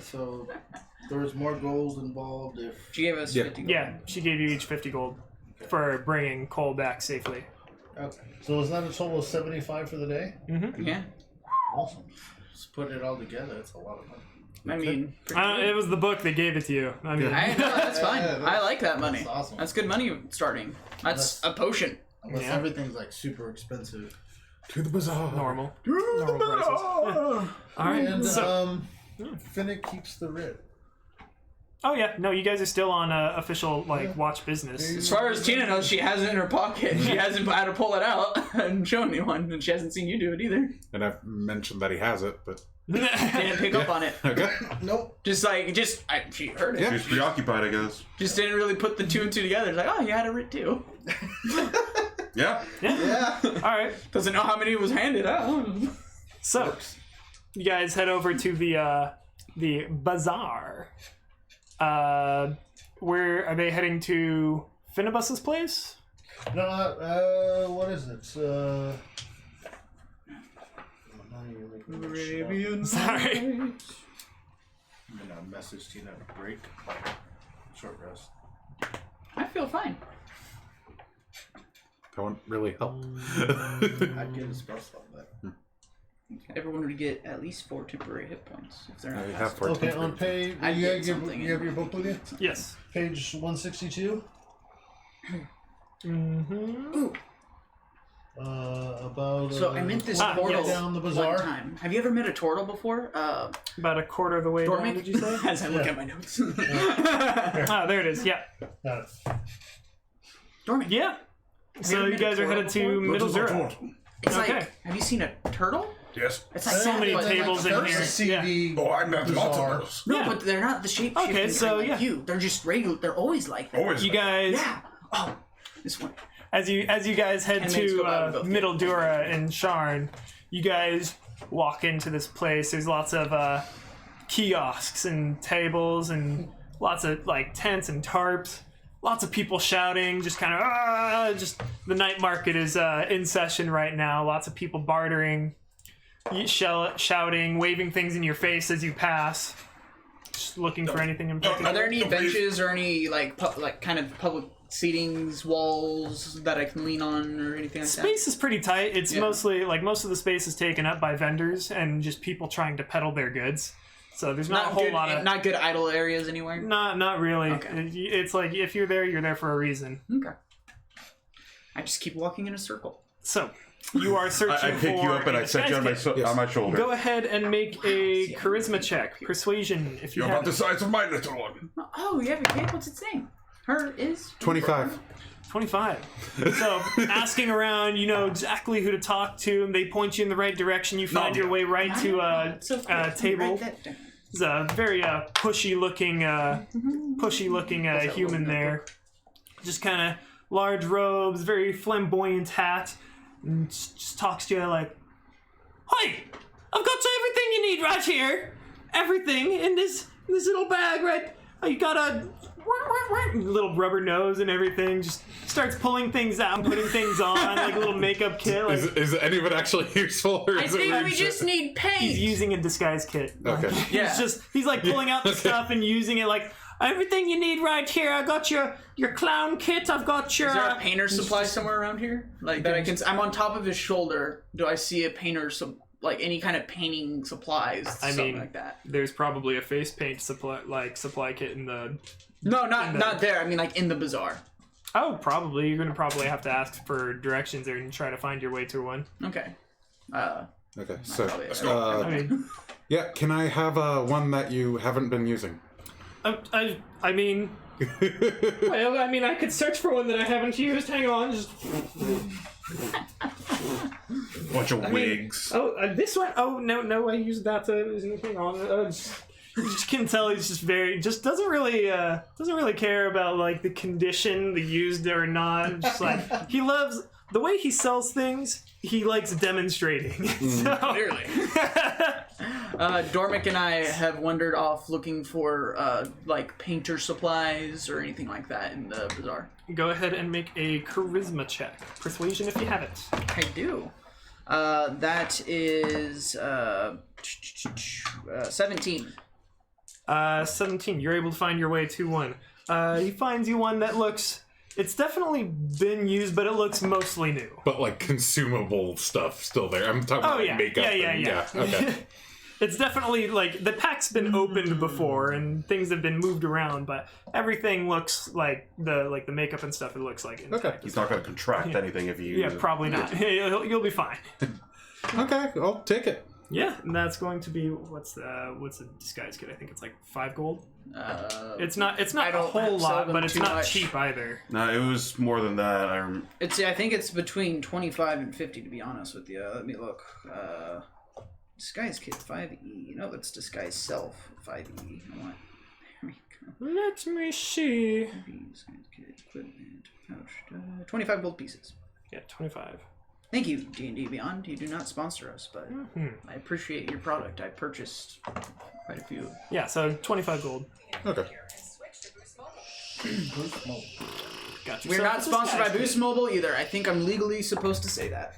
So there was more gold involved if... She gave us Yeah. 50 gold. Yeah, she gave you each 50 gold for bringing Cole back safely. Okay. So is that a total of 75 for the day? Yeah. Awesome. Just put it all together, it's a lot of money. I mean, pretty good. It was the book that gave it to you. I mean, I know, that's fine. Yeah, I like that money. That's awesome. That's good money starting. That's a potion. Unless Yeah. everything's like super expensive. To the bazaar. normal. Normal prices. Yeah. All right. And So, Finnick keeps the writ. oh yeah, no, you guys are still on official watch business. As far as Tina knows, she has it in her pocket. She hasn't had to pull it out and show anyone, and she hasn't seen you do it either. And I've mentioned that he has it, but Didn't pick up on it. okay. Nope. She heard it. Yeah. She's preoccupied, I guess. Just didn't really put the 2 and 2 together. It's like, oh, you had a writ too. Yeah. Yeah. All right. Doesn't know how many was handed out. So, you guys head over to the bazaar. Where are they heading to? Finnibus's place? No, what is it? Sorry. I'm gonna message Tina to break. Short rest. I feel fine. That won't really help. I'd get a spell slot back. Everyone would get at least 4 temporary hit points if they're I not have fast. 14. Okay, on page. I You did have something you have your book with you? Yes. Page 162. Mm-hmm. About. So I meant this Ah, portal yes. Down the bazaar. one time. Have you ever met a turtle before? About a quarter of the way down, Dormic? did you say? As I look Yeah. at my notes. Ah, there it is. Yeah. Got it. Dormic. Yeah. So ever you met a guys are turtle headed to before? Middle What is Zero. a turtle? It's Okay. like, have you seen a turtle? Yes. It's like So many but they're tables in like here. first- CD. Oh, I met lots Bizarre. of those. No, Yeah. but they're not the shape Okay, shifting so, like yeah. you. They're just regular. They're always like that. Always. You guys, Yeah. Oh, this one. as you guys head 10 minutes to go by, we both get Middle Dura and Sharn, you guys walk into this place. There's lots of kiosks and tables and lots of tents and tarps. Lots of people shouting, just kind of just the night market is in session right now. Lots of people bartering, shouting, waving things in your face as you pass, just looking for anything in particular. Are there any Don't believe- benches or any kind of public seatings, walls that I can lean on or anything like that? Space is pretty tight. It's Yeah. mostly most of the space is taken up by vendors and just people trying to peddle their goods. So there's not a whole good, lot of not good idle areas anywhere. not really. Okay. It's like if you're there for a reason. Okay. I just keep walking in a circle. So you are searching I pick for you up and a I set you on my disguise kit. on my shoulder. Go ahead and make a charisma check, persuasion, if you You're have about the it. size of my little one. Oh, you have your cape? What's it saying? Her is 25. 25. So asking around, you know exactly who to talk to, and they point you in the right direction. You find your way right to a table. There's a very pushy looking human there. Just kind of large robes, very flamboyant hat, and just talks to you like, "Hi, I've got everything you need right here. Everything in this little bag, right? You got a little rubber nose and everything." Just starts pulling things out and putting things on, like a little makeup kit. Like Is any of it actually useful, or I is it think we weird just need paint. he's using a disguise kit. Okay. Yeah. He's like pulling out the Okay. stuff and using it like, everything you need right here. I got your clown kit. I've got your. Is there a painter's supply somewhere around here? Like that I can. I'm on top of his shoulder. Do I see a painter's any kind of painting supplies? I something mean, like that. There's probably a face paint supply kit in the. No, not there. I mean, like in the bazaar. Oh, probably. You're gonna probably have to ask for directions there and try to find your way to one. Okay. Okay, so Probably- I mean, yeah, can I have one that you haven't been using? I mean, well, I mean, I could search for one that I haven't used. Hang on, just. Bunch of wigs. This one. Oh no, I used that to. Hang on. Just can tell he's just doesn't really care about like the condition, the used or not. Just like he loves the way he sells things. He likes demonstrating. So. Clearly. Dormick and I have wandered off looking for like painter supplies or anything like that in the bazaar. Go ahead and make a charisma check. Persuasion if you have it. I do. That is 17. 17. You're able to find your way to one. He finds you one that looks. It's definitely been used, but it looks mostly new. But like consumable stuff still there. I'm talking about like, makeup. Yeah. Okay. It's definitely like the pack's been opened before and things have been moved around, but everything looks like the makeup and stuff. It looks like intact. Okay. He's not going to contract anything if you. Yeah, probably not. You'll be fine. Okay, I'll take it. Yeah, and that's going to be what's the disguise kit? I think it's like 5 gold. It's not a whole lot, but it's not cheap either. No, it was more than that. I think it's between 25 and 50 to be honest with you. Let me look. Disguise kit 5e. No, that's disguise self 5e. There we go. Let me see. Disguise kit equipment pouch. 25 gold pieces. Yeah, 25. Thank you, D&D Beyond. You do not sponsor us, but I appreciate your product. I purchased quite a few. Yeah, so 25 gold. Okay. Gotcha. We're not sponsored by Boost Mobile either. I think I'm legally supposed to say that.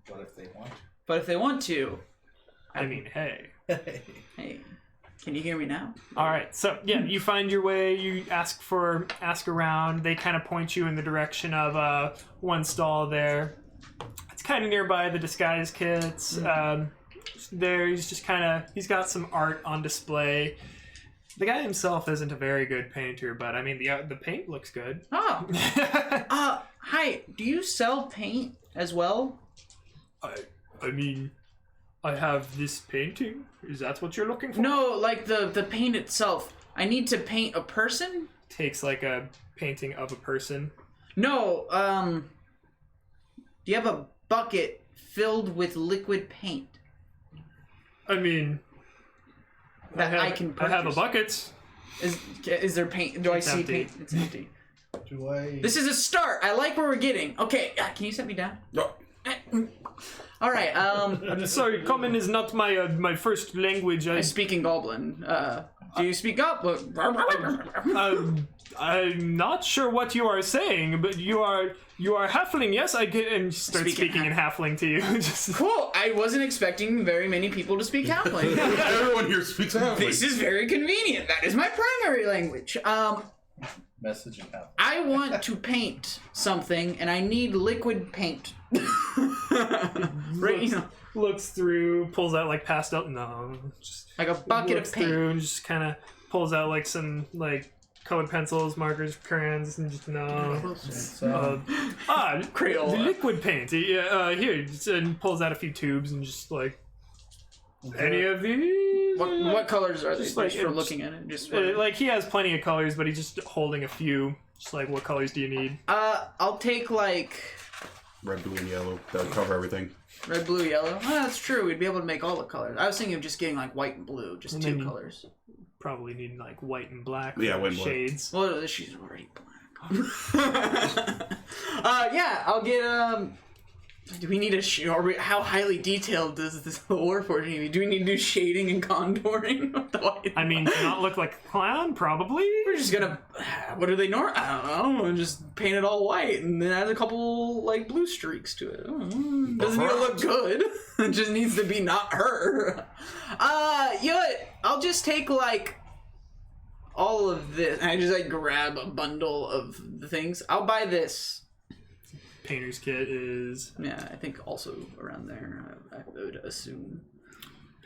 What if they want? But if they want to, I mean, hey. hey, can you hear me now? All right, so yeah, you find your way. You ask around. They kind of point you in the direction of one stall there. It's kind of nearby the disguise kits. There, he's got some art on display. The guy himself isn't a very good painter, but I mean the paint looks good. Oh, hi. Do you sell paint as well? I mean, I have this painting. Is that what you're looking for? No, like the paint itself. I need to paint a person. Takes like a painting of a person. No, do you have a bucket filled with liquid paint? I mean, I can purchase. I have a bucket. Is there paint? Do I see empty. paint? It's empty. Do I? This is a start. I like where we're getting. Okay, can you set me down? No. All right. I'm sorry, common is not my first language. I speak in Goblin. Do you speak Goblin? I'm not sure what you are saying, but you are halfling. Yes, I get. And start speaking in halfling to you. Just... Cool. I wasn't expecting very many people to speak halfling. Everyone here speaks halfling. This is very convenient. That is my primary language. Message and half. I want to paint something, and I need liquid paint. Right, looks through, pulls out like pastel. No, just like a bucket of paint. Through and just kind of pulls out like some like colored pencils, markers, crayons, and just no. Crayola. The liquid paint. Yeah, here, and pulls out a few tubes and just like any of these. What colors are they? Just like for looking at it. Just like he has plenty of colors, but he's just holding a few. Just like, what colors do you need? I'll take like red, blue, and yellow. That'll cover everything. Red, blue, yellow. Oh, that's true. We'd be able to make all the colors. I was thinking of just getting like white and blue, just two colors. Probably need like white and black. Yeah, white and black. Shades. Well, she's already black. Yeah, I'll get do we need how highly detailed does this Warforged need to be? Do we need to do shading and contouring? I mean, to not look like a clown, probably. We're just gonna, what do they norm? I don't know, just paint it all white and then add a couple like blue streaks to it. Doesn't need to look good. It just needs to be not her. You know what? I'll just take like all of this. And I just like grab a bundle of the things. I'll buy this. Painter's kit is... Yeah, I think also around there, I would assume.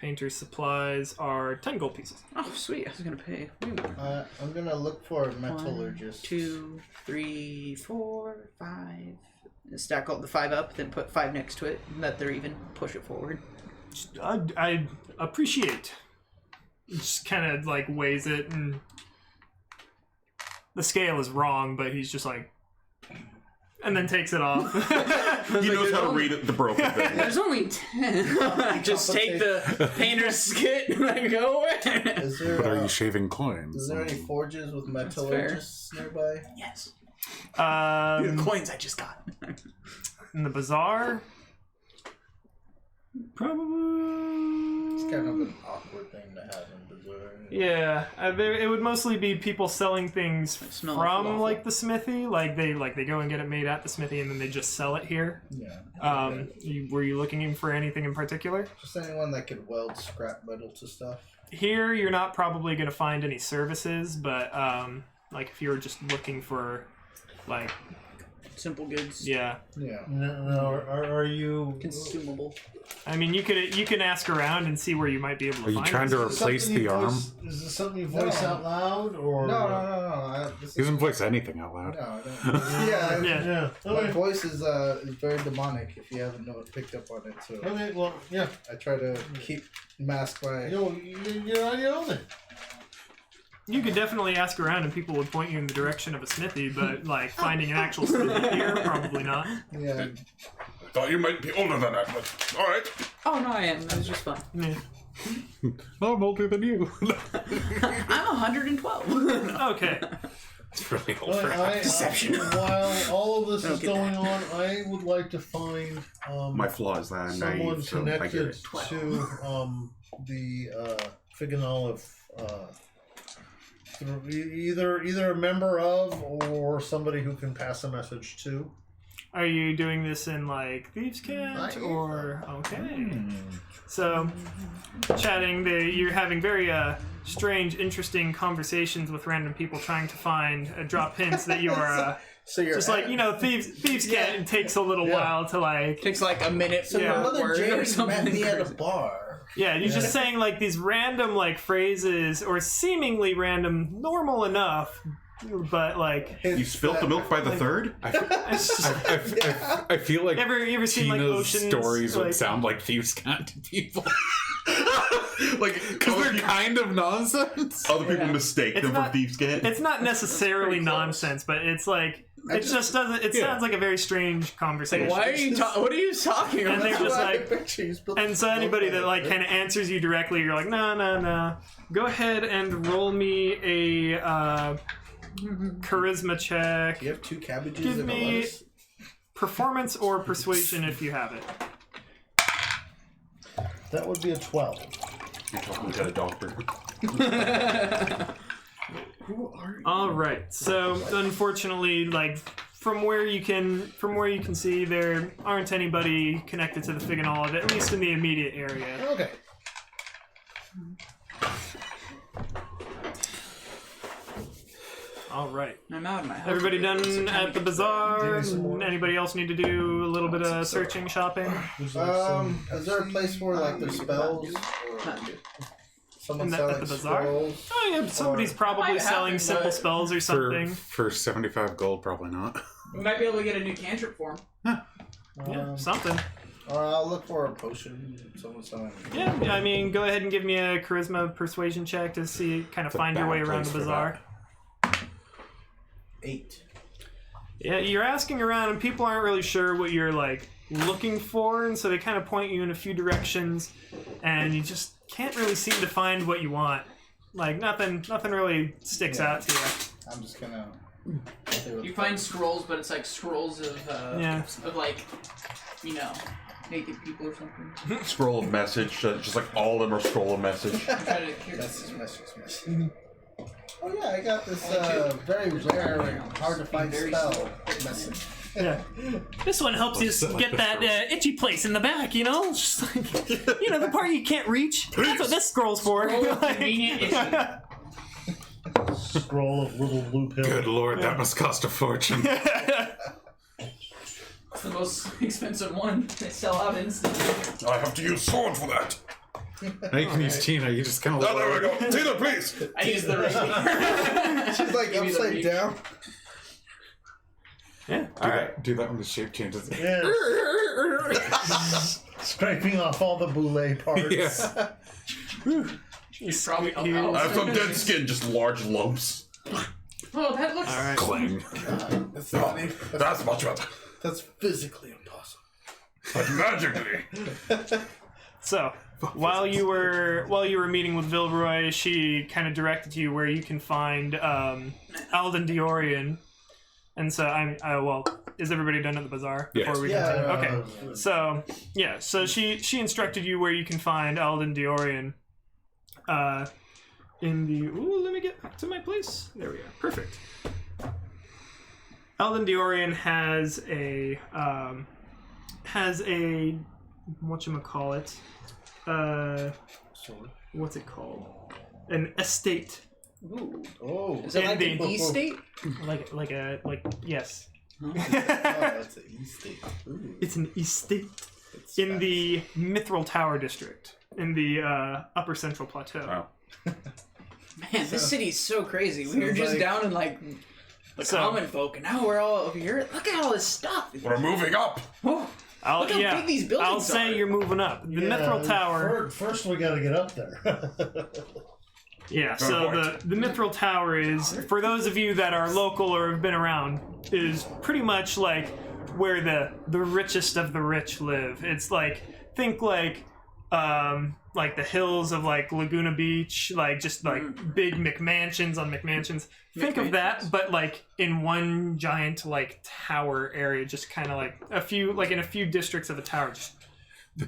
Painter's supplies are 10 gold pieces. Oh, sweet. I was going to pay way more. I'm going to look for a metallurgist. 1, 2, 3, 4, 5. Stack all the 5 up, then put 5 next to it. Let they're even. Push it forward. I appreciate. just kind of like weighs it, and the scale is wrong, but he's just like, and then takes it off. He knows how to read the broken thing. There's only 10. Just take the painter's skit and go away. Is there, But are you shaving coins? is there any forges with metallurgists nearby? Yes. The Um, coins I just got. in the bazaar, probably. It's kind of an awkward thing to have in Bazaar. Yeah, it would mostly be people selling things smell from awful. like the smithy, like they go and get it made at the smithy, and then they just sell it here. Yeah. Were you looking for anything in particular? Just anyone that could weld scrap metal to stuff. Here, you're not probably going to find any services, but like if you were just looking for, like, Simple goods. yeah, Yeah. No, are you? Consumable. I mean, you can ask around and see where you might be able to Are you find. trying this. to replace something you the arm? voice- Is this something you voice No. out loud, or No. He doesn't voice anything out No, loud. I don't. Yeah. Yeah. Yeah. My Okay. voice is very demonic. If you haven't picked up on it, so Okay. Well, yeah. I try to mask my. You're on your own then. You could definitely ask around, and people would point you in the direction of a smithy, but like finding an actual smithy here, probably not. Yeah. I thought you might be older than that, but all right. Oh, no, I am. That was just fun. Yeah. I'm older than you. I'm 112. Okay. It's really old for Deception. While all of this is Don't get going on, I would like to find My flaw is that I'm someone naive, so I get connected it. to the Fig and Olive. Either a member of or somebody who can pass a message to. Are you doing this in like Thieves' Cant or okay? So, chatting, you're having very strange, interesting conversations with random people, trying to find drop hints that you are So you're just like Thieves' Cant. It takes a little while to like. Takes like a minute So for your a mother word or Jane something. met me at a crazy. bar. Yeah, you're just saying like these random like phrases or seemingly random, normal enough, but like. You spilt the milk by the third? I feel like You ever seen like Tina's Ocean's stories would like, sound like Thieves' Cant to people. Like, Because they're kind of nonsense. other people mistake It's them not- for Thieves' Cant. It's not necessarily nonsense, but it's like it just doesn't. It sounds like a very strange conversation. Why are you what are you talking And about? they're just like, picture you spilled and so anybody that like kind of answers you directly, you're like, no. Go ahead and roll me a charisma check, You have 2 cabbages Give and a me- lettuce. performance or persuasion if you have it. That would be a 12. You're talking to a doctor. All right. So unfortunately, like from where you can see, there aren't anybody connected to the Fig and Olive, at least in the immediate area. Okay. All right. I'm out of my house. Everybody It's done time to at the get bazaar? some more. Anybody else need to do a little bit of searching, shopping? There's like some- Is there a place where like there's spells? Or someone At selling the bazaar? scrolls? Oh yeah, somebody's probably Might selling happen, simple but- spells or For something. 75 gold, probably not. We might be able to get a new cantrip for him. Yeah, something. Or I'll look for a potion. Someone selling. Yeah, I mean, go ahead and give me a charisma persuasion check to see, kind of It's a find your bad way around place the for bazaar. 8. Yeah, you're asking around, and people aren't really sure what you're like looking for, and so they kind of point you in a few directions, and you just can't really seem to find what you want. Like nothing really sticks out to you. I'm just gonna. You find scrolls, but it's like scrolls of Yeah. of like, naked people or something. Scroll of message, just like all of them are scroll of message. I'm trying to Message. Oh yeah, I got this very rare and hard to find spell message. Yeah. This one helps you get that itchy place in the back, you know? It's just like, the part you can't reach. That's what this scroll's for. Scroll of convenient issue. scroll of little blue pill. Good lord, that must cost a fortune. It's the most expensive one. They sell out instantly. I have to use sword for that. Now you can use Tina, you just kind of Oh, there we go. Tina, please. I use the ring. She's like Give me the upside reach. down. Yeah. Do that when the shape changes. Yeah. Scraping off all the boule parts. Yeah. Probably he- help I out. have some dead skin, just large lumps. Oh, that looks. All right. Clang. That's, Oh, that's much better. that's physically impossible. But magically. So, while you were meeting with Vilroy, she kind of directed you where you can find Alden Diorian. And so well, is everybody done at the bazaar Yes. before we Yeah, continue? Okay. So she instructed you where you can find Alden Diorian. In the let me get back to my place. There we are. Perfect. Alden Diorian has a whatchamacallit, what's it called? An estate. Ooh. Oh. Is it like In an the- estate? Yes. Oh, that's an estate. Ooh. It's an estate It's in fast. the Mithril Tower district in the Upper Central Plateau. Wow. Man, this city's so crazy. We were Sounds just like- down in like the So- common folk, and now we're all over here. Look at all this stuff. We're moving up. Oh, I'll, Look how yeah, big these buildings I'll say are. you're moving up. The Mithril Tower. First, we got to get up there. Yeah, so the Mithril Tower is, for those of you that are local or have been around, is pretty much like where the richest of the rich live. It's like, think like the hills of like Laguna Beach, like just like big McMansions on McMansions. Think of that, but like in one giant like tower area, just kind of like in a few districts of a tower, just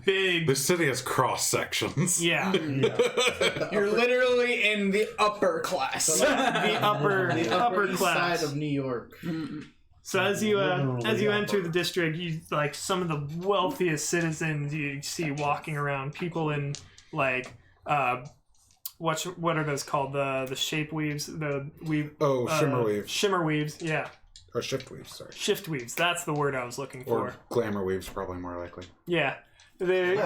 big. This city has cross sections. Yeah. you're literally in the upper class. The upper The upper east class. side of New York. So as you enter the district, you like some of the wealthiest citizens you see walking around. People in like what are those called? The shape weaves, the weave. Shimmer weaves. Shimmer weaves, yeah. Or shift weaves, sorry. Shift weaves. That's the word I was looking for. Or glamour weaves, probably more likely. Yeah.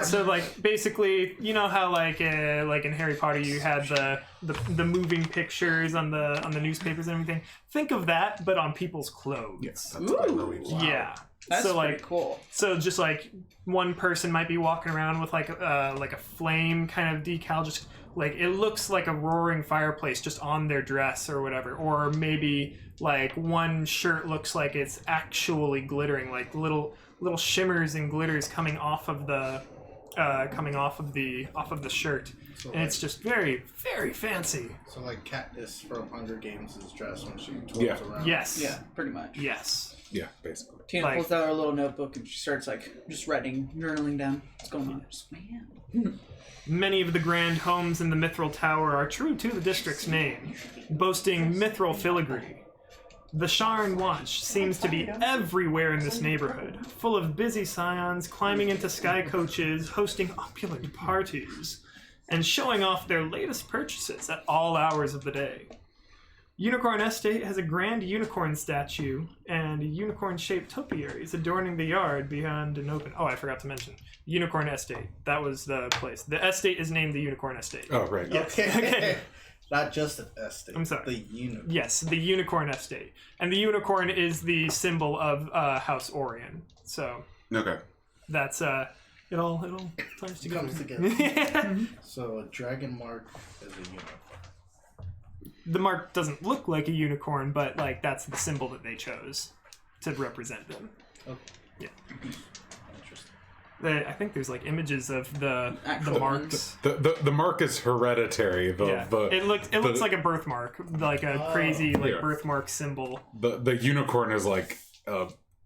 So like basically, you know how like in Harry Potter you had the moving pictures on the newspapers and everything. Think of that, but on people's clothes. Yes, that's glamour weaves. Yeah. That's so pretty like cool. so just like one person might be walking around with like a flame kind of decal, just like it looks like a roaring fireplace just on their dress or whatever, or maybe like one shirt looks like it's actually glittering, like little shimmers and glitters coming off of the shirt, So and it's just very, very fancy. So like Katniss from Hunger Games is dressed when she twirls Yeah. around. Yes. Yeah, pretty much. Yes. Yeah, basically. Tina Like- pulls out her little notebook and she starts like just writing, journaling down what's going on. Just, man. Many of the grand homes in the Mithril Tower are true to the district's name, boasting mithril filigree. The Sharn Watch seems to be everywhere in this neighborhood, full of busy scions climbing into sky coaches, hosting opulent parties, and showing off their latest purchases at all hours of the day. Unicorn Estate has a grand unicorn statue and unicorn-shaped topiaries adorning the yard beyond an open... Oh, I forgot to mention. Unicorn Estate. That was the place. The estate is named the Unicorn Estate. Oh, right. Okay. Okay. Not just an estate. I'm sorry. The unicorn. Yes, the Unicorn Estate. And the unicorn is the symbol of House Orion. So Okay. that's it all ties together. Comes together. So a dragon mark is a unicorn. The mark doesn't look like a unicorn, but like that's the symbol that they chose to represent them. Okay. Yeah. Interesting. I think there's like images of the Actual marks. The mark is hereditary. Yeah. It looks like a birthmark, like a crazy yeah. birthmark symbol. The unicorn is like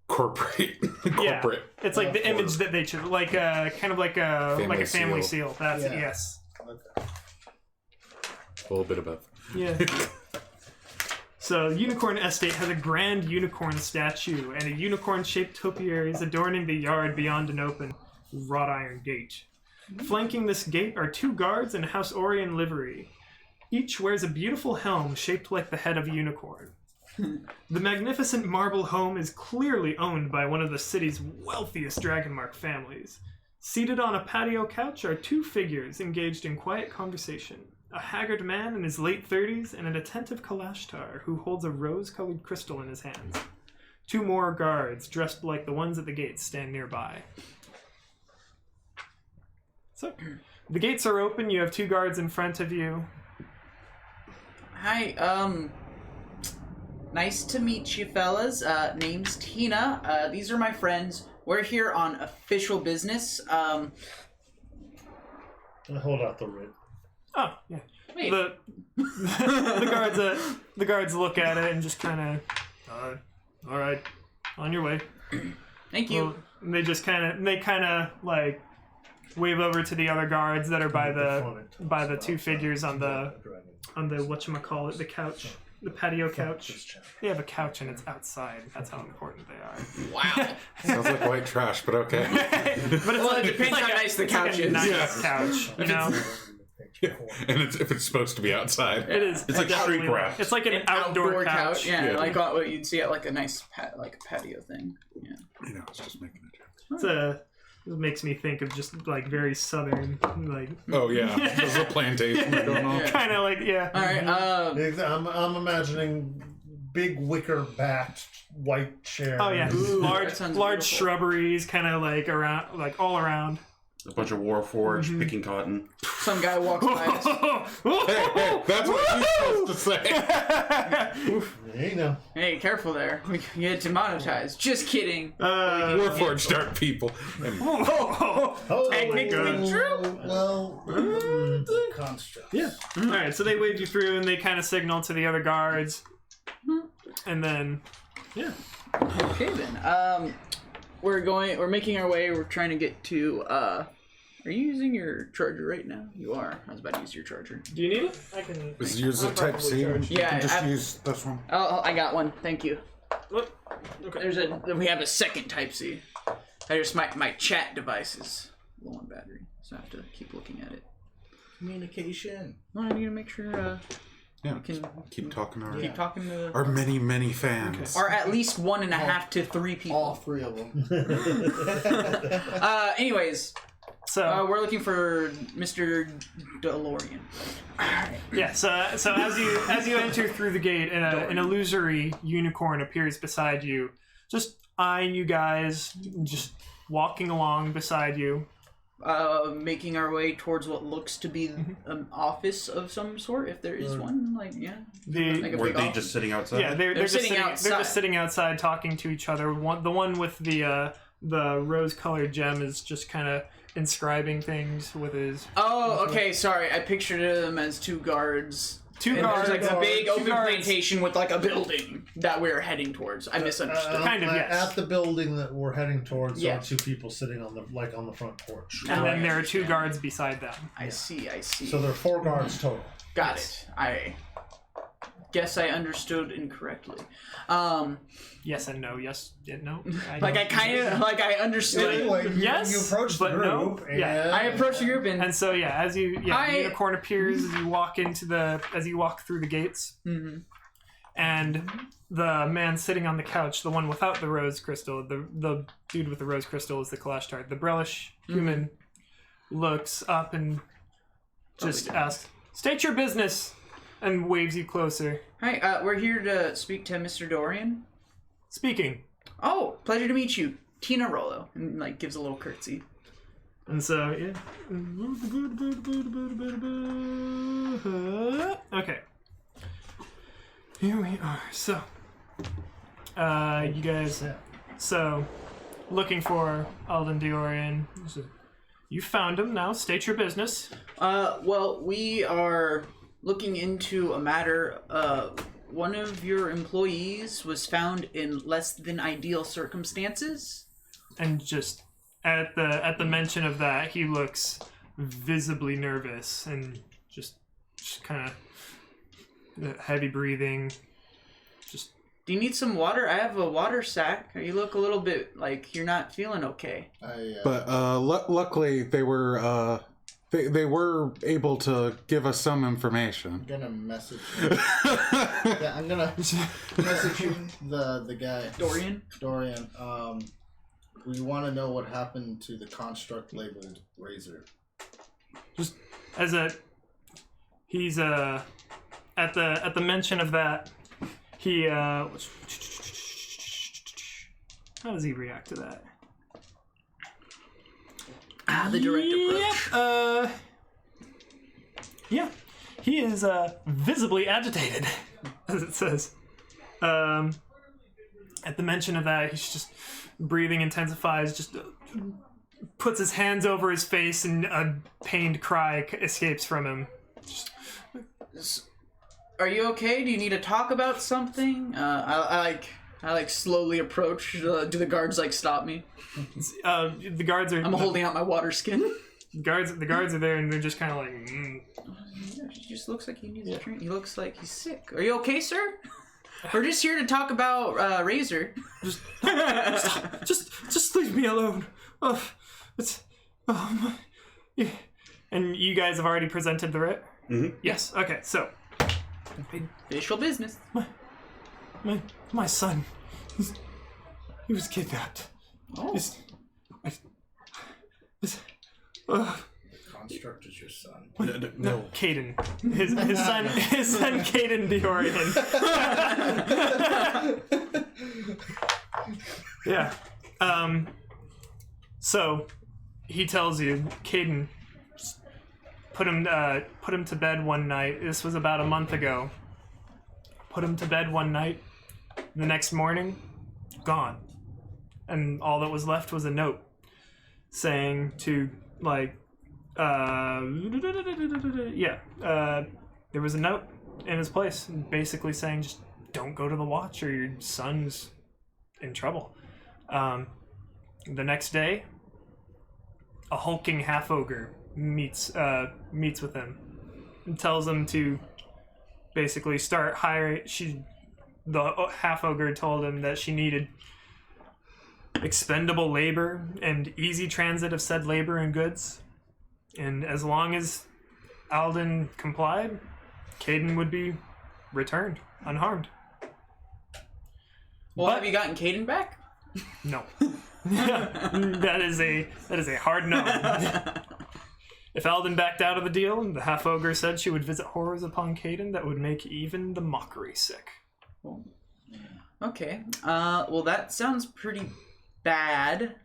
corporate. Yeah, corporate. it's like the image that they chose, like kind of like a family seal. That's Yeah. yes. Okay. A little bit above. Yeah. So, Unicorn Estate has a grand unicorn statue and a unicorn-shaped topiaries adorning the yard beyond an open wrought iron gate. Flanking this gate are 2 guards in House Orion livery. Each wears a beautiful helm shaped like the head of a unicorn. The magnificent marble home is clearly owned by one of the city's wealthiest Dragonmark families. Seated on a patio couch are 2 figures engaged in quiet conversation. A haggard man in his late 30s and an attentive Kalashtar who holds a rose-colored crystal in his hands. 2 more guards, dressed like the ones at the gates, stand nearby. So, The gates are open. You have 2 guards in front of you. Hi, nice to meet you fellas. Name's Tina. These are my friends. We're here on official business. I hold out the writ. Oh, yeah. Wait. The guards look at it and just kind of, all right, on your way. Thank you. Well, they just kind of like wave over to the other guards that are by the 2 figures on the whatchamacallit, the couch, the patio couch. They have a couch and it's outside. That's how important they are. Wow. Sounds like white trash, but okay. But it's Well, it depends how nice the couch is. Nice Yeah. couch, you know. And if it's supposed to be outside. It is. It's like definitely- shrink wrap. It's like an outdoor couch. Yeah, Yeah. like what you'd see at like a nice like a patio thing. Yeah. You know, it's just making a joke. It makes me think of just like very southern, like Oh yeah, there's a plantation going on. kind of like yeah. All right. I'm imagining big wicker-backed white chairs. Oh yeah, Ooh, large that sounds large beautiful. shrubberies, kind of like around, like all around. A bunch of Warforged picking cotton. Some guy walks by us. Hey, that's what you're supposed to say. Yeah, you know. Hey, careful there. We get demonetized. Just kidding. Warforged dark people. And Oh, Technically true. Well, Construct. Yeah. All right, so they wave you through and they kind of signal to the other guards, and then yeah. Okay then. We're making our way. We're trying to get to. Are you using your charger right now? You are. I was about to use your charger. Do you need it? I can. was use the Type C. You Yeah, can just I- use this one. Oh, I got one. Thank you. Look. Okay. We have a second Type C. My chat device is low on battery, so I have to keep looking at it. Communication. Well, I need to make sure Yeah, we can keep talking to keep talking to our many fans. or at least 1.5 to 3 people. All 3 of them. Anyways, So we're looking for Mr. DeLorean. yeah, so as you enter through the gate, an illusory unicorn appears beside you, just eyeing you guys, just walking along beside you. Making our way towards what looks to be an office of some sort, if there is one. Like, yeah. Like a Were big they office. just sitting outside? Yeah, they're just sitting sitting outside. They're just sitting outside talking to each other. The one with the rose-colored gem is just kind of inscribing things with his. Oh, okay. Sorry, I pictured them as 2 guards. Two And guards. there's like a big two open guards. plantation with like a building that we're heading towards. I misunderstood. Kind of, yes. At the building that we're heading towards, Yeah. are 2 people sitting on the front porch. And then I there are 2 understand. guards beside them. I see. So there are 4 guards total. Got it. I guess I understood incorrectly. Yes and no. Yes and no. I understood. Anyway, Yes, you approach the but no. group, Yeah. and I approached the group and And so yeah, the unicorn appears as you walk through the gates, Mhm. and the man sitting on the couch, the one without the rose crystal, the dude with the rose crystal is the Kalashtar. The Brelish human looks up and just asks, "State your business," and waves you closer. Hi, we're here to speak to Mr. Dorian. Speaking. Oh, pleasure to meet you, Tina Rollo, and like gives a little curtsy. And so, yeah. Okay. Here we are. So, you guys, so, looking for Alden Diorian. So, you found him now. State your business. Well, we are looking into a matter. One of your employees was found in less than ideal circumstances. And just at the mention of that, he looks visibly nervous and just kind of heavy breathing. Just Do you need some water? I have a water sack. You look a little bit like you're not feeling okay. But luckily they were they were able to give us some information. I'm gonna message you. Yeah, I'm gonna message you, the guy. Dorian? Dorian. We want to know what happened to the construct labeled razor. just as he's at the mention of that, he how does he react to that? The direct approach. Yeah, he is visibly agitated, as it says. At the mention of that, he's just breathing intensifies, just puts his hands over his face, and a pained cry escapes from him. Are you okay? Do you need to talk about something? I slowly approach. Do the guards stop me? The guards are. I'm holding out my water skin. The guards are there, and they're just kind of like. He just looks like he needs a drink. He looks like he's sick. Are you okay, sir? We're just here to talk about Razor. Just leave me alone. Yeah. And you guys have already presented the writ? Mm-hmm. Yes. Okay. So. Official business. My son. He was kidnapped. Oh. Construct is your son. No. Caden. His son Caden Diorian. Yeah. So he tells you, Caden, put him to bed one night. This was about a month ago. Put him to bed one night. The next morning, gone. And all that was left was a note saying to there was a note in his place basically saying just don't go to the watch or your son's in trouble. The next day, a hulking half-ogre meets with him and tells him to basically start hiring. The half-ogre told him that she needed expendable labor and easy transit of said labor and goods, and as long as Alden complied, Caden would be returned unharmed. Well, have you gotten Caden back? No. that is a hard no. If Alden backed out of the deal, the half-ogre said she would visit horrors upon Caden that would make even the mockery sick. Okay. Well, that sounds pretty bad.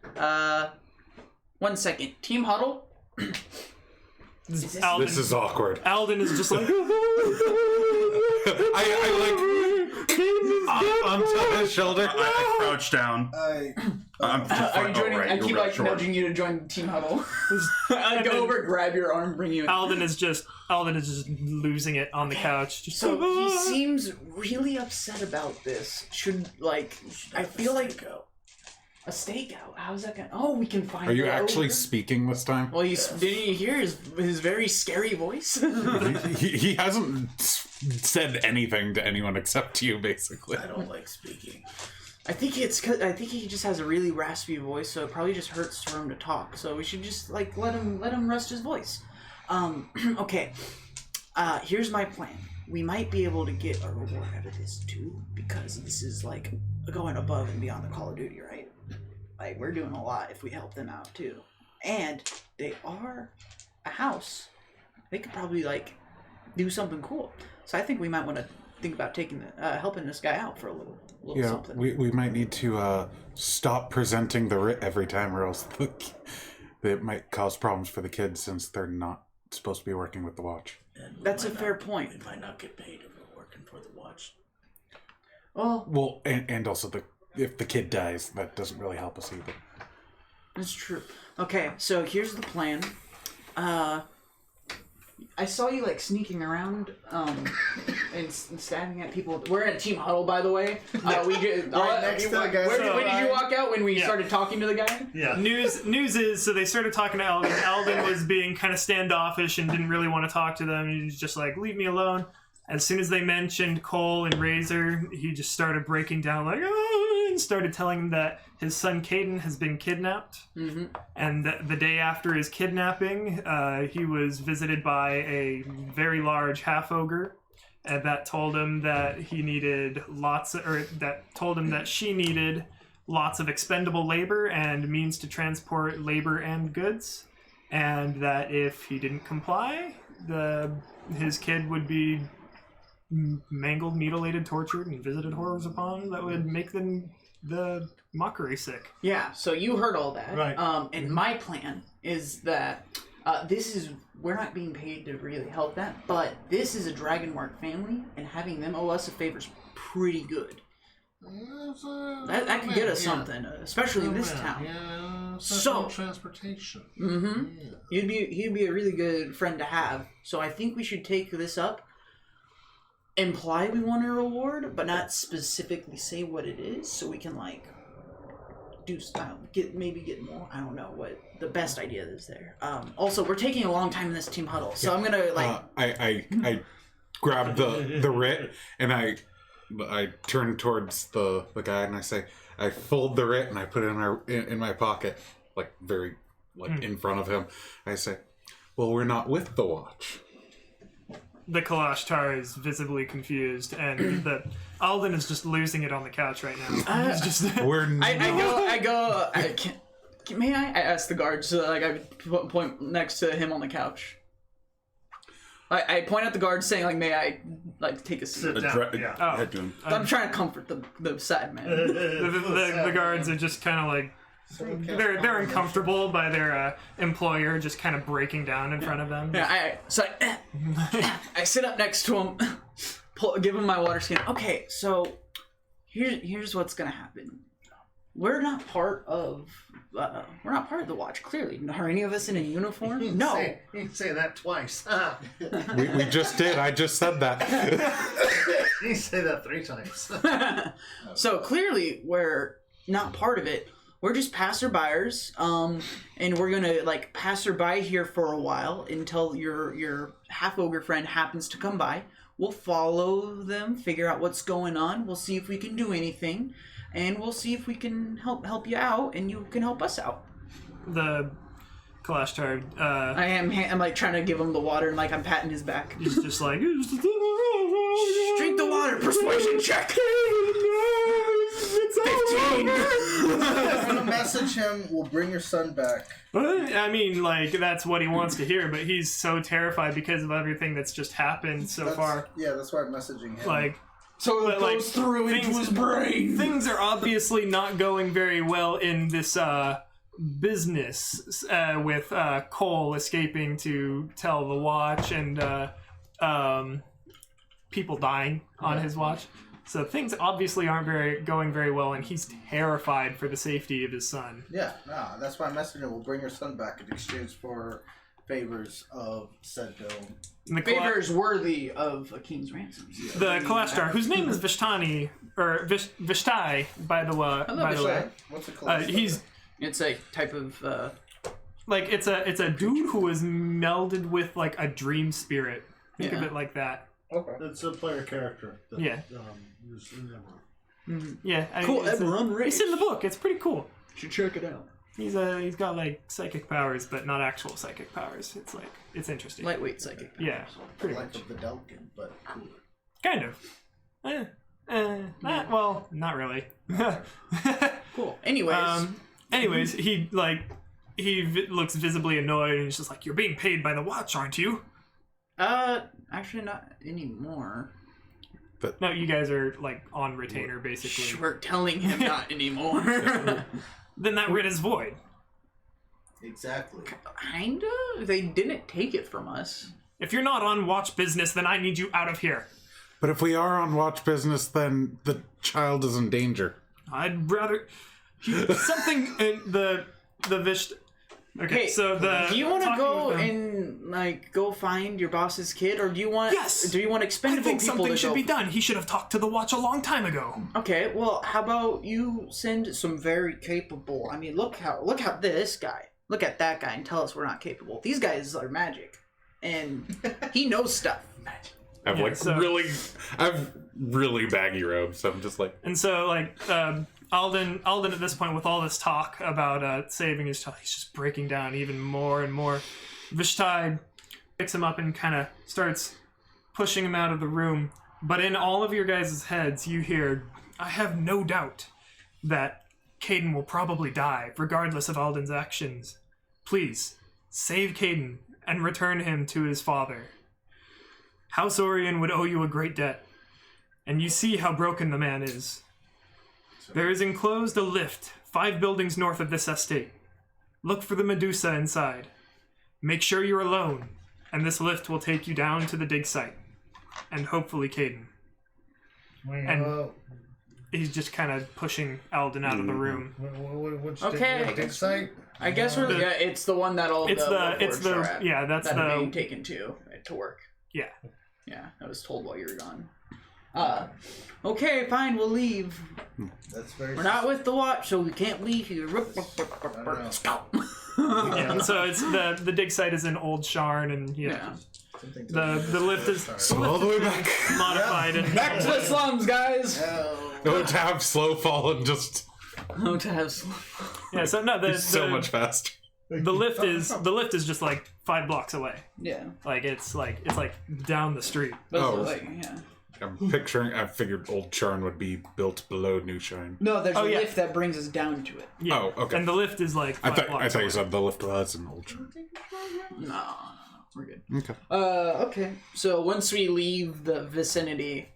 1 second. Team huddle. This This is awkward. Alden is just like On top of his shoulder. I crouch down. I'm just Are you joining? right, I you're keep right, sure. nudging you to join team huddle. I go over, grab your arm, bring you in. Alden is just losing it on the couch. Just So he seems really upset about this. I feel like a stakeout. How's that going? Oh, we can find. Are you the actually ogre. speaking this time? Well, didn't you hear his very scary voice? He hasn't said anything to anyone except you, basically. I don't like speaking. I think he just has a really raspy voice, so it probably just hurts for him to talk. So we should just let him rest his voice. Okay. Here's my plan. We might be able to get a reward out of this too, because this is going above and beyond the Call of Duty, right? We're doing a lot if we help them out too. And they are a house. They could probably do something cool. So I think we might want to think about helping this guy out for a little something. we might need to stop presenting the writ every time, or else it might cause problems for the kids since they're not supposed to be working with the watch. That's a fair point. We might not get paid if we're working for the watch. Well, and also if the kid dies, that doesn't really help us either. That's true. Okay, so here's the plan. I saw you sneaking around and stabbing at people. We're at Team Huddle, by the way. We just next to the guy. when did you walk out? When we started talking to the guy? Yeah. News is, so they started talking to Alden. Alden was being kind of standoffish and didn't really want to talk to them. He was just like, leave me alone. As soon as they mentioned Cole and Razor, he just started breaking down and started telling them that his son Caden has been kidnapped. Mm-hmm. And the day after his kidnapping, he was visited by a very large half-ogre that told him that she needed lots of expendable labor and means to transport labor and goods, and that if he didn't comply, his kid would be mangled, mutilated, tortured, and visited horrors upon that would make them the mockery sick. Yeah, so you heard all that. Right. And my plan is that we're not being paid to really help that, but this is a Dragonmark family, and having them owe us a favor is pretty good. That could get us something, especially in this town. Yeah, So transportation. Mm-hmm. Yeah. He'd be a really good friend to have. So I think we should take this up. Imply we want a reward, but not specifically say what it is, so we can get more. I don't know what the best idea is there. Also, we're taking a long time in this team huddle, so I'm gonna I grab the writ and I turn towards the guy and I say, I fold the writ and I put it in my pocket, very in front of him. I say, well, we're not with the watch. The Kalashtar is visibly confused, and Alden is just losing it on the couch right now. He's just We're not. May I ask the guards? I point next to him on the couch. I point at the guards, saying, may I take a seat? Sit down. Yeah. Head to him. I'm trying to comfort the sad man. the guards are just kind of they're uncomfortable by their employer just kind of breaking down in front of them. Yeah, I sit up next to him, give him my water skin. Okay, so here's what's gonna happen. We're not part of the watch. Clearly, are any of us in a uniform? No. You didn't say that twice. We just did. I just said that. You didn't say that 3 times. So clearly, we're not part of it. We're just passerbyers, and we're gonna passerby here for a while until your half ogre friend happens to come by. We'll follow them, figure out what's going on. We'll see if we can do anything, and we'll see if we can help you out, and you can help us out. The Kalashtar, I'm trying to give him the water, and I'm patting his back. he's just like, Drink the water. Persuasion check. 15. I'm gonna message him. We'll bring your son back. I mean, that's what he wants to hear, but he's so terrified because of everything that's just happened so far. Yeah, that's why I'm messaging him. So it goes through into his brain. Things are obviously not going very well in this business with Cole escaping to tell the watch and people dying on his watch. So things obviously aren't going very well, and he's terrified for the safety of his son. Yeah, that's why I'm messaging him. We'll bring your son back in exchange for favors of said dome. Favors worthy of a king's ransom. The Kalashtar, whose name is Vishtani, or Vishtai, by the way. What's a Kalashtar? It's a type of it's a dude who is melded with a dream spirit. Think of it like that. Okay. It's a player character. That, Yeah. Is in Eberron. Yeah. cool. Eberron It's in the book. It's pretty cool. Should check it out. He's got psychic powers, but not actual psychic powers. It's interesting. Lightweight psychic. Yeah, pretty much. The Delkin, but cooler. Kind of. Not really. Cool. Anyways, he looks visibly annoyed, and he's just like, "You're being paid by the watch, aren't you?" Actually not anymore. No, you guys are on retainer, basically. We're telling him not anymore. Then that writ is void. Exactly. Kinda? They didn't take it from us. If you're not on watch business, then I need you out of here. But if we are on watch business, then the child is in danger. I'd rather something the Vish. Okay, Hey, so do you want to talking go with them- and go find your boss's kid, or do you want? Yes. Do you want I expendable think people something to should go? be done. He should have talked to the watch a long time ago. Okay, well, how about you send some very capable? I mean, look how this guy. Look at that guy and tell us we're not capable. These guys are magic, and he knows stuff. I've Yeah, really baggy robes, so I'm just And so Alden at this point, with all this talk about saving his child, he's just breaking down even more and more. Vishtai picks him up and kind of starts pushing him out of the room. But in all of your guys' heads, you hear, "I have no doubt that Caden will probably die, regardless of Alden's actions. Please, save Caden and return him to his father. House Orion would owe you a great debt, and you see how broken the man is. There is enclosed a lift 5 buildings north of this estate. Look for the Medusa inside. Make sure you're alone, and this lift will take you down to the dig site. And hopefully Caden. And he's just kind of pushing Alden out of the room. Which Okay. dig site? I guess we're it's the one that all It's the the yeah, that's that are being the taken to work. yeah. Yeah, I was told while you were gone. Okay, fine, we'll leave. That's very. We're not with the watch, so we can't leave here. Let's go. Yeah, so it's the dig site is in Old Sharn, and Yeah. the lift is So all the way back. modified and Back to the slums, guys. No to have slow fall and just No to have yeah. So no, it's so much faster. the lift is just like 5 blocks away. Yeah. Like it's like down the street. But Oh. like, yeah. I figured Old Charn would be built below New Shine. No, there's a yeah. lift that brings us down to it. Yeah. Oh, okay. And the lift is like 5 blocks I thought away. you said the lift was in Old Charn. No, we're good. Okay. Okay. So once we leave the vicinity,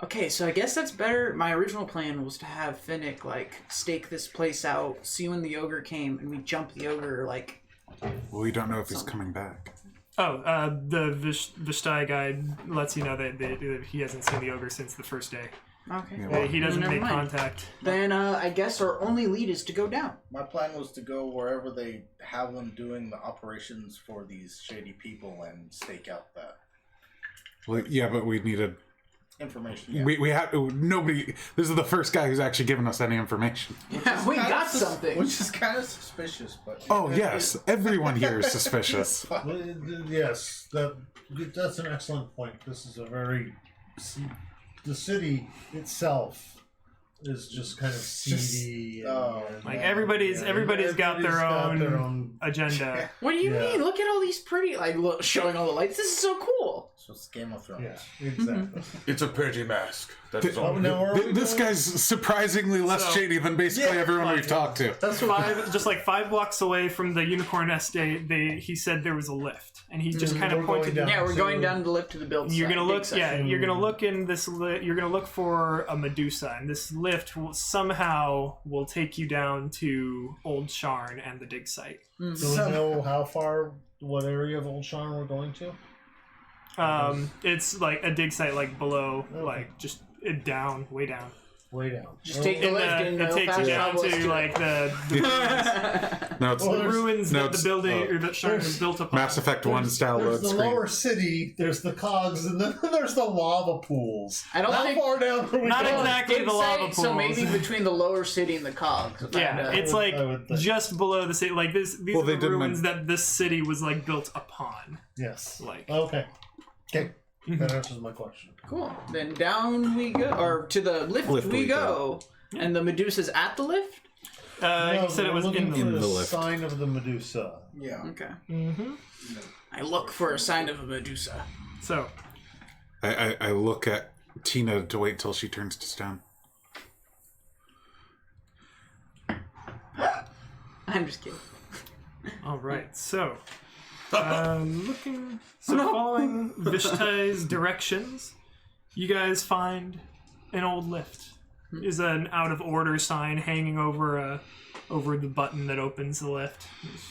okay, so I guess that's better. My original plan was to have Finnick, like, stake this place out, see when the ogre came, and we jump the ogre, like... Well, we don't know if he's coming back. Oh, the Vishtai guy lets you know that he hasn't seen the ogre since the first day. Okay. Yeah, He doesn't Never make mind. contact. Then, I guess our only lead is to go down. My plan was to go wherever they have them doing the operations for these shady people and stake out that Well, yeah, but we needed. information. Yeah. We have nobody. This is the first guy who's actually given us any information. Yeah, we Kinda got something. Which is kind of suspicious, but... Oh yes, everyone here is suspicious. Yes, that's an excellent point. This is a very... The city itself is just kind of seedy. Like everybody's got their own agenda. What do you Yeah. mean? Look at all these pretty, like, look, showing all the lights. This is so cool. So it's Game of Thrones. Yeah, exactly. It's a pretty mask. That's all. This guy's surprisingly less So- shady than basically Yeah, everyone like- we've talked to. That's just like 5 blocks away from the Unicorn Estate. He said there was a lift, and he just kind of We're pointed. going down. Yeah, we're So- going down the lift to the build You're site, gonna big look, section. yeah. You're gonna look in this. You're gonna look for a Medusa, and this lift somehow will take you down to Old Sharn and the dig site. Do we know how far, what area of Old Sean we're going to? It's like a dig site, like below, Okay. like just down, way down. Way down. Just take the And lift and it takes you down to like the No, it's ruins no, that it's, the building or that Sharn was built upon. Mass Effect 1 style There's load the screen. lower city, there's the cogs, and then there's the lava pools. I don't how think- far down are we Not going? exactly Dig the lava site, so pools. maybe between the lower city and the cogs. Yeah, it's like I would think. just below the city. Like this, these Well, are they the didn't ruins that this city was like built upon. Yes. Like, Okay. Okay. That answers my question. Cool. Then down we go, or to the lift, Lift we we go. And the Medusa's at the lift? No, you said it we're was looking in for the the the lift. sign of the Medusa. Yeah. Okay. Mm-hmm. I look for a sign of a Medusa. So, I look at Tina to wait till she turns to stone. I'm just kidding. all right. So, following Vishtai's directions, you guys find an old lift. Is an out of order sign hanging over the button that opens the lift. It's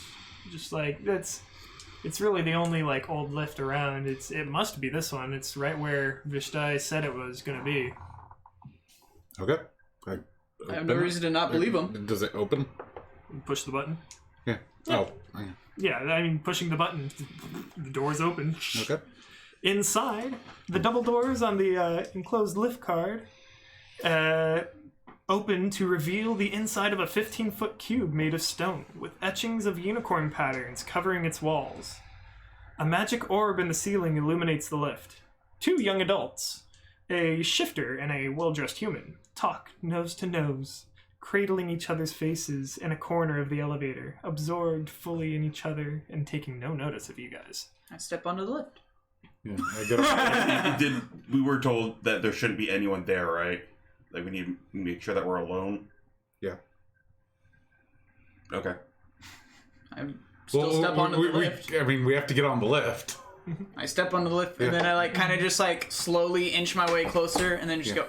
just like it's really the only like old lift around. It must be this one. It's right where Vishtai said it was going to be. Okay. I have no reason to not believe him. Does it open? Push the button. Yeah. Oh. Yeah, I mean pushing the button, the doors open. Okay. Inside, the double doors on the enclosed lift card open to reveal the inside of a 15-foot cube made of stone, with etchings of unicorn patterns covering its walls. A magic orb in the ceiling illuminates the lift. 2 young adults, a shifter and a well-dressed human, talk nose to nose, cradling each other's faces in a corner of the elevator, absorbed fully in each other and taking no notice of you guys. I step onto the lift. Yeah. I get it. We were told that there shouldn't be anyone there, right? Like we need to make sure that we're alone. Yeah. Okay. I still step onto the lift. I mean, we have to get on the lift. I step onto the lift, and then I like kind of just like slowly inch my way closer, and then just go.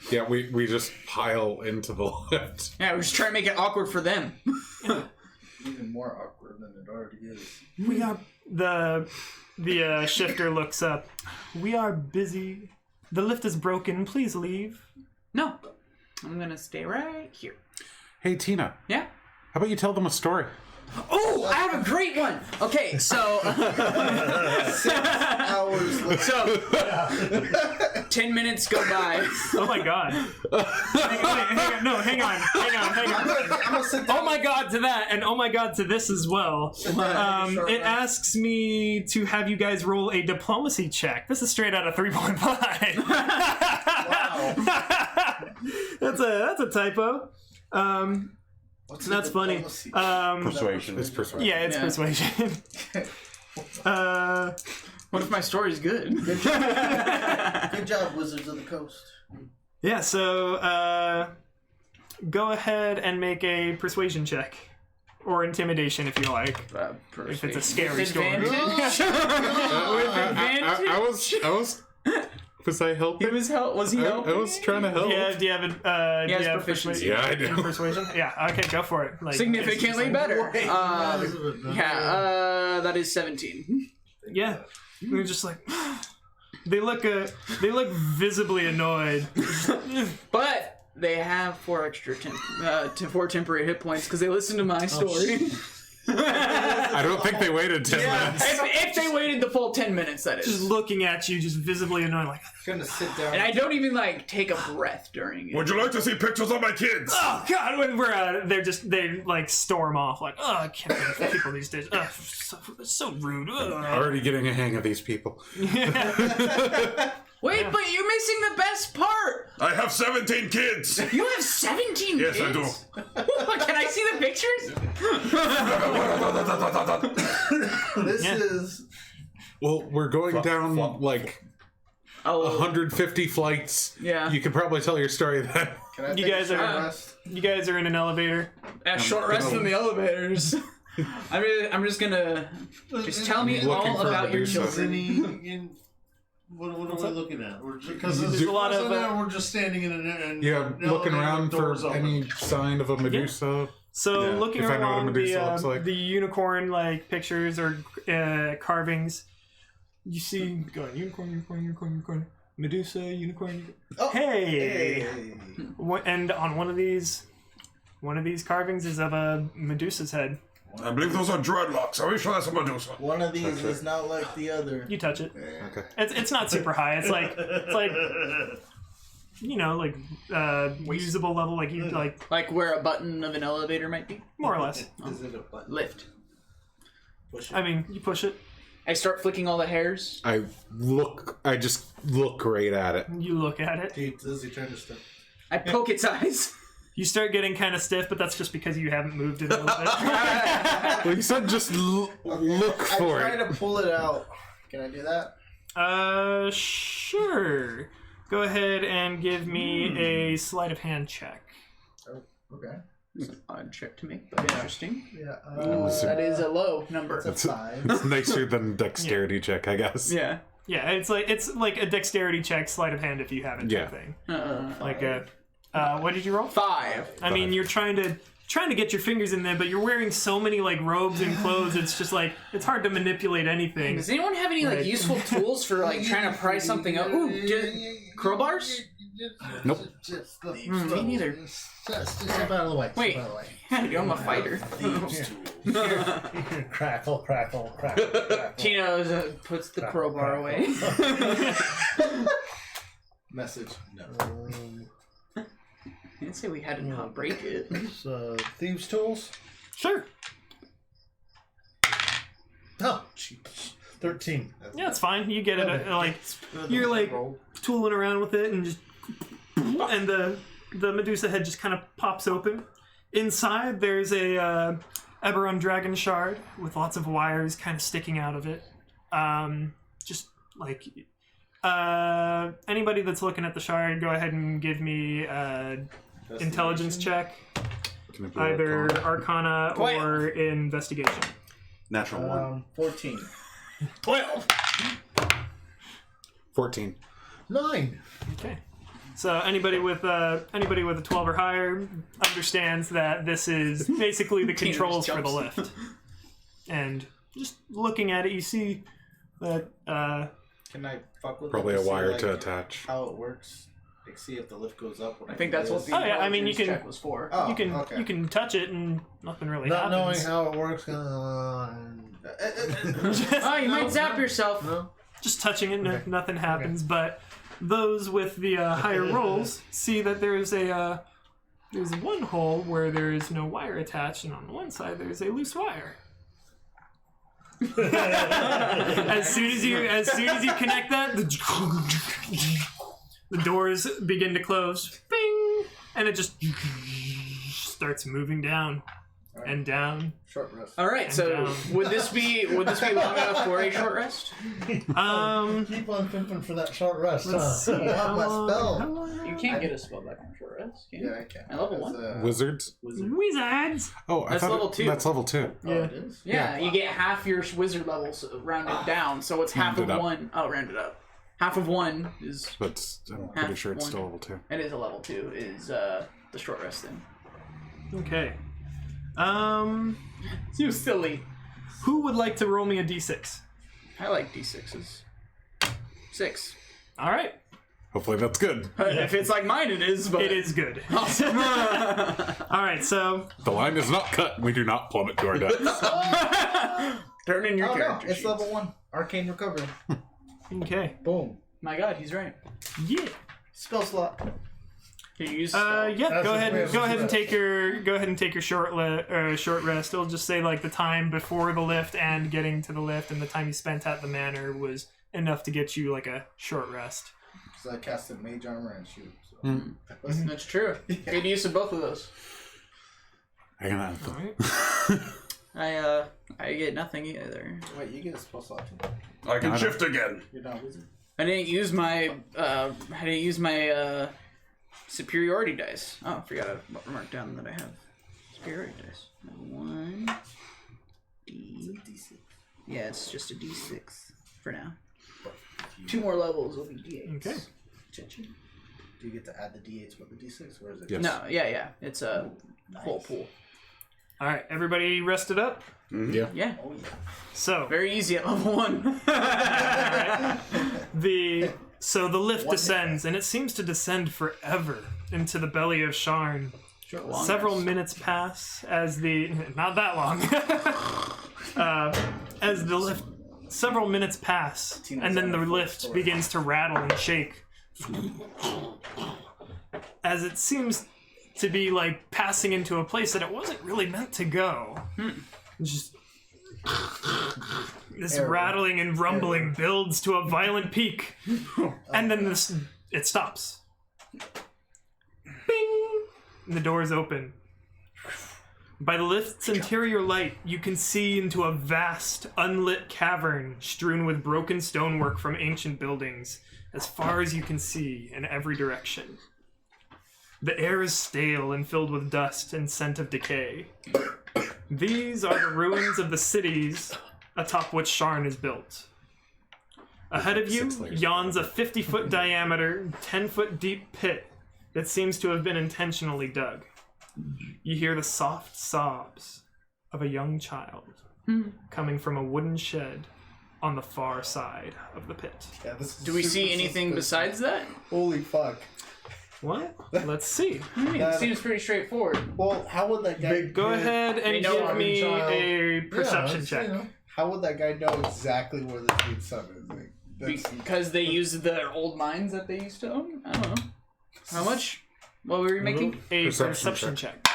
Yeah, we just pile into the lift. Yeah, we just try to make it awkward for them. even more awkward than it already is. We are the shifter looks up. We are busy. The lift is broken. Please leave. No, I'm gonna stay right here. Hey, Tina. Yeah. How about you tell them a story? Oh, I have a great one. Okay, so 6 hours later. so 10 minutes go by. Oh my god. Hang on. I'm gonna sit down. Oh my god to that, and oh my god to this as well. It asks me to have you guys roll a diplomacy check. This is straight out of 3.5. That's a typo. What's That's the funny. diplomacy? Persuasion. It's persuasion. Yeah, it's persuasion. What if my story's good? Good job, Wizards of the Coast. Yeah, so go ahead and make a persuasion check. Or intimidation if you like. If it's a scary story. Advantage? With advantage? I was I helping? Was he helping? I was trying to help. Yeah, do you have He has persuasion? proficiency. Yeah, I do. Persuasion? Yeah, okay, go for it. Like, Significantly better. Wait, That is 17. Yeah. They're just like they look visibly annoyed. But they have 4 extra 4 temporary hit points because they listened to my story. I don't think they waited 10 minutes. If they waited the full 10 minutes, that is. Just looking at you, just visibly annoyed, like, gonna sit down. And I don't even take a breath during it. Would you like to see pictures of my kids? oh god, when we're they like storm off, like, oh, I can't believe people these days. So rude. Already getting a hang of these people. Wait, but you're missing the best part. I have 17 kids. You have 17 Yes, I kids? Can I see the pictures? This is. Well, we're going down like Oh, 150 flights. yeah. You could probably tell your story then. Can I You take guys a short are- rest? You guys are in an elevator. A short rest in the elevators. I'm just gonna just tell me Looking all for about your Medusa. children. What are we looking at? Because There's a lot of, we're just standing in an Yeah, looking around for doors open. any sign of a Medusa. So Yeah, looking if I know what a around Medusa looks the, like. the unicorn pictures or carvings, you see going unicorn, Medusa, unicorn. Oh, Hey! And on one of these carvings is of a Medusa's head. I believe those are dreadlocks. Are we sure that's a Medusa? One of these is not like the other. You touch it. Okay. It's not super high. It's like usable level, Like where a button of an elevator might be. more or less. Is it a button? Lift. Push it. I mean, you push it, I start flicking all the hairs. I just look great at it. you look at it. Does he turn to stuff? I poke its eyes. You start getting kind of stiff, but that's just because you haven't moved in a little bit. Well, you said just look for I it. try to pull it out. Can I do that? Sure. Go ahead and give me a sleight of hand check. Oh, okay. Odd check to make, but interesting. Yeah. That is a low number. That's a 5. It's nicer than dexterity check, I guess. Yeah. Yeah, it's like a dexterity check, sleight of hand if you have it. Yeah. Thing. Uh, Like a. What did you roll? 5. I mean, you're trying to get your fingers in there, but you're wearing so many robes and clothes. It's just it's hard to manipulate anything. Does anyone have any useful tools for trying to pry something up? Ooh, crowbars? Nope. Me neither. Step out of the way. Wait. Step out of the way. I'm a fighter. Crackle, crackle, crackle, crackle. Tino puts the crowbar away. Message. No. I didn't say we had to not break it. Thieves' tools. Sure. Oh, jeez. 13. Yeah, it's fine. You get it. You're tooling around with it, and the Medusa head just kind of pops open. Inside, there's a Eberron dragon shard with lots of wires kind of sticking out of it. Anybody that's looking at the shard, go ahead and give me intelligence check, Can it be either Arcana? Arcana or Investigation. Natural one. 14. 12. 14. 9. Okay. So anybody with a 12 or higher understands that this is basically the controls for the lift. And just looking at it, you see that Can I fuck with Probably it a to see, wire like, to attach. how it works? Like, see if the lift goes up. When I think that's what the Oh, yeah, I mean, you intelligence can- check was for. Oh, you can okay. you can touch it and nothing really Not knowing happens. how it works. Oh, you might zap yourself. No. Just touching it, Okay. nothing happens. But those with the higher rolls see that there's one hole where there is no wire attached, and on the one side there's a loose wire. as soon as you connect that, the doors begin to close, bing, and it just starts moving down and down. Short rest. All right, so down. would this be long enough for a short rest? Keep on pimping for that short rest. Let's Huh? see. Wow, How my long- spell. how long- You can't get a spell back from short rest. Can you? Yeah, I can. At level As 1? a Wizards? Wizard. Wizards. Oh, I That's thought level 2. That's level 2. Oh, Yeah. it is? Yeah, you get half your wizard levels rounded down, so it's half of Rounded up. one. Oh, rounded up. Half of one is But I'm pretty sure it's one. still level 2. it is a level 2 is the short rest thing. Okay. You silly. Who would like to roll me a d6? I like d6s. 6. All right. Hopefully that's good. If it's like mine, it is. But It is good. Awesome. All right. So The line is not cut. We do not plummet to our deaths. Turn in your Oh, no, character it's sheets. level 1. Arcane Recovery. okay. Boom. My God, he's right. Yeah. Spell slot. Can you use? Yeah. That's Go a ahead. way And, of go ahead and rest. take your short rest. It'll just say like the time before the lift and getting to the lift, and the time you spent at the manor was enough to get you like a short rest. Because I casted Mage Armor and Shoot. So. That's true. Good use of both of those. I can have All them. right. I get nothing either. Wait, you get a spell slot too. I can shift again. You're not a wizard. I didn't use my superiority dice. Oh, I forgot to mark down that I have superiority dice. 1 D. Yeah, it's just a D6 for now. 2 more levels will be D8s. Okay. Do you get to add the d8s with the d6, or is it? Yes. No, yeah. It's a whole pool. All right. Everybody rested up. Yeah. Yeah, Oh yeah. So very easy at level 1. So the lift descends, and it seems to descend forever into the belly of Sharn. Long Several rest. minutes pass as not that long. As the lift, several minutes pass, and then the lift begins to rattle and shake, as it seems to be like passing into a place that it wasn't really meant to go. Just this rattling and rumbling builds to a violent peak, and then it stops. Bing! And the doors open. By the lift's interior light, you can see into a vast, unlit cavern strewn with broken stonework from ancient buildings, as far as you can see in every direction. The air is stale and filled with dust and scent of decay. These are the ruins of the cities atop which Sharn is built. Ahead of you 6 layers. yawns a 50-foot diameter, 10-foot deep pit that seems to have been intentionally dug. You hear the soft sobs of a young child coming from a wooden shed on the far side of the pit. Yeah, this is Do we see super anything suspicious. besides that? Holy fuck. What? Let's see. It seems pretty straightforward. Well, how would that guy? Go ahead They and know give I'm me child. a perception it's, check. you know. How would that guy know exactly where this dude's son is? Like, that's, Because they use their old mines that they used to own? I don't know. How much? What were we making? A Perception perception check.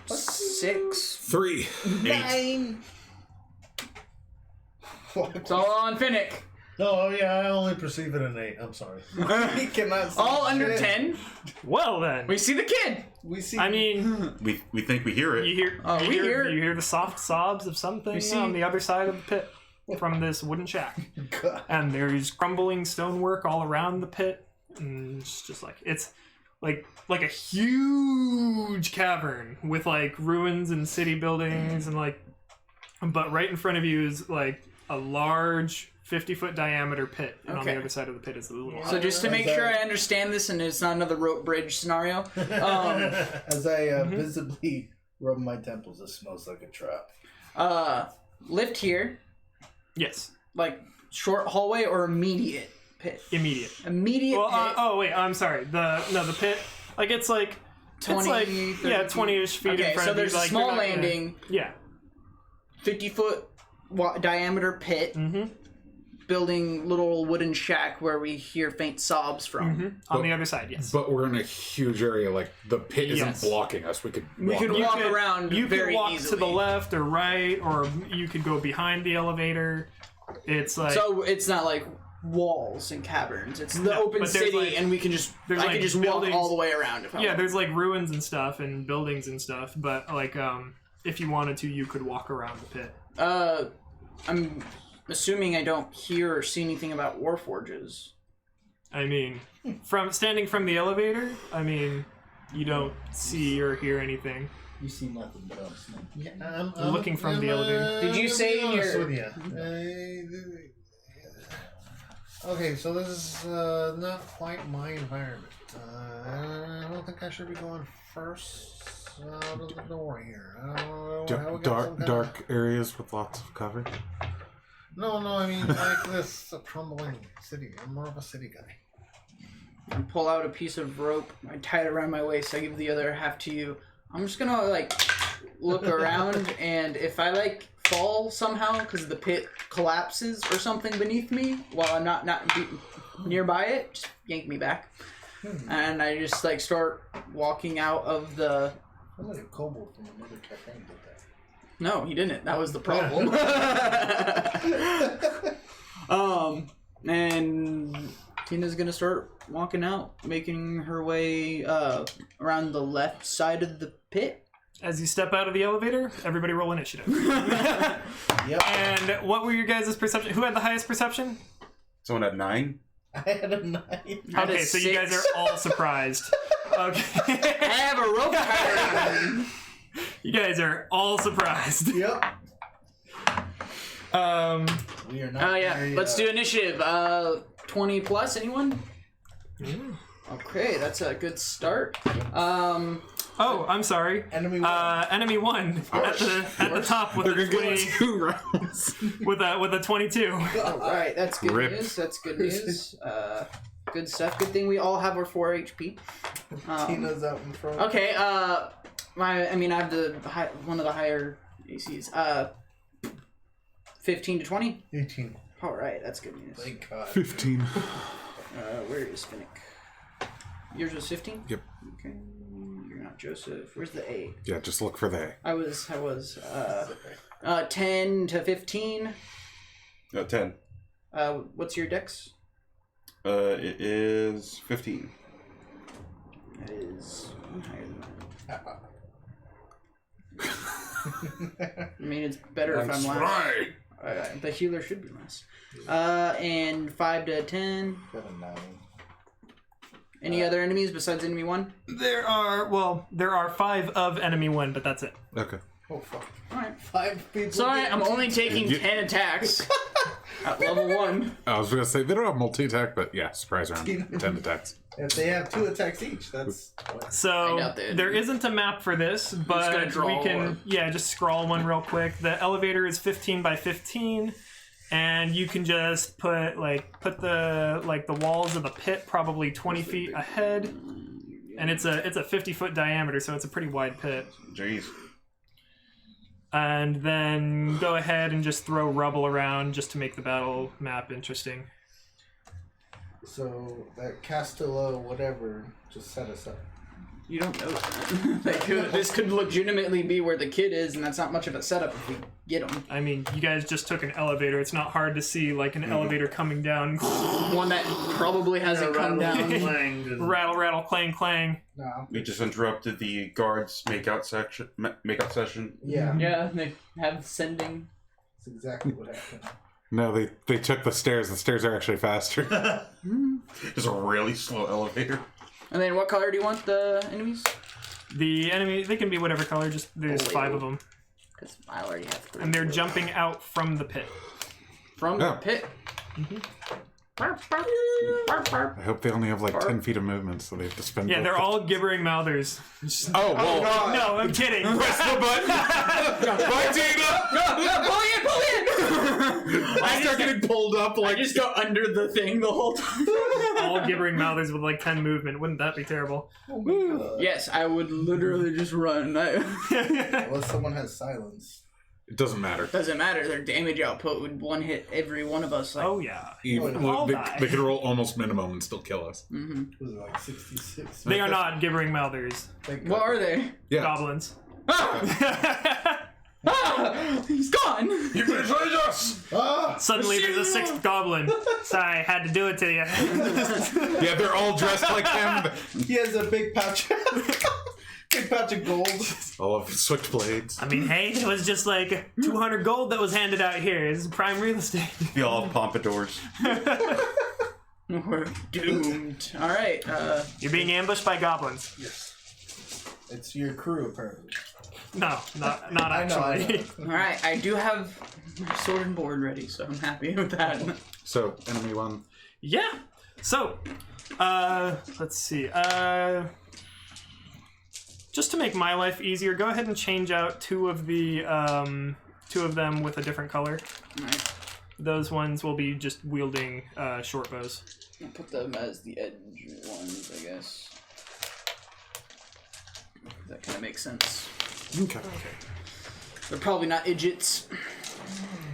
6. 3. 9. It's all on Finnick. No, yeah, I only perceive it an 8. I'm sorry. He cannot see All under shit. 10. Well then, We see the kid. We see. I mean, We think we hear it. you hear Oh, we hear it. you hear the soft sobs of something We see- on the other side of the pit from this wooden shack, and there's crumbling stonework all around the pit, and it's just like it's like a huge cavern with like ruins and city buildings and like, but right in front of you is like a large 50-foot diameter pit, and on the Okay. other side of the pit is the little. So just to make sure I understand this and it's not another rope bridge scenario. As I visibly rub my temples, it smells like a trap. Lift here, Yes, like short hallway or immediate pit? immediate. Immediate Well, pit. oh wait, I'm sorry. The pit, like it's like 20, it's like 30 yeah, 20-ish feet Okay, in front so of you. there's a like, small you're not gonna- landing, Yeah. 50-foot diameter pit, building little wooden shack where we hear faint sobs from. On the other side, yes. But we're in a huge area. Like the pit isn't Yes. blocking us. We could. We could walk around You very could walk easily. to the left or right, or you could go behind the elevator. It's like So it's not like walls and caverns. It's the No, open but there's, city, like- and we can just I there's, can like, just walk buildings- all the way around if I yeah, want. there's like ruins and stuff and buildings and stuff. But like if you wanted to, you could walk around the pit. I'm assuming I don't hear or see anything about warforges. I mean, from standing from the elevator, I mean, you don't see or hear anything. You see nothing but us. Man. Yeah, Looking from the elevator. Did you say in your- with you. Okay, so this is not quite my environment. I don't think I should be going first out of the door here. I don't know how we got some Dark, kind of- dark areas with lots of cover. No, I mean like this crumbling city. I'm more of a city guy. I pull out a piece of rope. I tie it around my waist. I give the other half to you. I'm just gonna like look around, and if I like fall somehow because the pit collapses or something beneath me while I'm not nearby it, just yank me back. And I just like start walking out of the. I'm like a kobold from another cafe did that. No, he didn't. That was the problem. And Tina's gonna start walking out, making her way around the left side of the pit. As you step out of the elevator, everybody roll initiative. Yep. And what were your guys' perception? Who had the highest perception? Someone had 9. I had a 9. Had a Okay, so you guys 6. are all surprised. Okay. I have a rope tied around me. You guys are all surprised. Yep. We are not. Oh yeah, very, let's do initiative. 20 plus, anyone? Okay, that's a good start. Oh, I'm sorry. Enemy one. Enemy 1 at the top with a 20, 2 rounds. with a 22. All right, that's good Rip. news. That's good news. Good stuff. Good thing we all have our 4 HP. Tina's out in front. Okay. I have the one of the higher ACs. 15 to 20. 18. All right, that's good news. Thank God. 15. Where is Finnick? Yours was 15. Yep. Okay. You're not Joseph. Where's the A? Yeah, just look for the A. I was 10 to 15. 10. What's your dex? It is 15. That is higher than that. I mean, it's better if I'm last. Right. The healer should be less. And 5 to 10. Got a 9. Any other enemies besides enemy 1? There are 5 of enemy 1, but that's it. Okay. Oh fuck. Alright. 5 people. Sorry, getting I'm only taking You- 10 attacks at level 1. I was gonna say they don't have multi-attack, but yeah, surprise round. 10 attacks. If they have 2 attacks each, that's. So doubt they- there isn't a map for this, but gonna draw we can one. just scroll one real quick. The elevator is 15 by 15, and you can just put the walls of the pit probably 20 feet ahead, and it's a 50-foot diameter, so it's a pretty wide pit. Jeez. And then go ahead and just throw rubble around just to make the battle map interesting. So that Castello, whatever, just set us up. You don't know that. This could legitimately be where the kid is, and that's not much of a setup if we get him. I mean, you guys just took an elevator. It's not hard to see like an elevator coming down. One that probably hasn't come down. Rattle, rattle, clang, clang. No. We just interrupted the guards' makeout session. Yeah. Yeah, they have sending. That's exactly what happened. No, they took the stairs. The stairs are actually faster. It's a really slow elevator. And then what color do you want the enemies? The enemy, they can be whatever color, just there's Oh, 5 of them. Because I already have 3. And they're jumping out from the pit. From Yeah. the pit. I hope they only have like 10 feet of movement, so they have to spend. Yeah, both they're the- all gibbering mouthers. Oh well. No, I'm kidding. Press the button. Bye, Tina. Pull it! I start getting pulled up I like. just go under the thing the whole time. All gibbering mouthers with like 10 movement. Wouldn't that be terrible? Yes, I would literally just run. Unless someone has silence. It doesn't matter. Doesn't matter. Their damage output would one hit every one of us. Like, Oh yeah. Even All they, die. they could roll almost minimum and still kill us. Was it like 66? They are not gibbering mouthers. what are they? Yeah. Goblins. Ah! Ah! He's gone. He betrayed us! Ah! Suddenly there's a sixth goblin. Sorry, had to do it to you. Yeah, they're all dressed like him. He has a big pouch. Big pouch of gold. All of switchblades. I mean, hey, it was just like 200 gold that was handed out here. It's prime real estate. They all have pompadours. We're doomed. All right. You're being ambushed by goblins. It's your crew, apparently. No, not I know. actually. All right. I do have my sword and board ready, so I'm happy with that. So, enemy one. Yeah. So, let's see. Just to make my life easier, go ahead and change out two of them with a different color. All right. Those ones will be just wielding short bows. I'll put them as the edge ones, I guess. That kind of makes sense. Okay. They're probably not idiots.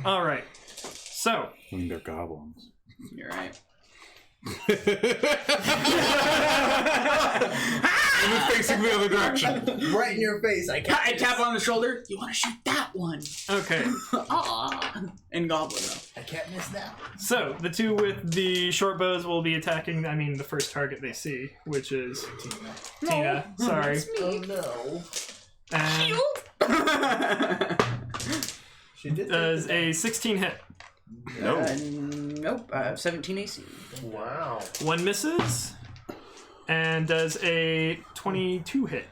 All right. So, I mean, they're goblins. You're right. And it's facing the other direction. Right in your face. I I tap on the shoulder. You want to shoot that one? okay. Ah. And goblin though. I can't miss that. So, the two with the short bows will be attacking, the first target they see, which is Tina. Sorry. Oh no. And She did. does a 16 hit. No. Nope. I have 17 AC. Wow. One misses. And does a 22 hit.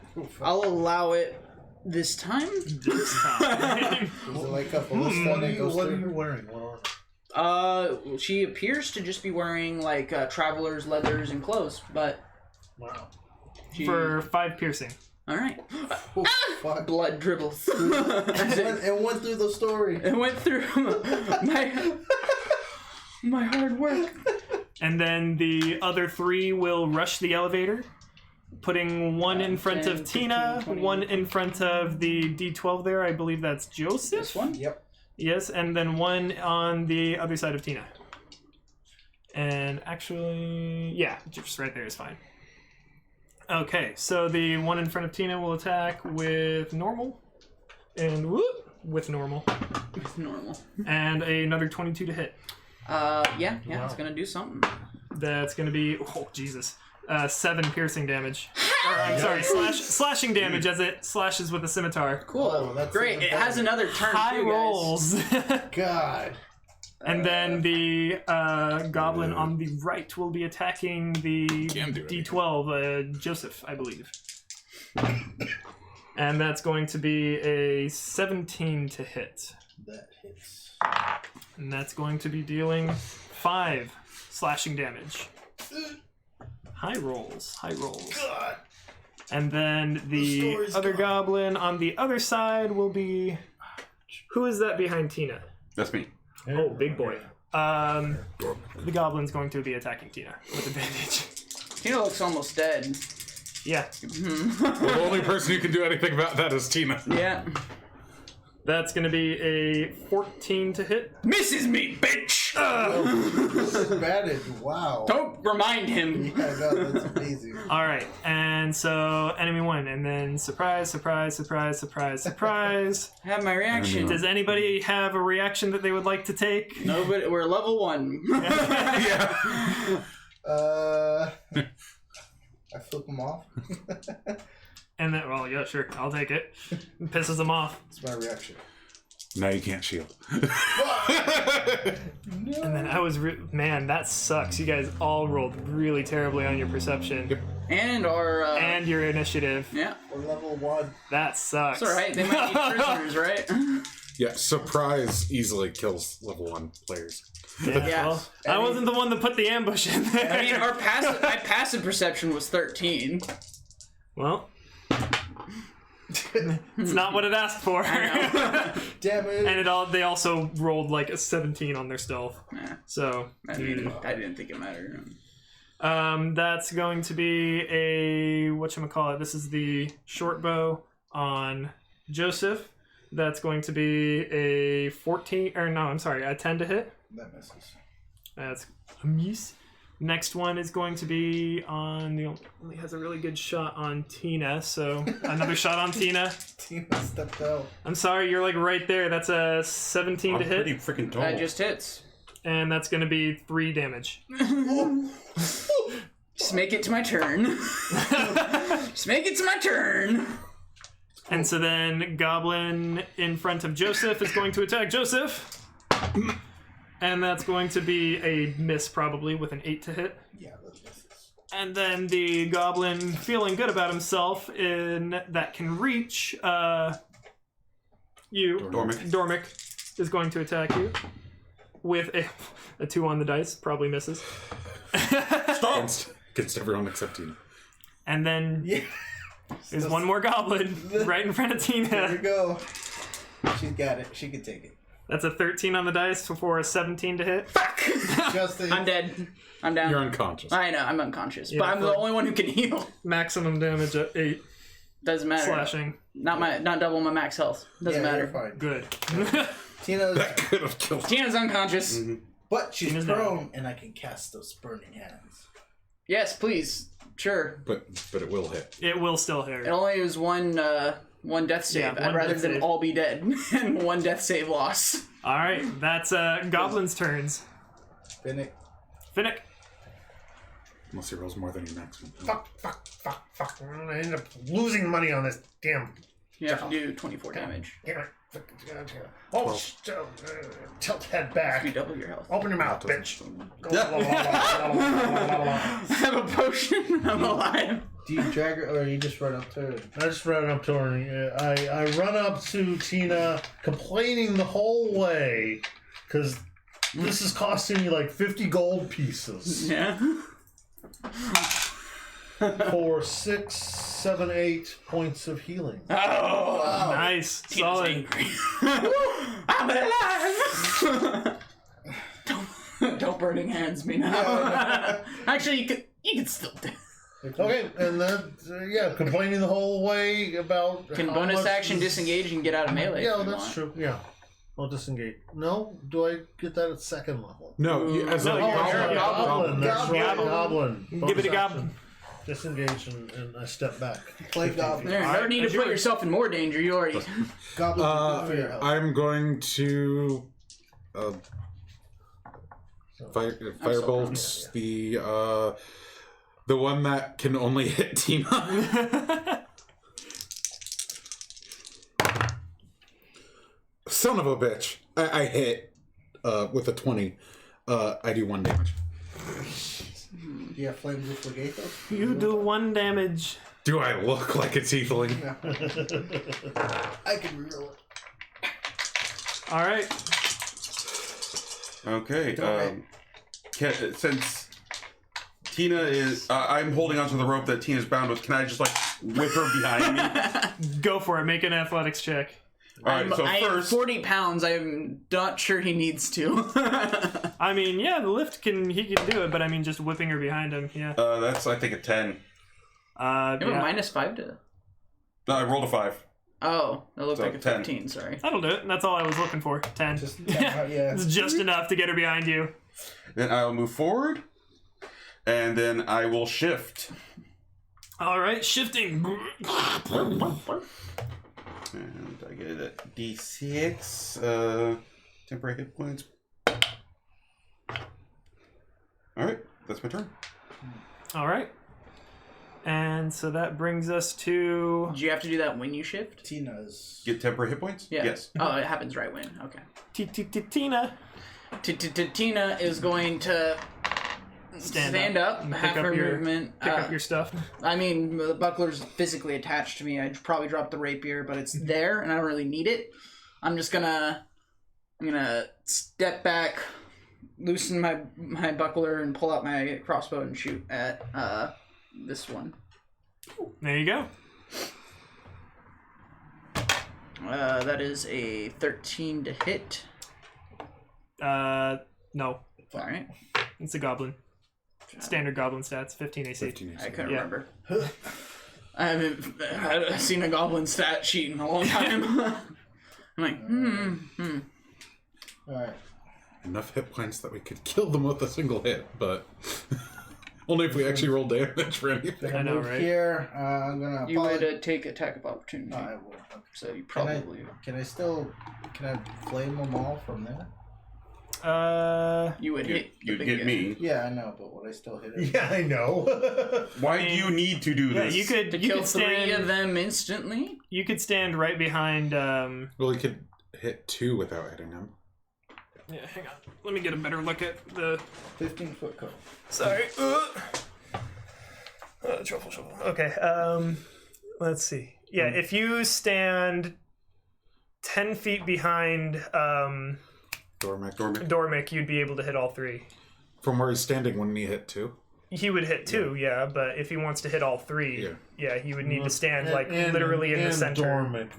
I'll allow it this time. This time. Is it like a ballista that goes What are you through? wearing? Well, She appears to just be wearing like traveler's leathers and clothes, but wow. she... For 5 piercing. All right. Oh, fuck. Blood dribbles. It went through the story. It went through my hard work. And then the other 3 will rush the elevator, putting one in front 10, of Tina, 15, 20. one in front of the D12 there. I believe that's Joseph. This one? Yep. Yes, and then one on the other side of Tina. And actually, yeah, just right there is fine. Okay, so the one in front of Tina will attack with normal, and whoop, with normal, It's normal. and another 22 to hit. Yeah, it's gonna do something. That's going to be, oh, Jesus, 7 piercing damage. Or, I'm sorry, slashing damage as it slashes with a scimitar. Cool. Oh, that's Great. even It has better. another turn High too, guys. rolls. God. And then the goblin on the right will be attacking the Can't do anything. D12, Joseph, I believe. And that's going to be a 17 to hit. That hits. And that's going to be dealing 5 slashing damage. High rolls, high rolls. God. And then the story's other gone. goblin on the other side will be... Who is that behind Tina? That's me. Oh, big boy. The goblin's going to be attacking Tina with advantage. Tina looks almost dead. Yeah, Well, the only person who can do anything about that is Tina. Yeah. that's going to be a 14 to hit. Misses me, bitch! Disadvantage. Wow. Don't remind him. Yeah, no, that's amazing. All right, and so enemy 1, and then surprise, surprise, surprise, surprise, surprise. I have my reaction. Does anybody have a reaction that they would like to take? No, but we're level 1. Yeah. I flip them off. And then, well, yeah, sure, I'll take it. Pisses them off. That's my reaction. Now you can't shield. And then I was, man, that sucks. You guys all rolled really terribly on your perception. Yep. And our... And your initiative. yeah. We're level 1. That sucks. It's alright. They might be prisoners, right? Yeah, surprise easily kills level 1 players. Yeah. Well, I wasn't the one that put the ambush in there. I mean, my passive perception was 13. Well, it's not what it asked for. Damn it. And they also rolled like a 17 on their stealth. Nah, So I didn't think it mattered. that's going to be a whatchamacallit. This is the short bow on Joseph. That's going to be a 10 to hit. That misses. That's a miss. Next one is going to be on only has a really good shot on Tina, so another shot on Tina. Tina stepped out. I'm sorry, you're like right there. That's a 17 to hit, Pretty freaking tall. That just hits. and that's going to be 3 damage. Just make it to my turn. Just make it to my turn. And so then Goblin in front of Joseph is going to attack Joseph. And that's going to be a miss probably with an 8 to hit. Yeah, that misses. And then the Goblin, feeling good about himself that can reach you, Dormic. is going to attack you with a 2 on the dice. Probably misses. Stop! Against everyone except Tina. And then Yeah. there's one more Goblin right in front of There we Tina. go. She's got it. She can take it. That's a 13 on the dice for a 17 to hit. Justin. I'm dead. I'm down. You're unconscious. I know, I'm unconscious. Yeah, but I'm the for- only one who can heal. Maximum damage at 8 Doesn't matter. slashing. Not double my max health. Doesn't Yeah, matter. you're fine. Good. Tina's, That could have killed Tina's unconscious. but she's Tina's prone, and I can cast those burning hands. Yes, please. Sure. but it will hit. It will still It hit. only is one death save. Yeah, I'd one rather death them save. all be dead and one death save loss. All right, that's Goblin's turns. Finnick. Finnick. Unless he rolls more than your maximum. Fuck. I'm gonna end up losing money on this. Damn. You have to do 24 damage. Damn it. Oh, tilt head back. You double your health. Open your mouth, bitch. I have a potion. I'm alive. Do you drag her, or you just run up to her? I just ran up to her. And, I run up to Tina, complaining the whole way, because this is costing me like 50 gold pieces Yeah. for 6, 7, 8 points of healing. Oh. Nice. Tina's Solid. angry. I'm alive. Don't burning hands me now. Actually, you could still do. Okay, and then complaining the whole way about. Can how bonus much action this- disengage and get out of melee? Yeah, if you that's want. true. Yeah, I'll disengage. No, do I get that at second level? No, as No, a you're goblin. a Goblin. That's right, Goblin. goblin. Give Bonus it a Goblin. action. Disengage and I step back. Play Goblin. There, no need to that's put yours. yourself in more danger. You already. Goblin for your health. I'm going to firebolt the one that can only hit Tina. Son of a bitch! I hit with a 20. I do 1 damage. Do you have flames with Legato? You do 1 damage. Do I look like a tiefling? I can reroll it. All right. Okay. Since Tina is, I'm holding onto the rope that Tina's bound with. Can I just like whip her behind me? Go for it. Make an athletics check. All right. So I am first, 40 pounds. I'm not sure he needs to. I mean, yeah, the lift he can do it, but I mean, just whipping her behind him, yeah. that's I think a 10. You have a Yeah. -5 to. No, I rolled a 5. Oh, that looked So, like a 10. 15. Sorry. That'll do it. That's all I was looking for. 10. Just, yeah. It's just enough to get her behind you. Then I'll move forward, and then I will shift. All right, shifting. And I get a D6. Temporary hit points. All right, that's my turn. All right. And so that brings us to... Do you have to do that when you shift? Tina's. Get temporary hit points? Yeah. Yes. Oh, it happens right when. Okay. Tina. Tina is going to stand up, and half her movement. Pick up your stuff. I mean, the buckler's physically attached to me. I'd probably drop the rapier, but it's there, and I don't really need it. I'm gonna step back, loosen my buckler, and pull out my crossbow and shoot at this one. There you go. That is a 13 to hit. No. Alright. It's a goblin. Standard goblin stats, 15 AC. 15 AC. I couldn't Yeah. remember. I haven't seen a goblin stat sheet in a long time. I'm like, Alright. Enough hit points that we could kill them with a single hit, but only if we actually roll damage for anything. I know, Move right? here. I'm gonna. You would take attack of opportunity. I will. So you Can probably... Can I flame them all from there? You would hit the You'd big hit guy. me. Yeah, I know, but would I still hit it? Yeah, I know. Why do you need to do Yeah, this? you could To you kill could 3 of stand them instantly? you could stand right behind Well, we could hit 2 without hitting them. yeah, hang on. Let me get a better look at the 15-foot cone. sorry. Shuffle. Okay. Let's see. Yeah, if you stand 10 feet behind Dormic. Dormic, you'd be able to hit all 3. From where he's standing, wouldn't he hit 2? He would hit 2, yeah, but if he wants to hit all 3, yeah, he would need to stand like literally in the center. Dormic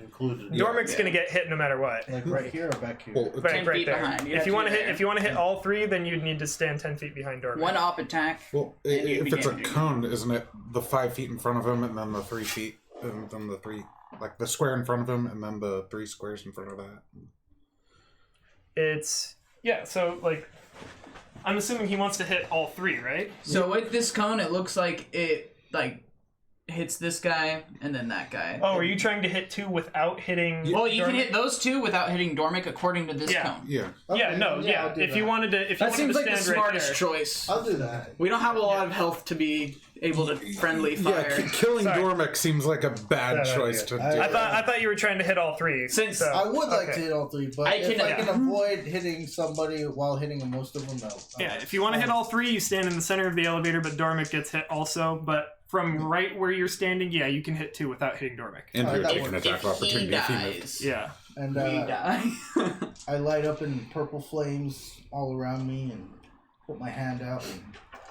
included. Dormic's gonna get hit no matter what. Like right here or back here? Well, it's, Right, 10 right feet there. behind. You'd If have you to want to be hit, there. if you want to hit all 3, then you'd need to stand 10 feet behind Dormic. One op attack. well, And you'd if be it's a damaging. cone, isn't it the 5 feet in front of him, and then the 3 feet, and then the 3, like the square in front of him, and then the 3 squares in front of that? It's yeah. So like, I'm assuming he wants to hit all 3, right? So with this cone, it looks like it hits this guy and then that guy. Oh, are you trying to hit 2 without hitting? Well, you can Dormic? hit those 2 without hitting Dormic according to this Yeah. cone. Yeah. Yeah, Okay, no, yeah. I'll do If you that. wanted to, if you That wanted seems to like the stand right smartest there. choice. I'll do that. We don't have a lot of health to be able to friendly fire. Yeah, killing Sorry. Dormic seems like a bad Bad choice idea. to do. I thought you were trying to hit all 3. Since so, I would like okay. to hit all 3, but I if can- I can avoid hitting somebody while hitting most of them, no. Yeah, if you want to hit all 3, you stand in the center of the elevator, but Dormic gets hit also. But from right where you're standing, yeah, you can hit 2 without hitting Dormic. And Alright, you that take an works. attack of opportunity he if he moved. dies, Yeah. And we die. I light up in purple flames all around me and put my hand out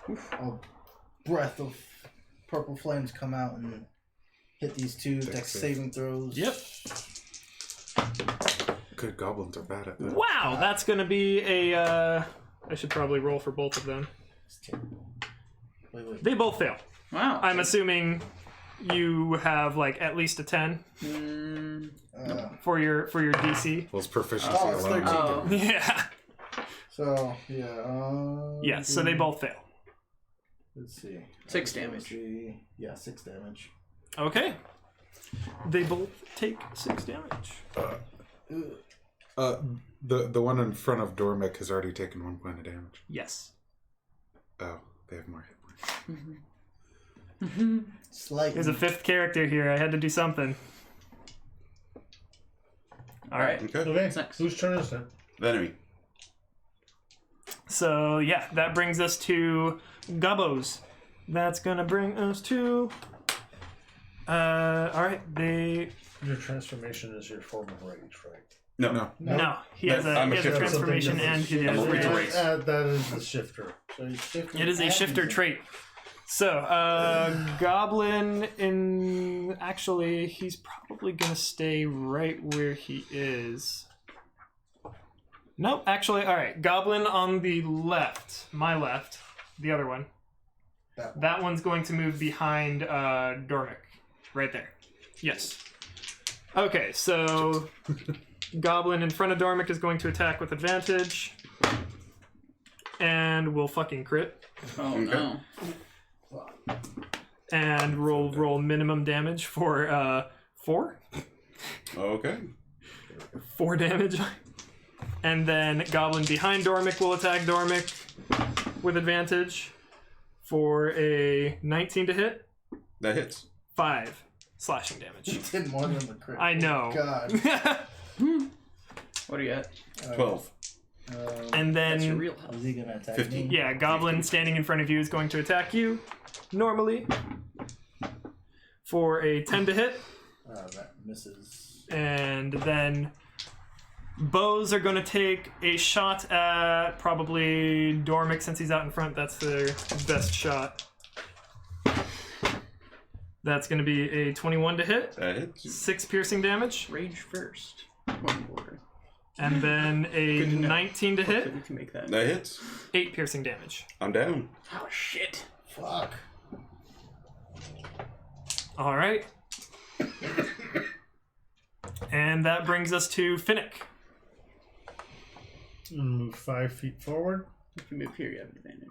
and a breath of purple flames come out and hit these 2 dex saving throws. Yep. Good goblins are bad at that. Wow, that's gonna be a. I should probably roll for both of them. It's terrible. Wait. They both fail. Wow. I'm assuming you have like at least a 10 for your DC. Well, it's proficiency Oh, it's alone. 13. Oh. Yeah. So, yeah. Yes. So they both fail. Let's see. 6 damage. Yeah, 6 damage. Okay. They both take 6 damage. The one in front of Dormic has already taken 1 point of damage. Yes. Oh, they have more hit points. Slightly. There's a 5th character here. I had to do something. All right. Okay. Okay, Next. whose turn is it? The enemy. So yeah, that brings us to Gubbos. That's gonna bring us to. All right. Your transformation is your form of rage, right? No. No, he has a, I'm a he has a shifter. transformation Something and he I'm a has rage a, race. That is the shifter. So he's shifting it is a and shifter he's- trait. So, Goblin in actually he's probably gonna stay right where he is. Nope, actually, all right. Goblin on the left, my left, the other one. That one's going to move behind Dormic, right there. Yes. Okay, so Goblin in front of Dormic is going to attack with advantage, and will fucking crit, Oh no. and roll minimum damage for 4. Okay. 4 damage. And then Goblin behind Dormic will attack Dormic with advantage for a 19 to hit. That hits. 5 slashing damage. He did more than the crit. I know. God. What do you got? 12. And That's your then, real health. Is he gonna attack 15. me? yeah, Goblin standing in front of you is going to attack you normally for a 10 to hit. That misses. And then bows are going to take a shot at probably Dormick since he's out in front. That's their best shot. That's going to be a 21 to hit. That hits. 6 piercing damage. Rage first. One order. And then a 19 to hit. We can make that. That hits. 8 piercing damage. I'm down. Oh shit. Fuck. All right. And that brings us to Finnick. Move 5 feet forward. If you move here, you have an advantage.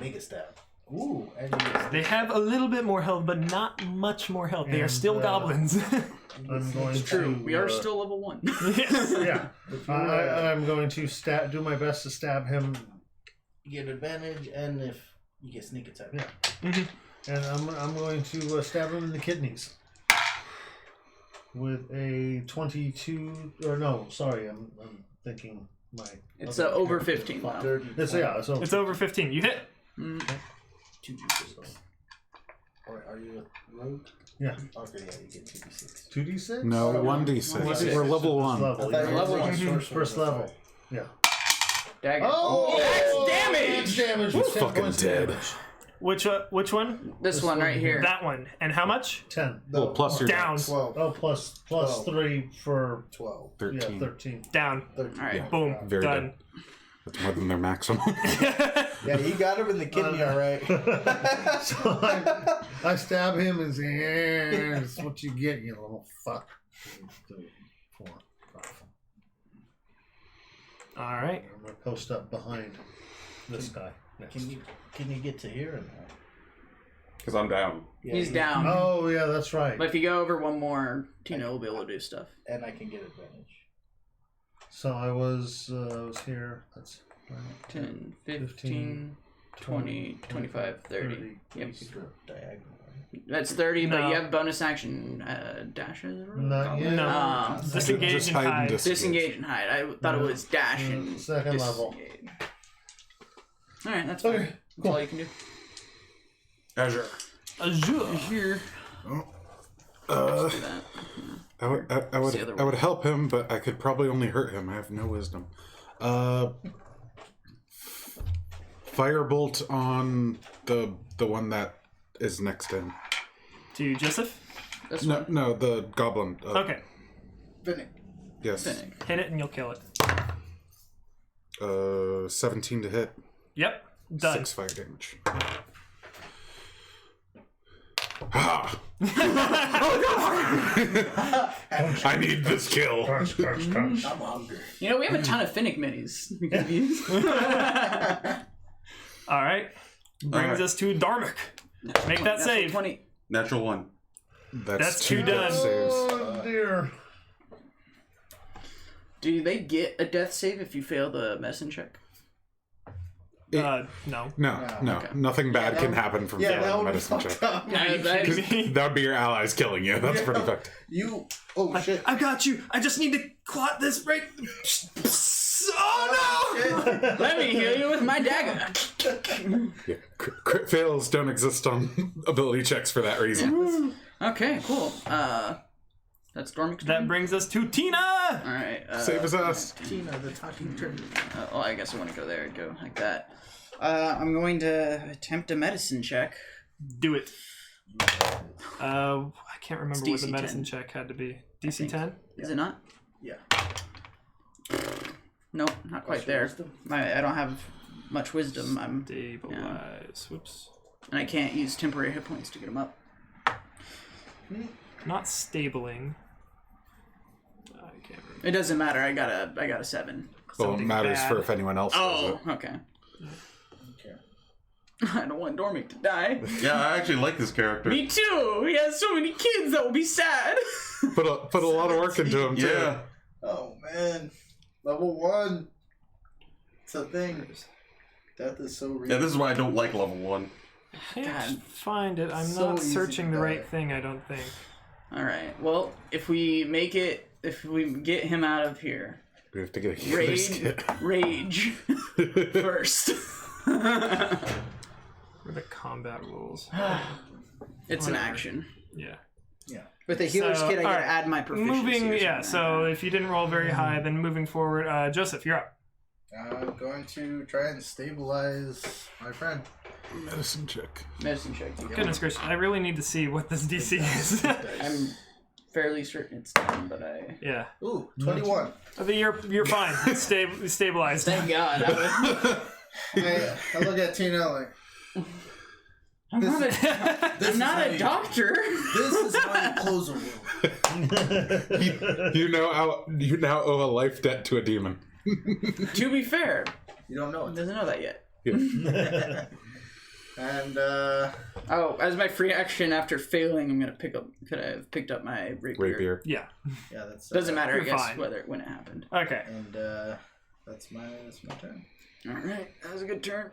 Mega stab. Ooh, and you They have a little bit more health, but not much more health. They are And, still goblins. I'm going True. to. We are still level 1. Yes. Yeah. I'm going to do my best to stab him. You get advantage, and if you get sneak attack. Yeah. And I'm going to stab him in the kidneys. With a 22. Or no, sorry, I'm thinking my. It's other over character. 15 now. 30. It's It's over 15. You hit. 2d6. Are you a rogue? Yeah. Okay, yeah, you get 2d6. 2d6? No, 1d6. We're level 1. Level, I thought yeah. you were Level saying one. sorcerer First was level. right. Yeah. Dagger. Oh, that's damage! That's damage. You're 10 fucking points of dead. damage. Which one? This one right here. That one. And how much? 10. Well, plus your Down. 12. Oh, plus 12. 3 for 12. 13. yeah 13. Down. 13. All right. Yeah. Boom. Very Done. good. That's more than their maximum. Yeah, you got him in the kidney, all right. So I stab him and say, "Yeah, that's what you get, you little fuck." 3, 4, 5. All right. I'm gonna post up behind this guy. Next. Can you get to here or not? Because I'm down. Yeah, He's you- down. Oh yeah, that's right. But if you go over one more, Tino will be able to do stuff. And I can get advantage. So I was here. That's 10, 15, 20, 25, 30. Yep. You could go diagonal. That's 30, but No. you have bonus action dashes? Not yet. No. Disengage Just and hide and hide. Disengage and hide. I thought it was dash and Second level. disengage. Alright, that's fine. Okay, That's cool. all you can do. Azure. Azure. Here. Uh, Do that. I would, the other I would help him, but I could probably only hurt him. I have no wisdom. Firebolt on the one that is next to him. To Joseph. This No, one. no, the goblin. Okay. Finnick. Yes. Finnick. Hit it and you'll kill it. 17 to hit. Yep. Done. 6 fire damage. Ah! I need this kill. Crunch, crunch, crunch. I'm hungry. You know, we have a ton of Finnick minis. we can use. All right. Brings Alright. us to Darmic. Make that Natural save. 20. Natural 1. That's two death done. saves. Oh dear. Do they get a death save if you fail the medicine check? No. No, okay. nothing bad that can would- happen from Yeah, failing that a would be medicine fucked check. up. That would be your allies killing you. That's pretty fucked. You. Oh shit. I got you. I just need to clot this right. Oh no! Let me heal you with my dagger. Yeah. Crit fails don't exist on ability checks for that reason. Okay, cool. That's Dormic's That turn. brings us to Tina. Alright. Save his ass. Tina, the talking turtle. Well, I guess I want to go there and go like that. I'm going to attempt a medicine check. Do it. I can't remember what the DC medicine 10. check had to be. DC 10? Is it not? Yeah. Nope, not quite there. I don't have much wisdom. Stabilize. Whoops. And I can't use temporary hit points to get them up. Not stabling. I can't remember. It doesn't matter. I got a 7. Well, it Something matters bad. for if anyone else does Oh, it. okay. Okay. I don't want Dormic to die. Yeah, I actually like this character. Me too. He has so many kids that will be sad. Put a lot of work into him, too. Yeah. Oh man. Level 1. It's a thing. Death is so real. Yeah, this is why I don't like level 1. I can't God. find it. I'm So not easy searching to the right die. thing, I don't think. All right. Well, if we get him out of here, We have to get a healer's kit. rage first. What are the combat rules? It's an Whatever. action. Yeah. Yeah. With a healer's So, kit, I gotta alright. add my proficiency. Moving, or yeah. something So like if you didn't roll very high, then moving forward, Joseph, you're up. I'm going to try and stabilize my friend. Medicine check. that. Medicine check. You go. Goodness gracious, I really need to see what this DC is. I'm fairly certain it's 10, but I. Yeah, Ooh, 21. I think you're fine. Stabilized. Thank God. I look at Tina like, I'm not a doctor. this is how you close a room. You now owe a life debt to a demon. To be fair, You don't know he it. doesn't know that yet. Yeah. And, Oh, as my free action after failing, I'm gonna pick up. Could I have picked up my rapier? Rapier. Yeah. yeah, that's... Doesn't matter, I You're guess, fine. when it happened. Okay. And, that's my turn. All right, that was a good turn.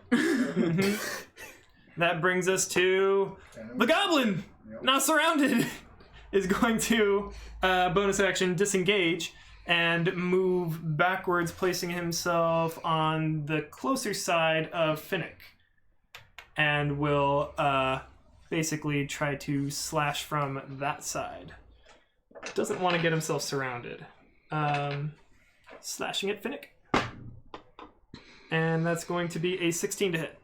That brings us to the goblin. Now surrounded is going to bonus action disengage and move backwards, placing himself on the closer side of Finnick, and will basically try to slash from that side. Doesn't want to get himself surrounded. Slashing at Finnick. And that's going to be a 16 to hit.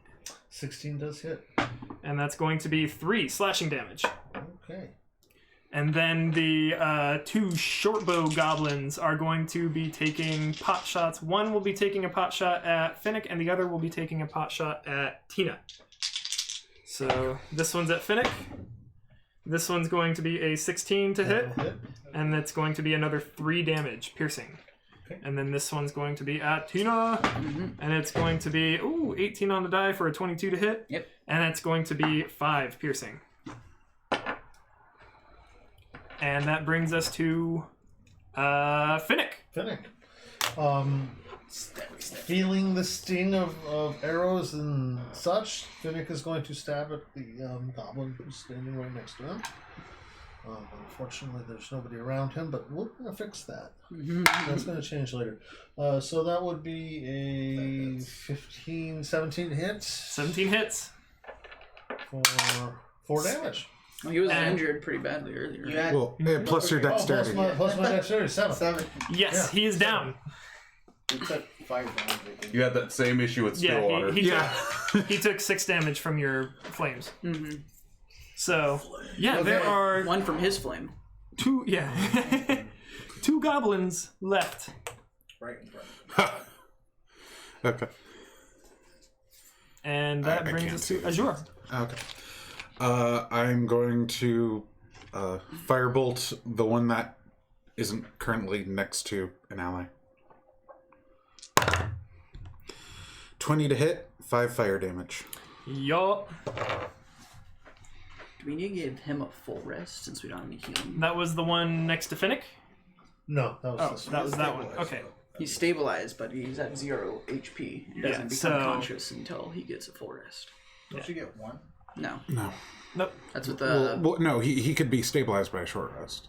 16 does hit. And that's going to be 3 slashing damage. Okay. And then the 2 shortbow goblins are going to be taking pot shots. One will be taking a pot shot at Finnick, and the other will be taking a pot shot at Tina. So this one's at Finnick. This one's going to be a 16 to hit, That'll hit. and that's going to be another 3 damage, piercing. Okay. And then this one's going to be at Tina, and it's going to be 18 on the die for a 22 to hit. Yep. And that's going to be 5 piercing. And that brings us to Finnick. Finnick. Feeling the sting of arrows and such, Finnick is going to stab at the goblin who's standing right next to him. Unfortunately, there's nobody around him, but we're going to fix that. That's going to change later. So that would be a 15, 17 hits 17 hits. for 4 damage. Well, he was And- injured pretty badly earlier. You had Well, plus your dexterity. Plus my dexterity, 7. 7. Yes, Yeah. he is down. You took 5 rounds. I think. You had that same issue with Yeah, Stillwater. he took 6 damage from your flames. Mm-hmm. So, yeah, there are One from his flame. 2 2 goblins left. Right in front. Okay. And that I brings can't us see to Azure. Okay. I'm going to firebolt the one that isn't currently next to an ally. 20 to hit, 5 fire damage. Yup. Do we need to give him a full rest since we don't have any healing? That was the one next to Finnick? No, that was Oh, this one. that was that one. Okay. He's stabilized, but he's at 0 HP. He doesn't become so- conscious until he gets a full rest. Don't you get 1? No, No. Nope. that's what the. Well, no, he could be stabilized by a short rest.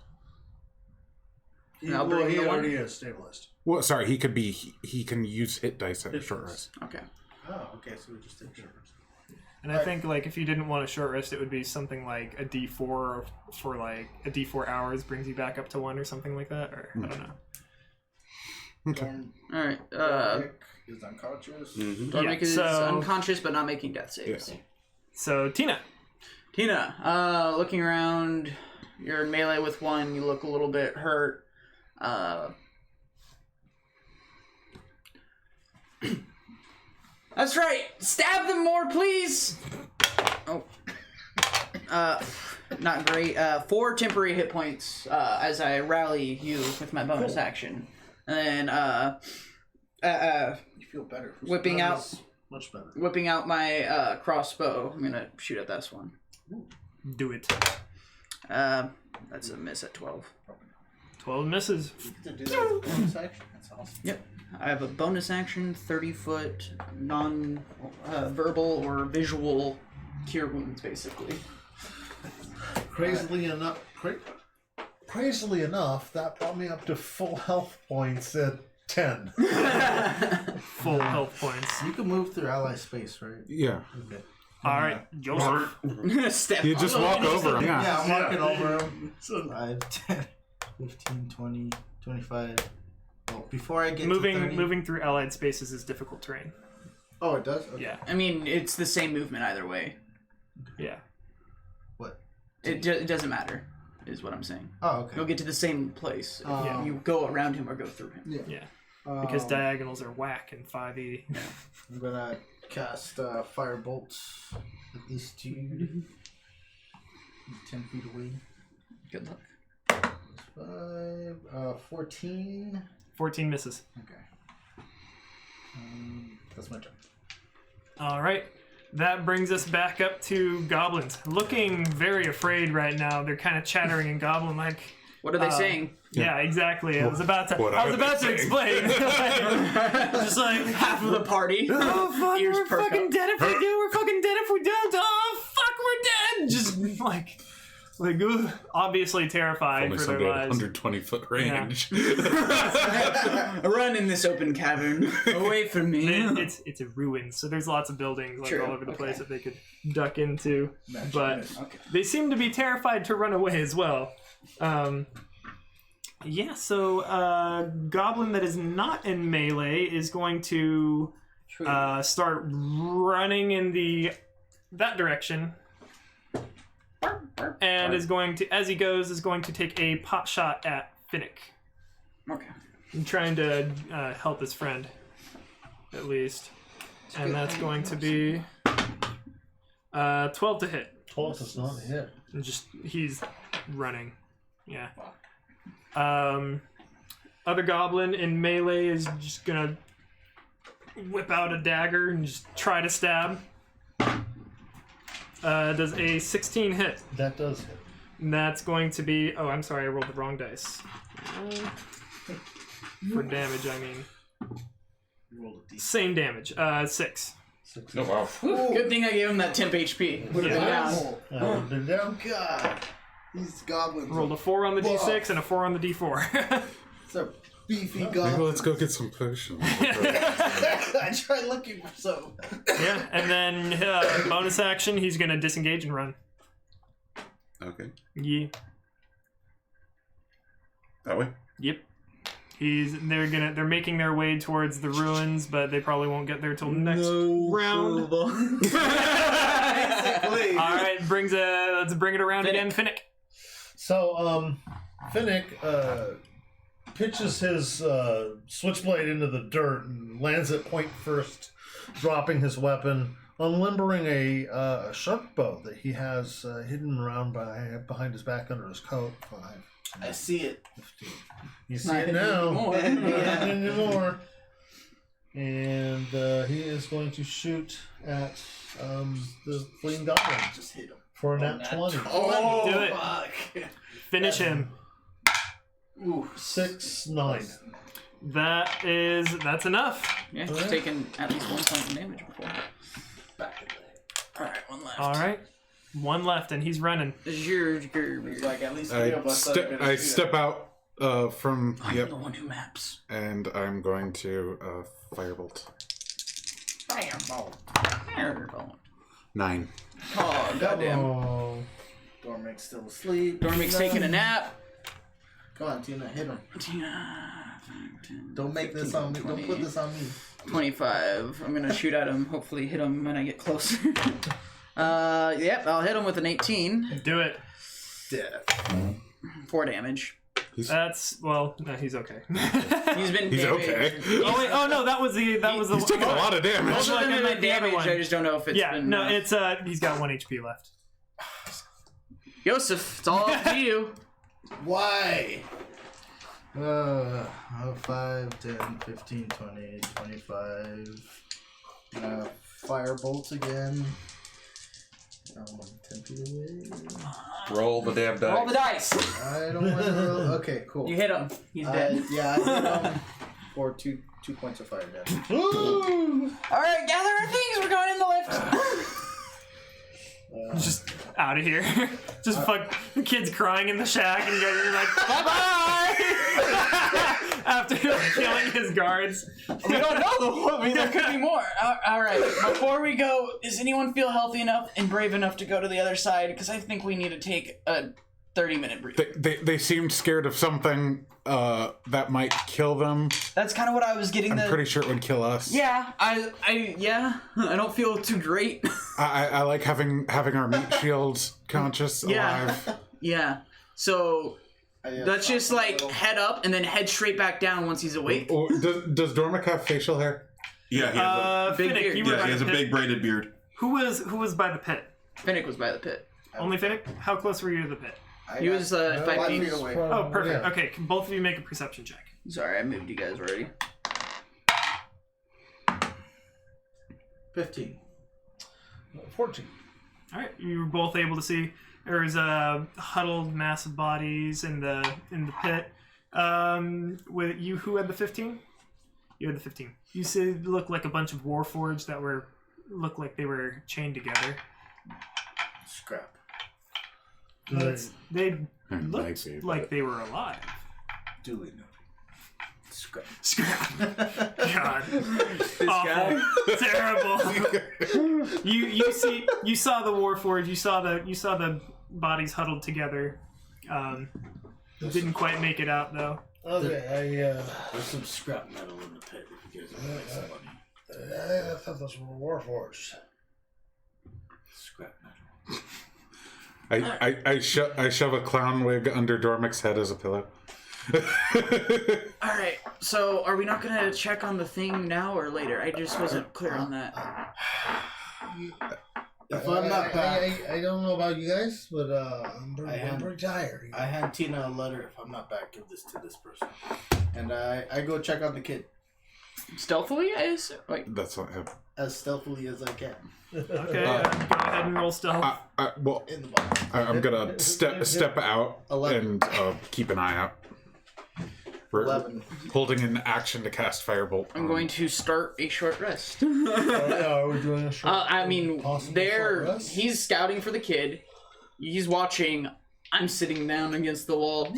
I'll bring he the one. already is stabilized. Well, sorry, he can use hit dice at a short rest. Okay. Oh, okay, so we just take short. And I think like if you didn't want a short rest, it would be something like a D4 for like a D4 hours brings you back up to 1 or something like that, or I don't know. Okay. All right. Nick is unconscious. Dormic is so- unconscious but not making death saves. Yeah. So Tina, Tina, looking around, you're in melee with one. You look a little bit hurt. That's right. Stab them more, please. Oh. Not great. 4 temporary hit points as I rally you with my bonus action, and then You feel better. whipping That out was much better. whipping out my crossbow. I'm gonna shoot at this one. do it. That's a miss at 12. 12 misses. To do that as a bonus action. That's awesome. Yep. I have a bonus action, 30-foot, non-verbal or visual cure wounds, basically. Crazily enough, that brought me up to full health points at 10. Full health points. You can move through ally space, right? Yeah. Okay. All right, Joseph. Step. You just walk over him. Yeah, Yeah. I'm walking over him. 5, 10, 15, 20, 25. Well, before I get to 30... Moving through allied spaces is difficult terrain. Oh, it does? Okay. Yeah, I mean, it's the same movement either way. yeah. What? It doesn't matter, is what I'm saying. Oh, okay. You'll get to the same place if Yeah. you go around him or go through him. Yeah. Because diagonals are whack in 5e. I'm gonna cast Firebolt at this dude. 10 feet away. Good luck. 5, 14. 14 misses. Okay. That's my turn. All right. That brings us back up to goblins. Looking very afraid right now. They're kind of chattering in goblin like. What are they saying? Yeah, exactly. I was about to explain. Just like Half of the party. oh fuck, Ears we're perk fucking up. dead if we do. We're fucking dead if we don't. Oh fuck, we're dead. Just like ugh, obviously terrified Only for their somebody at lives. 120-foot range. Run in this open cavern away from me. It's a ruin, so there's lots of buildings like True, all over the place okay. that they could duck into. Magic But miss. Okay. they seem to be terrified to run away as well. Yeah, so goblin that is not in melee is going to start running in that direction, and is going to, as he goes, is going to take a pot shot at Finnick. Okay. I'm trying to help his friend, at least, and that's going to be 12 to hit. 12 does not hit. And just he's running. Yeah. Other goblin in melee is just gonna whip out a dagger and just try to stab. Does a 16 hit? That does hit. And that's going to be. Oh, I'm sorry, I rolled the wrong dice. For damage, I mean. Roll a D. Same damage. 6. Oh, wow. Good thing I gave him that temp HP. Would have been down. Been down. God. These goblins. Rolled a 4 on the d6 and a 4 on the d4. It's a beefy Maybe goblin. let's go get some potions. I tried looking for some. Yeah, and then bonus action, he's gonna disengage and run. Okay. Yeah. That way? Yep. They're making their way towards the ruins, but they probably won't get there till next round. All right, let's bring it around again, Finnick. So, Finnick pitches his switchblade into the dirt and lands at point first, dropping his weapon, unlimbering a shark bow that he has hidden around behind his back under his coat. 5. I see it. 15. You see it now. Not anymore. And he is going to shoot at the fleeing goblin. Just hit him. For a nat 20. Oh, Do it. fuck. Finish him. Ooh. 6, 9. That's enough. Yeah, he's taken at least 1 point of damage before. Alright, one left. All right, 1 left, and he's running. There's like at least 3 of us. I step out from I'm the one who maps. and I'm going to firebolt. Firebolt. 9. Oh, goddamn. Oh. Dormic's still asleep. Dormic's taking a nap. Come on, Tina, hit him. 10, 10, Don't make 15, this on me. 20, Don't put this on me. 25. I'm gonna shoot at him. Hopefully hit him when I get closer. Yep, I'll hit him with an 18. Do it. Death. 4 damage. No, he's okay. He's been He's damaged. okay. Oh wait, oh no, that was the He's taking a lot of damage. Most of them have been The other damaged. one. I just don't know if it's yeah, been no, enough. it's he's got 1 HP left. Yosef, it's all up to you. Why? 5, 10, 15, 20, 25. Firebolt again. 10 feet away. Roll the damn dice. Roll the dice. I don't want to roll. Okay, cool. You hit him. He's dead. Yeah, I hit him for 2 points of fire damage. All right, gather our things. We're going in the lift. Just out of here. Just fuck kids crying in the shack, and you're like, bye-bye! After killing his guards. We don't know. I mean, there could be more. All right. Before we go, does anyone feel healthy enough and brave enough to go to the other side? Because I think we need to take a 30-minute break. They seemed scared of something that might kill them. That's kind of what I was getting. I'm pretty sure it would kill us. Yeah, I don't feel too great. I like having our meat shields conscious alive. Yeah. So let's just like head up and then head straight back down once he's awake. Oh, does Dormic have facial hair? Yeah, he has big beard. he has a big braided beard. Who was by the pit? Finnick was by the pit. Only Finnick? How close were you to the pit? He was 5 feet away. Oh, perfect. Yeah. Okay, can both of you make a perception check? Sorry, I moved you guys already. 15. 14. All right, you were both able to see there's a huddled mass of bodies in the pit. With you, who had the 15? You had the 15. You see, it looked like a bunch of warforged that looked like they were chained together. Scrap. They Might looked be, like but- they were alive. Duly noted. Scrap. Scrap. God. Awful. Terrible. You saw the warforged. You saw the bodies huddled together. Didn't quite make it out though. Okay, There's some scrap metal in the pit if you guys want to make some money. I thought those were Warforged. Scrap metal. I shove a clown wig under Dormic's head as a pillow. All right. So, are we not gonna check on the thing now or later? I just wasn't clear on that. If I'm not back, I don't know about you guys, but I'm am. pretty tired. I hand Tina a letter. If I'm not back, give this to this person. And I go check on the kid Stealthily, I assume. Wait. That's what. as stealthily as I can. Okay, go ahead and roll stealth. Well, In the box. I'm gonna step out 11. and keep an eye out. We're 11. holding an action to cast Firebolt. I'm going to start a short rest. Are we doing a short? I mean, possible there. short rest? He's scouting for the kid. He's watching. I'm sitting down against the wall.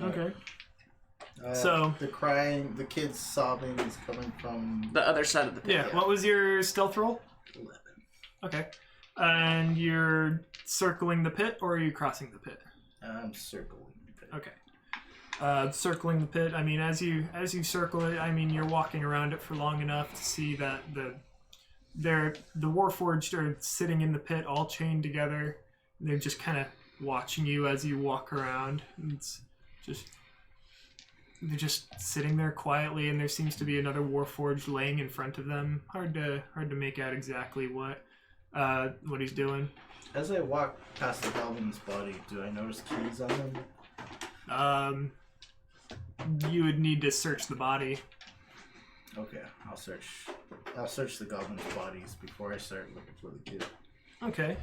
Okay. So- the crying, the kids sobbing is coming from The other side of the pit. Yeah. What was your stealth roll? 11. Okay. And you're circling the pit, or are you crossing the pit? I'm circling the pit. Okay. Circling the pit. I mean, as you circle it, I mean, you're walking around it for long enough to see that the Warforged are sitting in the pit, all chained together. They're just kind of watching you as you walk around. It's just they're just sitting there quietly, and there seems to be another Warforged laying in front of them. Hard to make out exactly what he's doing. As I walk past the goblin's body, do I notice keys on him? You would need to search the body. Okay, I'll search the goblin's bodies before I start looking for the kid. Okay.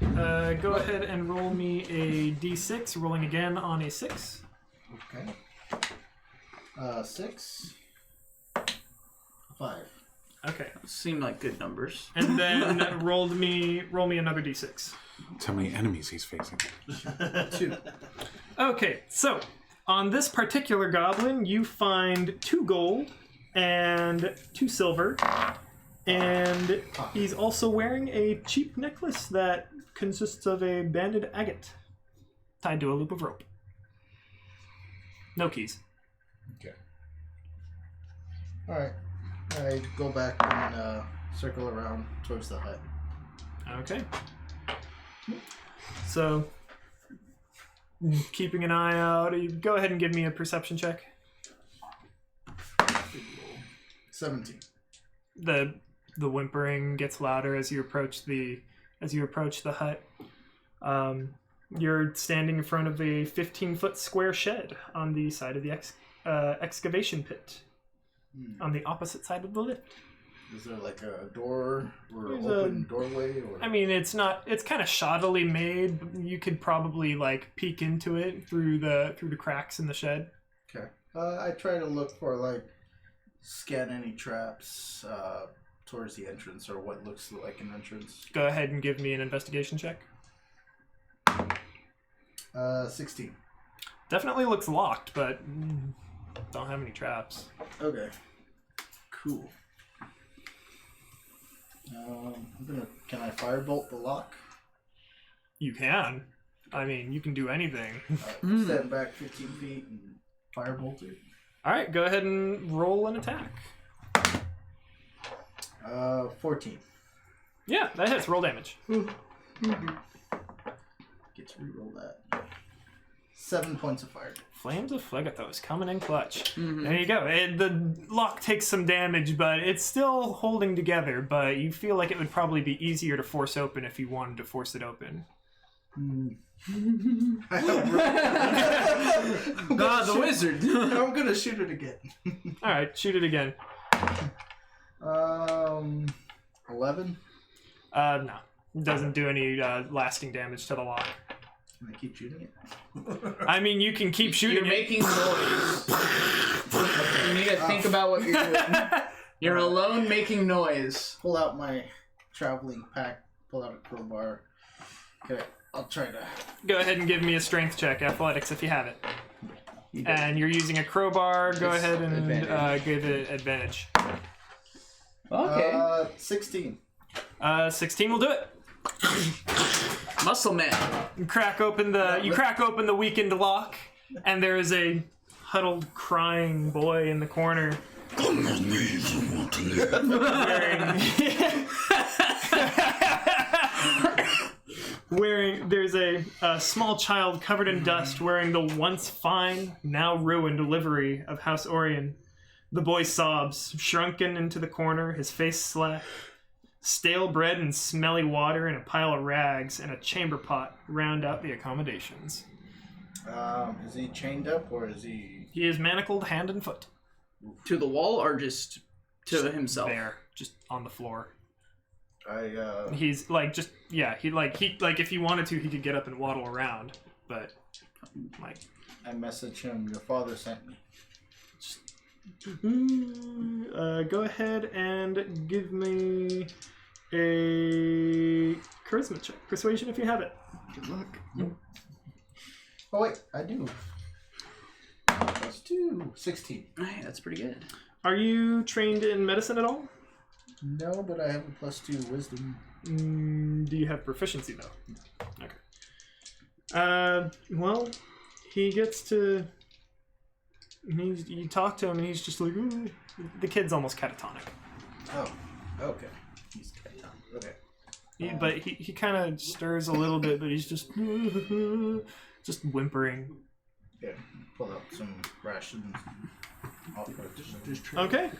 Go ahead and roll me a d6, rolling again on a 6. Okay. 6. 5. Okay. Seem like good numbers. And then roll me another d6. That's how many enemies he's facing. 2. Okay, so on this particular goblin, you find 2 gold and 2 silver, and he's also wearing a cheap necklace that consists of a banded agate tied to a loop of rope. No keys. Okay. Alright. I go back and circle around towards the hut. Okay. So, keeping an eye out. You go ahead and give me a perception check. 17. The whimpering gets louder as you approach the hut. You're standing in front of a 15-foot square shed on the side of the excavation pit, on the opposite side of the lift. Is there like a door or There's open doorway? Or... I mean, it's kind of shoddily made. But you could probably like peek into it through the cracks in the shed. Okay. I try to look for scan any traps, towards the entrance, or what looks like an entrance. Go ahead and give me an investigation check. 16. Definitely looks locked, but don't have any traps. Okay. Cool. Can I firebolt the lock? You can. I mean, you can do anything. Alright, step back 15 feet and firebolt it. All right, go ahead and roll an attack. 14. Yeah, that hits. Roll damage. Get to reroll that. 7 points of fire. Flames of Phlegathos coming in clutch. There you go. The lock takes some damage, but it's still holding together. But you feel like it would probably be easier to force open if you wanted to force it open. God, the wizard. I'm gonna shoot it again. All right, shoot it again. 11. No, it doesn't do any lasting damage to the lock. Can I keep shooting it? I mean, you can keep shooting You're making noise. You need to think about what you're doing. You're alone making noise. Pull out my traveling pack. Pull out a crowbar. Okay, I'll try to. Go ahead and give me a strength check, athletics, if you have it. And you're using a crowbar. Go ahead and give it advantage. Okay. 16. 16 will do it. Muscle man. You crack open the weakened lock, and there is a huddled, crying boy in the corner. Come with me if you want to live. There's a small child covered in dust wearing the once fine, now ruined livery of House Orion. The boy sobs, shrunken into the corner, his face slack. Stale bread and smelly water and a pile of rags and a chamber pot round out the accommodations. Is he chained up or is he... He is manacled hand and foot. To the wall or just to himself? There, just on the floor. He's if he wanted to, he could get up and waddle around, but like... I message him, your father sent me. Go ahead and give me a charisma check. Persuasion if you have it. Good luck. Oh wait, I do. +2. 16. Hey, that's pretty good. Are you trained in medicine at all? No, but I have a +2 wisdom. Do you have proficiency though? Okay. Well, he gets to... You talk to him and he's just like, ooh. The kid's almost catatonic. Oh, okay. He's catatonic. Okay. But he kind of stirs a little bit, but he's just whimpering. Yeah, pull out some rations. Okay.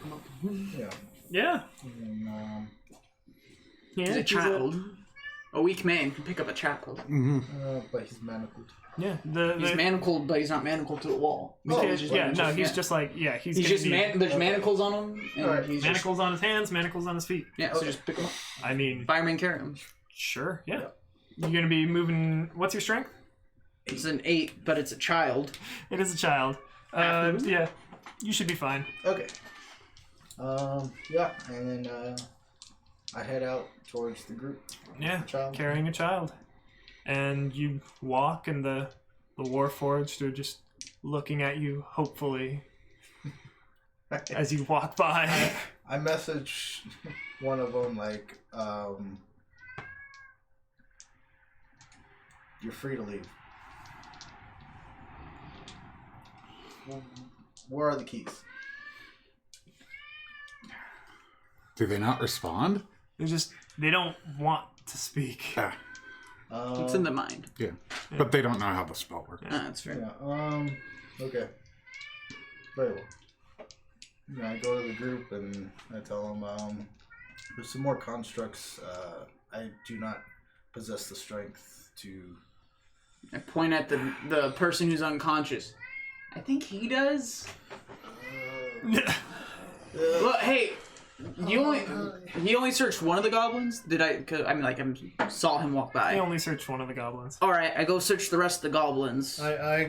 Yeah. Yeah. And, Yeah. He's a child. A weak man can pick up a child. but he's manacled. Yeah. He's manacled, but he's not manacled to the wall. He's just like He's just there's manacles on him. And Alright. he's manacles on his hands, manacles on his feet. Yeah, so just pick him up. I mean, Fireman carry him. sure, yeah. You're gonna be moving. What's your strength? It's an 8, but it's a child. It is a child. Yeah, you should be fine. Okay. Yeah, and then I head out towards the group. Yeah, Child. carrying a child, and you walk, and the Warforged are just looking at you hopefully as you walk by. I message one of them like, "You're free to leave. Where are the keys?" Do they not respond? They don't want to speak. Yeah. It's in the mind. Yeah. But they don't know how the spell works. That's fair. Yeah. Okay. Very well. I go to the group and I tell them, there's some more constructs. I do not possess the strength to... I point at the person who's unconscious. I think he does. Look, hey, He only searched one of the goblins. Did I? Cause, I mean, like I saw him walk by. I only searched one of the goblins. All right, I go search the rest of the goblins. I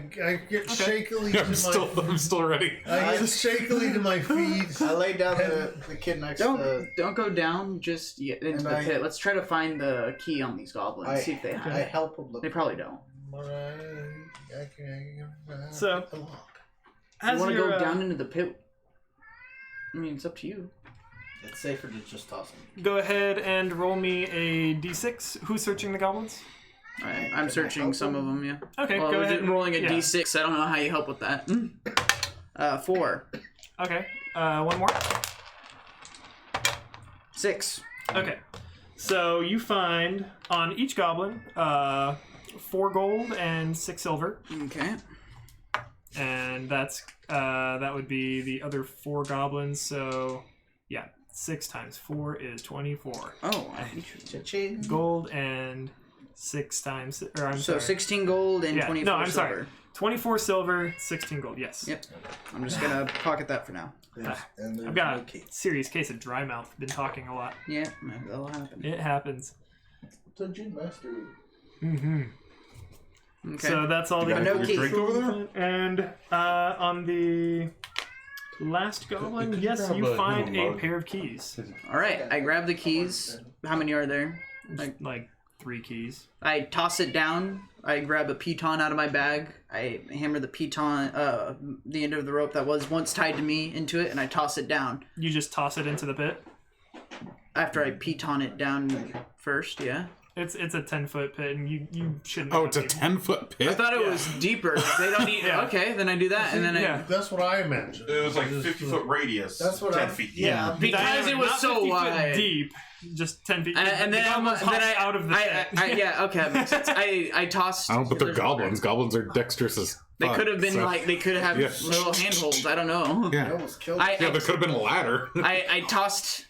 get shakily to I'm still ready. I get shakily to my feet. I lay down the kid next to Don't go down just yet into the pit. Let's try to find the key on these goblins. See if they have I it. help him look. They probably don't. So, You As want to you're, go down into the pit? I mean, it's up to you. It's safer to just toss him. go ahead and roll me a d6. Who's searching the goblins? Alright, I'm searching some of them, yeah. Okay, Well, go we're ahead. just rolling a yeah. d6. I don't know how you help with that. 4. Okay, one more. 6. Okay, so you find on each goblin 4 gold and 6 silver, Okay. and that would be the other 4 goblins. So yeah, 6 times 4 is 24 Oh, Cha-ching. gold, and 6 times, or I'm so sorry, 16 gold and yeah, 24 no, I'm silver. sorry, 24 silver, 16 gold. Yes. Yep. I'm just gonna pocket that for now. And there's I've got no a key. serious case of dry mouth. Been talking a lot. Yeah, that'll happen. It happens. Dungeon Master. Mm-hmm. Okay. So that's all You the got no a key. drink over there? And on the last goblin, Could you yes, grab you a find little a mug? pair of keys. All right, I grab the keys. How many are there? Like 3 keys. I toss it down. I grab a piton out of my bag. I hammer the piton, the end of the rope that was once tied to me, into it, and I toss it down. You just toss it into the pit. After I piton it down first, yeah. It's a 10-foot pit, and you shouldn't. Oh, it's a have to- 10-foot pit? I thought it was deeper. They don't need. Yeah. Okay, then I do that, and then Yeah. that's what I imagined. It was like Just, 50-foot radius. That's what 10 I- feet. yeah. because Diameter, it was not so 50 foot wide. deep, just 10 feet. And the then goblins hop out of the I, pit. yeah, okay, that makes sense. I tossed. I don't, but they're goblins. Goblins are dexterous as They fuck, could have been so- like they could have Yeah. little handholds. I don't know. I Yeah, almost killed I, him. yeah, there could have been a ladder. I tossed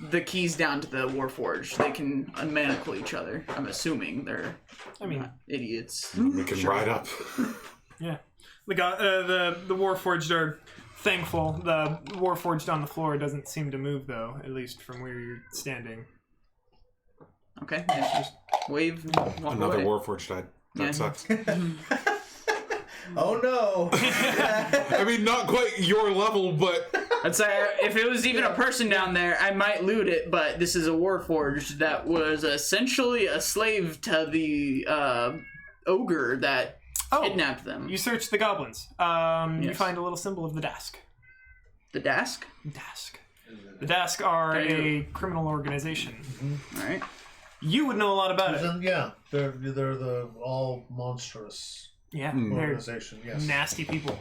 the keys down to the Warforged. They can unmanacle each other. I'm assuming they're I mean, not idiots. We can ride up. yeah. The Warforged are thankful. The Warforged on the floor doesn't seem to move, though, at least from where you're standing. Okay, yeah, just wave and walk Another away. Warforged died. That Yeah. sucks. Oh no! I mean, not quite your level, but I'd say if it was even a person down there, I might loot it, but this is a Warforged that was essentially a slave to the ogre that kidnapped them. You search the goblins. You Yes. find a little symbol of the Dask. The Dask? The Dask are Okay. a criminal organization. Alright. You would know a lot about it. Then, yeah, they're the all monstrous Yeah, Hmm. they're organization. Yes. nasty people.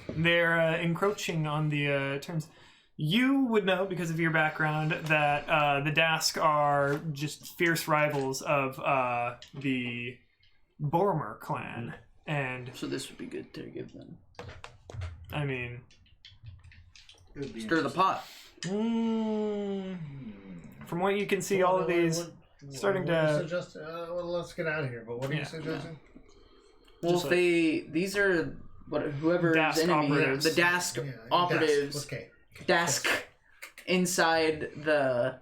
They're encroaching on the terms. You would know, because of your background, that the Dask are just fierce rivals of the Boromir clan. And, So this would be good to give them. I mean... Stir the pot. From what you can see, all of these starting what are you to... suggest- well, let's get out of here. But what are you Yeah. suggesting? Well, Just if these are whoever's Dask enemy here, operatives. the Dask Yeah, operatives, Okay. Dask inside the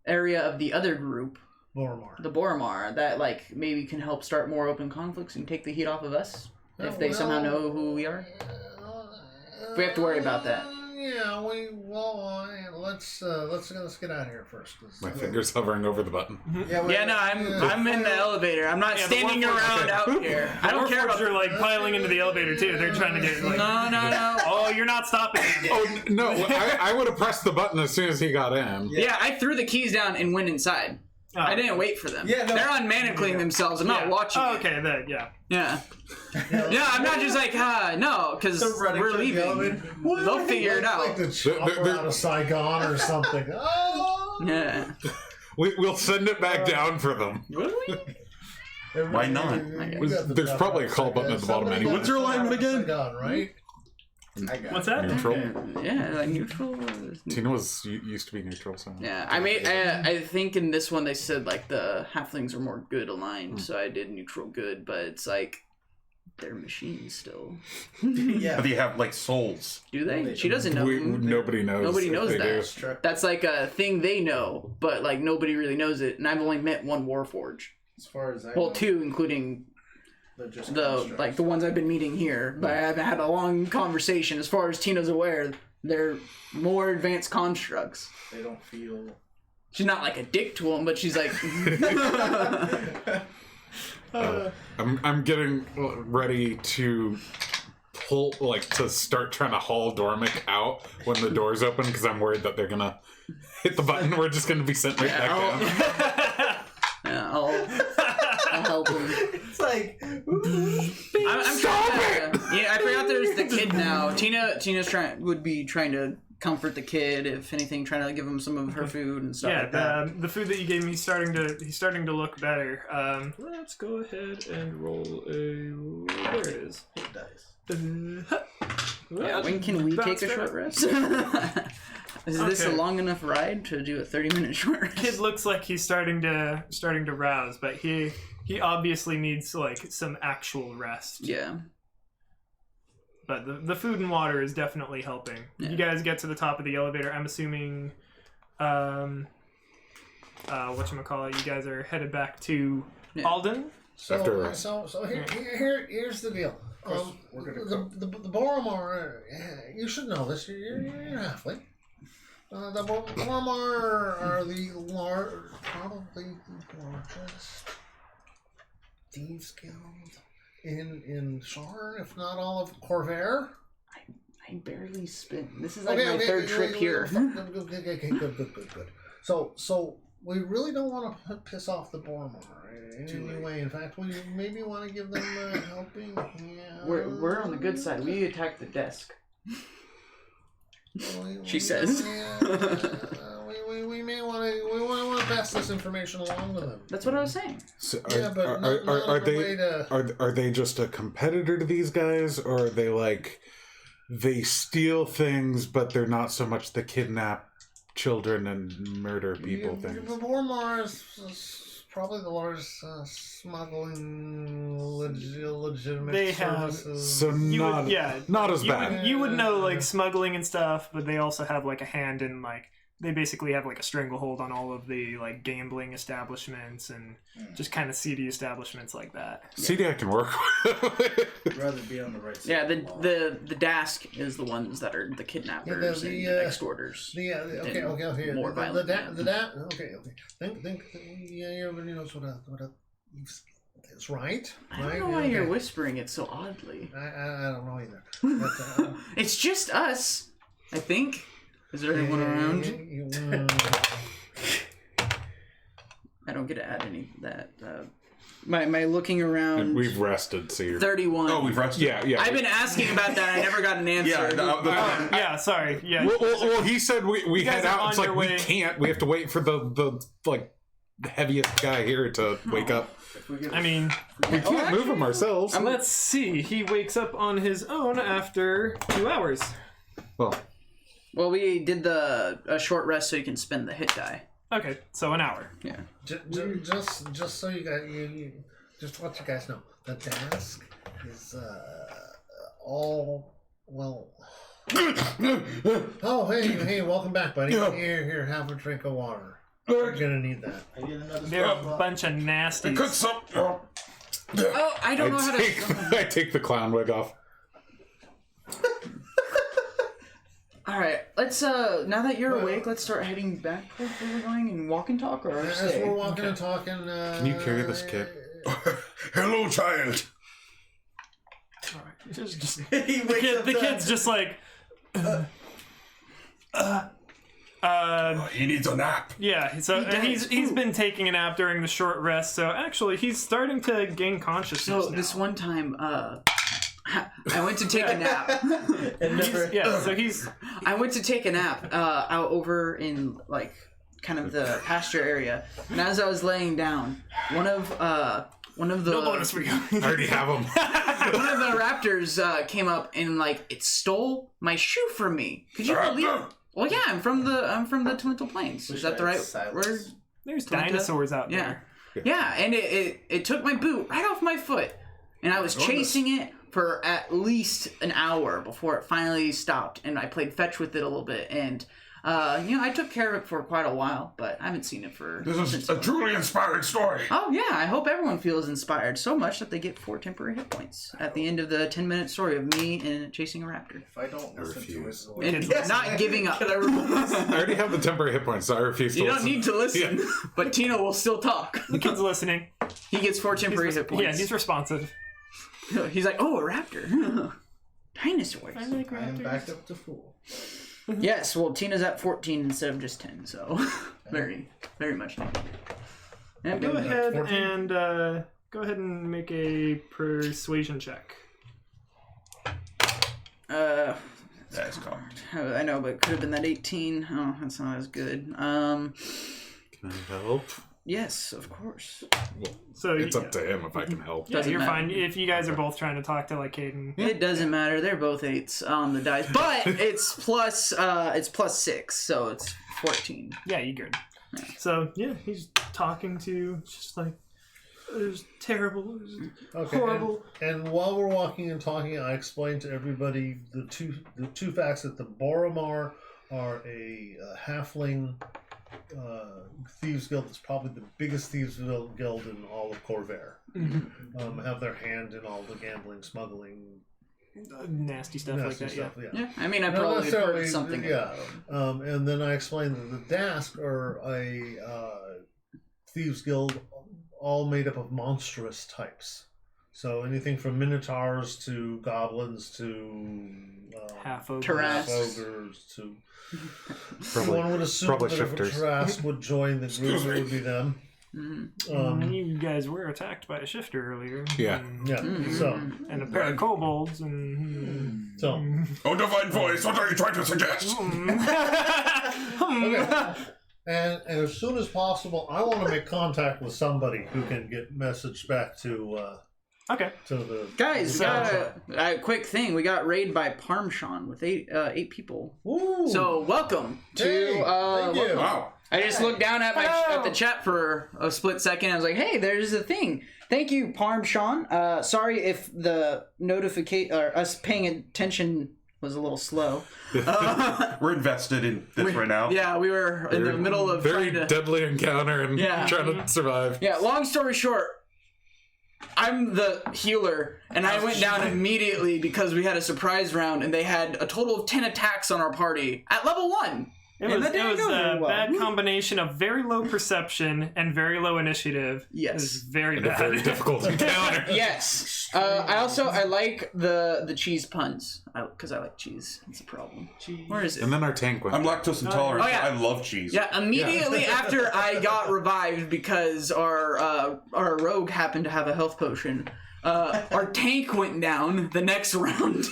area of the other group, Boromar. the Boromar, that like maybe can help start more open conflicts and take the heat off of us if they somehow know who we are. We have to worry about that. Yeah, let's get out of here first. my finger's hovering over the button. Yeah, no, I'm in the elevator. I'm not Yeah, the standing Warforged- around out here. I don't care about Warforged are like piling into the elevator too. They're trying to get like... No. Oh, you're not stopping them. Oh no! I would have pressed the button as soon as he got in. Yeah, I threw the keys down and went inside. Oh. I didn't wait for them. Yeah, no. They're unmanacling themselves. I'm not Yeah. watching. Oh, it. okay, then, yeah. Yeah. Yeah, I'm not just like, no, because we're leaving. They'll figure it out. Like the chopper out of Saigon or something. Oh! Yeah. We'll send it back down for them. Why not? You got the There's chopper probably a out of call button at the bottom Somebody anyway. got What's your the alignment chopper out of again? Saigon, right? What's that? Neutral. Yeah, like neutral. Tina was used to be neutral, so Yeah, I think in this one they said like the halflings are more good aligned, so I did neutral good, but it's like they're machines still. Yeah. But they have like souls. Do they? She doesn't know. Nobody knows. Nobody if knows they that. do. True. That's like a thing they know, but like nobody really knows it. And I've only met one Warforge. As far as I Well, know, two, including they're just the constructs. like the ones I've been meeting here. But I haven't had a long conversation. As far as Tina's aware, they're more advanced constructs. They don't feel. She's not like a dick to them, but she's like. I'm getting ready to pull, like, to start trying to haul Dormick out when the doors open because I'm worried that they're gonna hit the button. We're just gonna be sent right back down. Yeah, I'll help him. It's like. I'm trying to, yeah, I forgot there's the kid now. Tina's would be trying to comfort the kid, if anything, trying to give him some of her food and stuff Yeah, like that. the food that you gave me, he's starting to look better. Let's go ahead and roll a. There it is. Yeah, when can we take a short rest? Is this a Okay. long enough ride to do a 30-minute short rest? Kid looks like he's starting to rouse, but he obviously needs like some actual rest. Yeah. But the food and water is definitely helping. Yeah. You guys get to the top of the elevator. I'm assuming, whatchamacallit, you guys are headed back to Yeah. Alden. After- So here's the deal. We're gonna The Boromar, you should know this. You're halfling. The Boromar are probably the largest thieves guild in Sharn, if not all of Corvair. I barely spent. This is like my third trip here. Okay, good. So we really don't want to piss off the Boromar in any way. In fact, we maybe want to give them a helping hand. We're on the good side. We attacked the desk. She says. We may want to pass this information along to them. That's what I was saying. So Yeah, but not are in a they way to... are they just a competitor to these guys, or are they like they steal things, but they're not so much the kidnap children and murder people things? Boromar is probably the largest smuggling legitimate They have- services. So not not as you bad. Would, you would know like smuggling and stuff, but they also have like a hand in like they basically have like a stranglehold on all of the like gambling establishments and just kind of seedy establishments like that. CD I can work with. I'd rather be on the right side. Yeah, of wall. the Dask is the ones that are the kidnappers and extorters. Okay. More violent. Okay. Think. Yeah, everybody knows what a is right. I don't know why you're whispering it so oddly. I don't know either. But, It's just us, I think. Is there anyone around? I don't get to add any of that. My looking around. We've rested, so you're... 31. Oh, we've rested. Yeah. I've been asking about that. I never got an answer. Yeah, sorry. Yeah. Well, he said we guys head are out. on It's like your we way. can't. We have to wait for the like the heaviest guy here to wake up. I mean, We can't move him ourselves. let's see. He wakes up on his own after 2 hours. Well, we did a short rest so you can spend the hit die. Okay, so an hour. Yeah. Just so you guys, just to let you guys know, the desk is all well. Oh, hey, welcome back, buddy. Here, have a drink of water. You're gonna need that. I need another They're a spot. bunch of nasties. Could some. Oh, I don't know how to. I take the clown wig off. All right, let's now that you're awake, let's start heading back where we're going and walk and talk, or As stay. we're walking and talking, Can you carry this kid? Hello, child. Just, He wakes up the to- kid's just like. He needs a nap. Yeah, so he's been taking a nap during the short rest. So actually, he's starting to gain consciousness. So now. this one time, I went to take a nap. So he's I went to take a nap out over in like kind of the pasture area, and as I was laying down, one of the no bonus for you. I already have him. one of the raptors came up and like it stole my shoe from me. Could you believe? Well, yeah, I'm from the Twintle Plains. Is that the right Silence. word? There's Twinta? dinosaurs out Yeah. there. Yeah, and it took my boot right off my foot. And I was chasing it for at least an hour before it finally stopped, and I played fetch with it a little bit, and I took care of it for quite a while, but I haven't seen it for... This is a truly inspiring story. Oh, yeah, I hope everyone feels inspired so much that they get 4 temporary hit points at the end of the 10-minute story of me and chasing a raptor. If I don't listen to it, And not giving up. I already have the temporary hit points, so I refuse to You don't listen. need to listen, but Tino will still talk. The kid's listening. He gets 4 temporary hit points. Yeah, he's responsive. He's like, oh, a raptor. Dinosaurs. I am back up to full. Yes, well, Tina's at 14 instead of just 10, so very, very much needed. And Go ahead 14? and make a persuasion check. That's cocked. I know, but it could have been that 18. Oh, that's not as good. Can I help? Yes, of course. So It's up to him if I can help. Yeah, Doesn't you're matter. fine. If you guys are both trying to talk to like Caden. It doesn't matter. They're both 8s on the dice, but it's plus 6, so it's 14. Yeah, you good. So yeah, he's talking to just like it was terrible. It was horrible. And while we're walking and talking, I explained to everybody the two facts that the Boromar are a halfling thieves guild that's probably the biggest thieves guild in all of Corvair. Have their hand in all the gambling, smuggling, Nasty stuff like that. stuff, Yeah. Yeah, I mean, I Not probably necessarily, heard something. yeah. And then I explained that the Dask are a thieves guild, all made up of monstrous types. So anything from minotaurs to goblins to Half ogre. Tarrasques. ogres to. Probably, One would assume probably that if a shifters. Tarrasque would join the group, it would be them. You guys were attacked by a shifter earlier. Yeah. Yeah. So. And a pair of kobolds and. So. Oh, divine voice, what are you trying to suggest? Okay. And as soon as possible, I want to make contact with somebody who can get message back to Okay. to the Guys, the got a quick thing. We got raided by Parmesan with 8 people. Ooh. So welcome to. Hey, thank you. Wow. I just looked down at Hello. at the chat for a split second. I was like, "Hey, there's a thing." Thank you, Parmesan. Sorry if the notification or us paying attention was a little slow. We're invested in this right now. Yeah, we were in the middle of Very trying to. deadly encounter and Yeah. trying to survive. Yeah, long story short, I'm the healer, and I went down immediately because we had a surprise round, and they had a total of 10 attacks on our party at level 1. It And was, that didn't it was go very a well. bad combination of very low perception and very low initiative. Yes. It was very And a bad. very difficult encounter. Yes. I like the cheese puns because I like cheese. It's a problem. Where is it? And then our tank went. I'm lactose intolerant. Oh, yeah. I love cheese. Yeah, immediately after I got revived because our rogue happened to have a health potion, our tank went down the next round.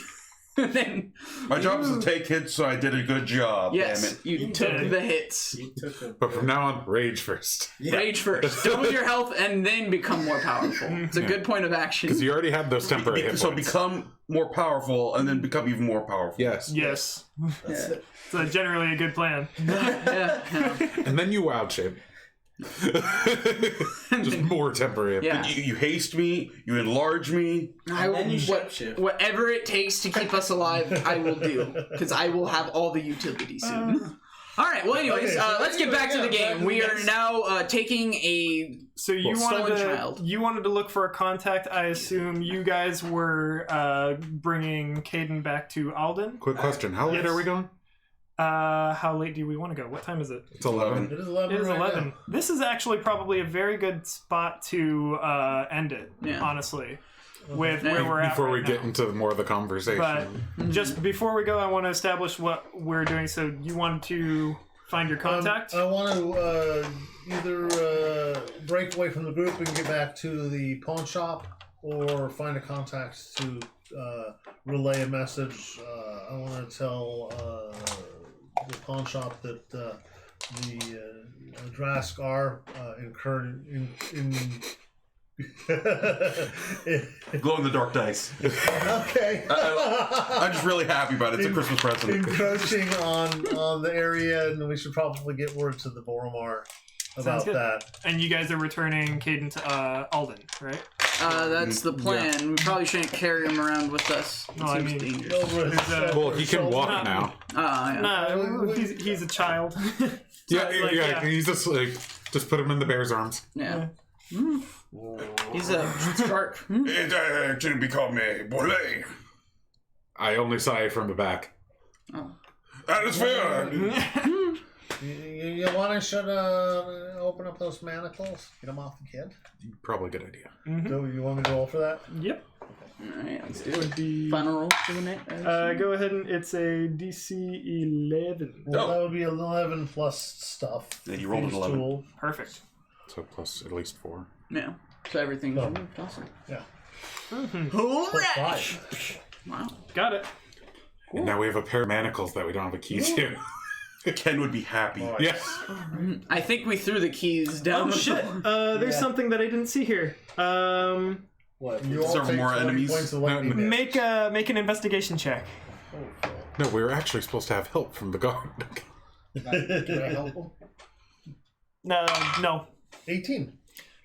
And then, My job is to take hits, so I did a good job. yes, Damn it. you took did. the hits. You took a But from now on, rage first. Rage first. Double your health and then become more powerful. It's a good point of action. Because you already had those temporary hit So points. become more powerful, and then become even more powerful. Yes. Yes. Yeah. So generally a good plan. Yeah. And then you wild shape. Just more temporary. Yeah. You haste me, you enlarge me. I will, then you shapeshift. whatever it takes to keep us alive, I will do. Because I will have all the utility soon. All right. Well, anyways, Okay, so let's get back to the anyway, game. We are now taking a. So you Well, wanted stolen to child. you wanted to look for a contact. I assume you guys were bringing Caden back to Alden. Quick question. How late Yes. are we going? How late do we want to go? What time is it? It's 11. It is 11. It is right 11. now. This is actually probably a very good spot to end it. Yeah. Honestly, with Yeah. where we're at Before right we get now. into more of the conversation. But just before we go, I want to establish what we're doing. So you wanted to find your contact. I want to either break away from the group and get back to the pawn shop, or find a contact to relay a message. I want to tell the pawn shop that the Drask are incurred in Glow in the dark dice. okay. I'm just really happy about it. It's a Christmas present. Encroaching on the area, and we should probably get word to the Boromar Sounds about good. that. And you guys are returning Caden to Alden, right? That's the plan. We probably shouldn't carry him around with us. It No, I seems mean- dangerous. Over his Well, he can walk shoulder. now. Yeah. No, he's a child. Yeah, like, yeah. He's just like, just put him in the bear's arms. Yeah. He's a shark. It actually become a bully. I only saw it from the back. That is fair. You want to should open up those manacles? Get them off the kid? Probably a good idea. Do you want me to roll for that? Yep. Alright, let's do It it. would be. Final roll for the night. Go ahead and it's a DC 11. Well, that would be 11 plus stuff. Yeah, you rolled an Thieves' 11. tool. Perfect. So plus at least 4. Yeah. So everything's Oh. removed. Awesome. Yeah. All Plus right. 5. Wow. Got it. And now we have a pair of manacles that we don't have a key to. Ken would be happy. Alright. Yes. I think we threw the keys down. Oh the shit! floor. There's something that I didn't see here. What? You all Several take more 20 enemies. points of lightning damage. Make an investigation check. Oh, fuck. No, we were actually supposed to have help from the guard. Can I help him? No. 18.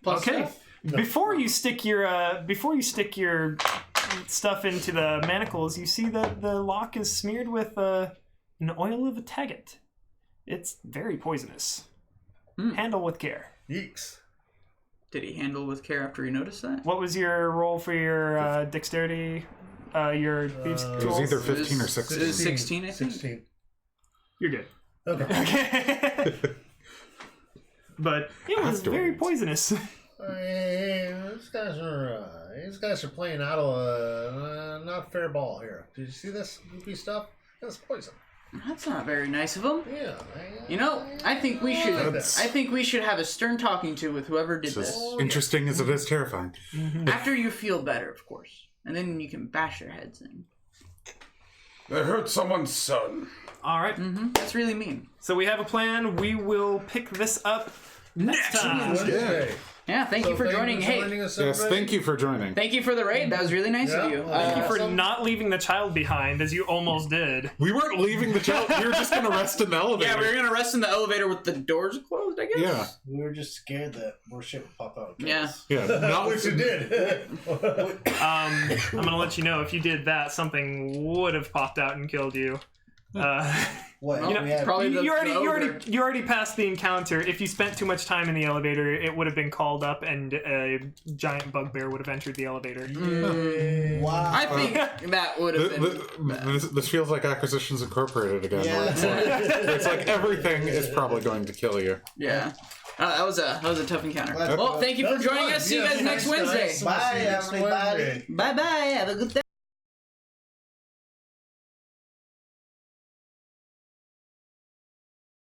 Plus Okay. stuff? Before you stick your stuff into the manacles, you see that the lock is smeared with an oil of a tegot. It's very poisonous. Handle with care. Yeeks. Did he handle with care after he noticed that? What was your roll for your dexterity? Your thieves' It was tools? either 15 or It 16. was 16, I think. 16. You're good. Okay. Okay. But it was very Afterwards. poisonous. Hey, these guys are playing out of a not fair ball here. Did you see this goofy stuff? That's poison. That's not very nice of him. Yeah. You know, I think we should. That's- I think we should have a stern talking to with whoever did It's as this. interesting as it is terrifying. After you feel better, of course, and then you can bash their heads in. They hurt someone's son. All right. That's really mean. So we have a plan. We will pick this up next time. Wednesday. Yeah, thank you for joining. Hey, us, Yes, everybody. thank you for joining. thank you for the raid. That was really nice Yeah, of you. well, thank Thank you for Awesome. not leaving the child behind, as you almost did. We weren't leaving the child. We were just going to rest in the elevator. Yeah, we were gonna rest in the elevator with the doors closed, I guess. Yeah. We were just scared that more shit would pop out. and kill Yeah. us. Yeah. Not Which you did. I'm gonna let you know if you did that, something would have popped out and killed you. What? You know, we had, probably the You ogre. already passed the encounter. If you spent too much time in the elevator, it would have been called up, and a giant bugbear would have entered the elevator. wow. I think that would have been. This feels like Acquisitions Incorporated again. Yeah. Where it's like everything is probably going to kill you. Yeah. That was a tough encounter. That's well, fun. thank you for That's joining fun. us. See you Yeah, guys next thanks, guys. Wednesday. Bye, See you next everybody. Wednesday. Bye bye. Have a good day.